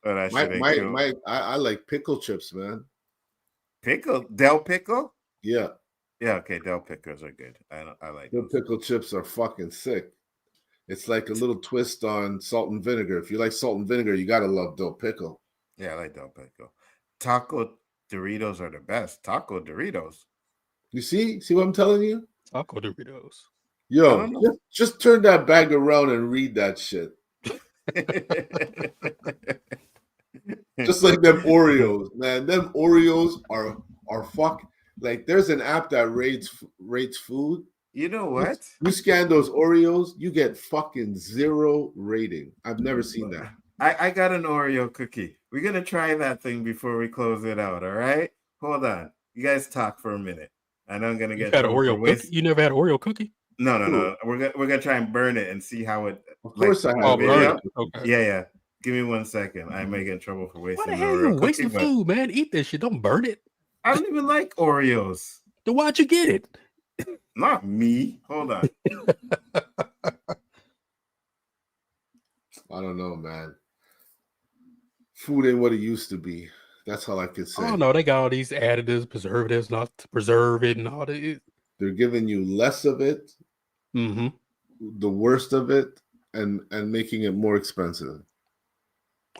Oh, that shit ain't cool. I like pickle chips, man. Pickle? Del Pickle? Yeah. Yeah, okay, Del Pickles are good. I like The those. pickle chips are fucking sick. It's like a little twist on salt and vinegar. If you like salt and vinegar, you gotta love Del Pickle. Yeah, I like Del Pickle. Taco Doritos are the best. Taco Doritos. You see what I'm telling you? Taco Doritos. I Yo, don't know. just turn that bag around and read that shit. Just like them Oreos, man. Them Oreos are fuck. Like, there's an app that rates food. You know what? You scan those Oreos, you get fucking 0 rating. I've never seen that. I got an Oreo cookie. We're gonna try that thing before we close it out. All right, hold on. You guys talk for a minute. I know I'm gonna You get had an trouble for Oreo cookie? You never had an Oreo cookie? No. We're gonna try and burn it and see how it. Of course, I the have. video. Burn it. Okay. Yeah. Give me 1 second. I may get in trouble for Why wasting the an hell Oreo you cookie. wasting But food, man? Eat this shit. Don't burn it. I don't even like Oreos. Then why'd you get it? Not me. Hold on. I don't know, man. Food ain't what it used to be. That's all I can say. Oh no, they got all these additives, preservatives, not to preserve it, and all that. They're giving you less of it, the worst of it, and making it more expensive.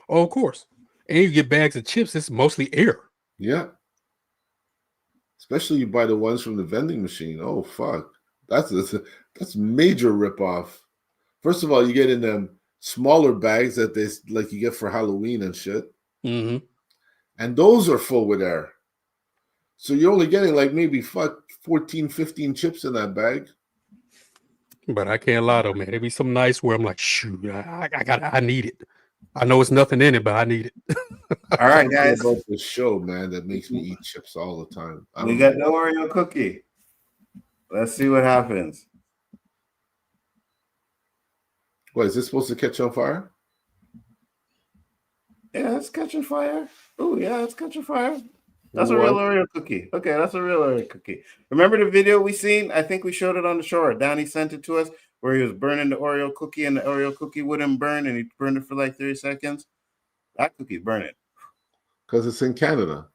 Oh, of course. And you get bags of chips. It's mostly air. Yeah. Especially you buy the ones from the vending machine. Oh fuck, that's major ripoff. First of all, you get in them smaller bags that they like you get for Halloween and shit, and those are full with air. So you're only getting like maybe 14, 15 chips in that bag. But I can't lie though, man. There be some nights where I'm like, shoot, I need it. I know it's nothing in it, but I need it. All right, guys. About this show, man, that makes me eat chips all the time. We got the Oreo cookie. Let's see what happens. What, is this supposed to catch on fire? Yeah, it's catching fire. Oh, yeah, it's catching fire. That's a real Oreo cookie. Okay, that's a real Oreo cookie. Remember the video we seen? I think we showed it on the show. Danny sent it to us where he was burning the Oreo cookie and the Oreo cookie wouldn't burn and he burned it for like 30 seconds. That cookie's burning. Because it's in Canada.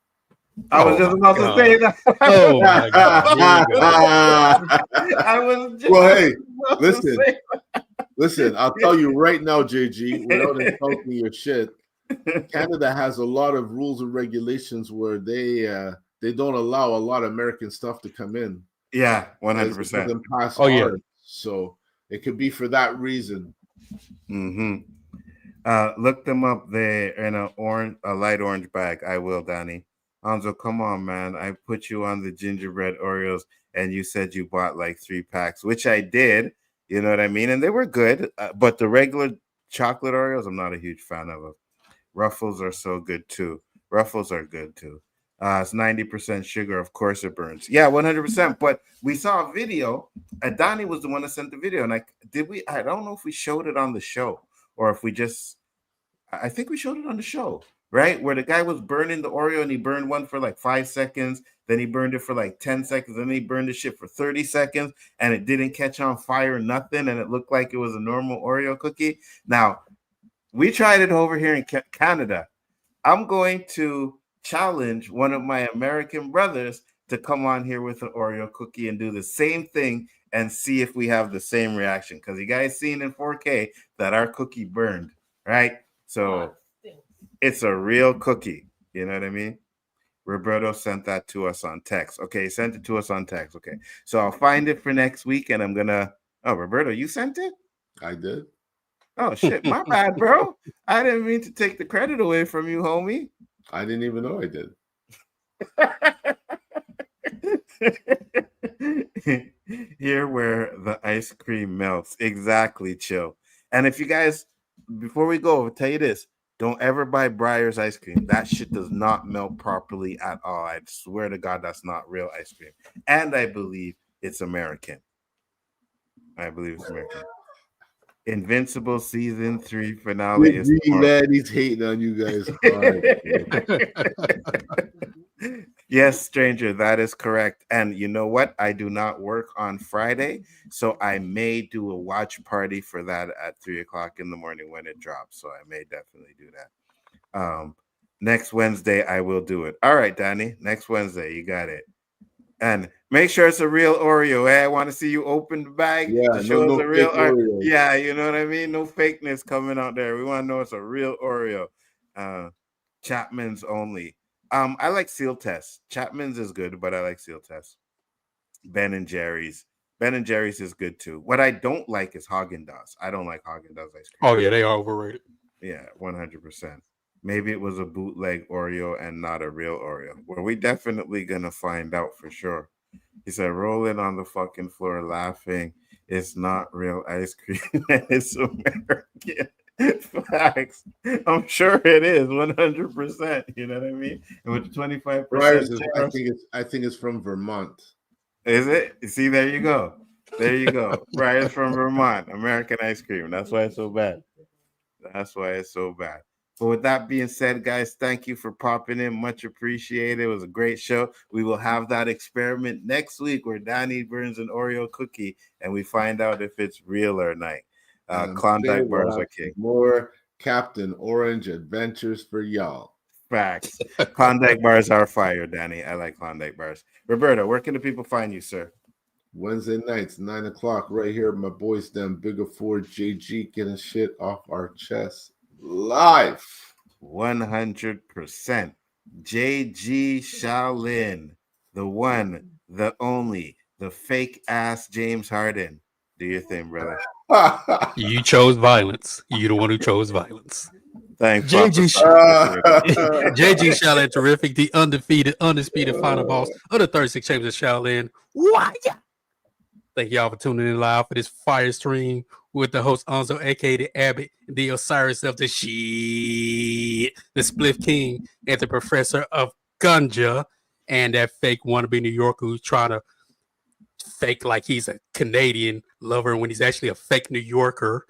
I was just about to say that. Oh my God. I was just well, hey, about to say that. listen, I'll tell you right now, JG, without insulting your shit, Canada has a lot of rules and regulations where they don't allow a lot of American stuff to come in. Yeah, 100%. Oh yeah. So it could be for that reason. Look them up. They're in a light orange bag. I will, Danny. Nzo, come on, man. I put you on the gingerbread Oreos, and you said you bought like 3 packs, which I did. You know what I mean? And they were good. But the regular chocolate Oreos, I'm not a huge fan of them. Ruffles are so good too. Ruffles are good too. It's 90% sugar. Of course it burns. Yeah, 100%. But we saw a video. Donnie was the one that sent the video. And I don't know if we showed it on the show or if we just, I think we showed it on the show, right? Where the guy was burning the Oreo and he burned one for like 5 seconds. Then he burned it for like 10 seconds. Then he burned the shit for 30 seconds and it didn't catch on fire, nothing. And it looked like it was a normal Oreo cookie. Now, we tried it over here in Canada. I'm going to challenge one of my American brothers to come on here with an Oreo cookie and do the same thing and see if we have the same reaction. Because you guys seen in 4K that our cookie burned, right? So it's a real cookie. You know what I mean? Roberto sent that to us on text. Okay, he sent it to us on text. Okay, so I'll find it for next week and I'm going to... Oh, Roberto, you sent it? I did. Oh, shit. My bad, bro. I didn't mean to take the credit away from you, homie. I didn't even know I did. Here where the ice cream melts. Exactly, Chill. And if you guys, before we go, I'll tell you this. Don't ever buy Breyer's ice cream. That shit does not melt properly at all. I swear to God, that's not real ice cream. And I believe it's American. Invincible season 3 finale is man, he's hating on you guys hard. Yes, stranger, that is correct. And you know what? I do not work on Friday, so I may do a watch party for that at 3:00 in the morning when it drops. So I may definitely do that. Next Wednesday, I will do it. All right, Danny. Next Wednesday, you got it. And make sure it's a real Oreo. I want to see you open the bag Yeah, to show us no a real fake Oreos. Yeah, you know what I mean? No fakeness coming out there. We want to know it's a real Oreo. Chapman's only. I like Seal Test. Chapman's is good, but I like Seal Test. Ben and Jerry's. Ben and Jerry's is good too. What I don't like is Haagen-Dazs. I don't like Haagen-Dazs ice cream. Oh yeah, they are overrated. Yeah, 100%. Maybe it was a bootleg Oreo and not a real Oreo. Well, we definitely gonna find out for sure. He said, rolling on the fucking floor laughing. It's not real ice cream. It's American. Facts. I'm sure it is 100%. You know what I mean? And with 25%. I think it's from Vermont. Is it? See, there you go. There you go. Briar's from Vermont. American ice cream. That's why it's so bad. That's why it's so bad. But with that being said, guys, thank you for popping in. Much appreciated. It was a great show. We will have that experiment next week where Danny burns an Oreo cookie and we find out if it's real or not. Klondike bars are king. More Captain Orange adventures for y'all. Facts. Klondike bars are fire, Danny. I like Klondike bars. Roberto, where can the people find you, sir? Wednesday nights, 9 o'clock, right here. My boys, them Bigger 4 JG, getting shit off our chest live. 100%. JG Shaolin, the one, the only, the fake ass James Harden. Do your thing, brother. You chose violence. You the one who chose violence. Thanks, JG Shaolin, terrific, the undisputed final boss of the 36 Chambers of Shaolin. Why? Thank y'all for tuning in live for this fire stream with the host Nzo, aka the Abbott, the Osiris of the shit, the Spliff King, and the Professor of Ganja, and that fake wannabe New Yorker who's trying to fake like he's a Canadian lover when he's actually a fake New Yorker.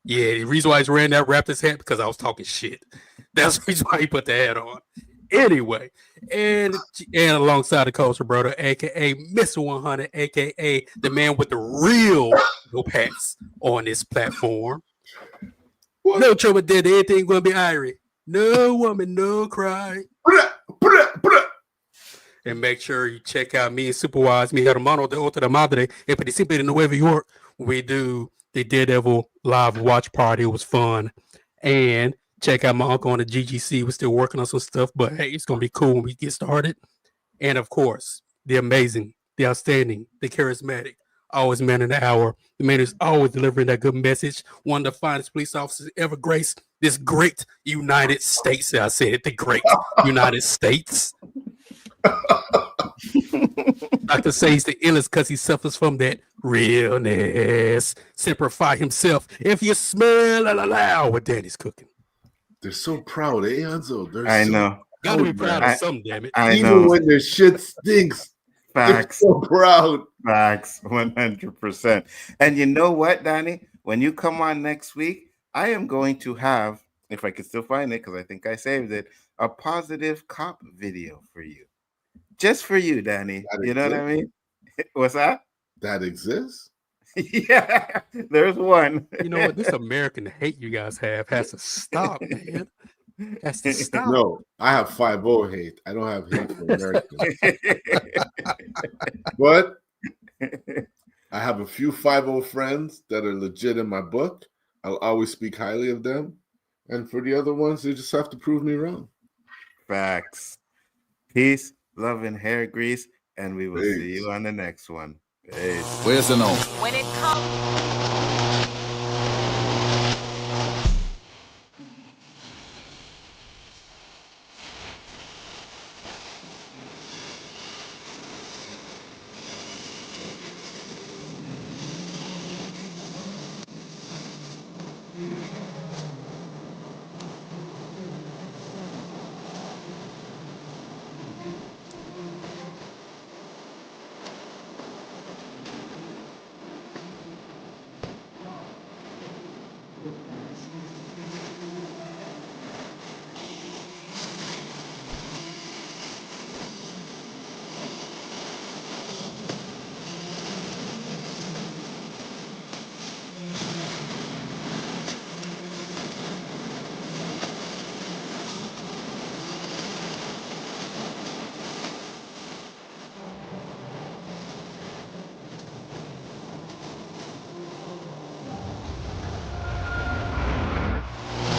Yeah, the reason why he's wearing that Raptors hat because I was talking shit. That's the reason why he put the hat on. Anyway, and alongside the culture brother, aka Mr. 100, aka the man with the real hats on this platform. What? No trouble there. Everything gonna be Irie. No woman, no cry. And make sure you check out me and Superwise, mi hermano de otra madre, en Príncipe de Nueva York. We do the Daredevil live watch party. It was fun. And check out my uncle on the GGC. We're still working on some stuff, but hey, it's going to be cool when we get started. And of course, the amazing, the outstanding, the charismatic, always man in the hour. The man who's always delivering that good message. One of the finest police officers ever graced this great United States. I said it, the great United States. Dr. Say's the illest because he suffers from that realness. Simplify himself. If you smell what Danny's cooking. They're so proud, eh, Nzo? I know. Gotta be proud of something, damn it. Even when their shit stinks. Facts. They're so proud. Facts. 100%. And you know what, Danny? When you come on next week, I am going to have, if I can still find it, because I think I saved it, a positive cop video for you. Just for you, Danny. You know what I mean? What's that? That exists? Yeah, there's one. You know what? This American hate you guys have has to stop, man. Has to stop. No, I have 5-0 hate. I don't have hate for Americans. But I have a few 5-0 friends that are legit in my book. I'll always speak highly of them. And for the other ones, they just have to prove me wrong. Facts. Peace, love, and hair grease. And we will see you on the next one. Peace. Where's the note? When it comes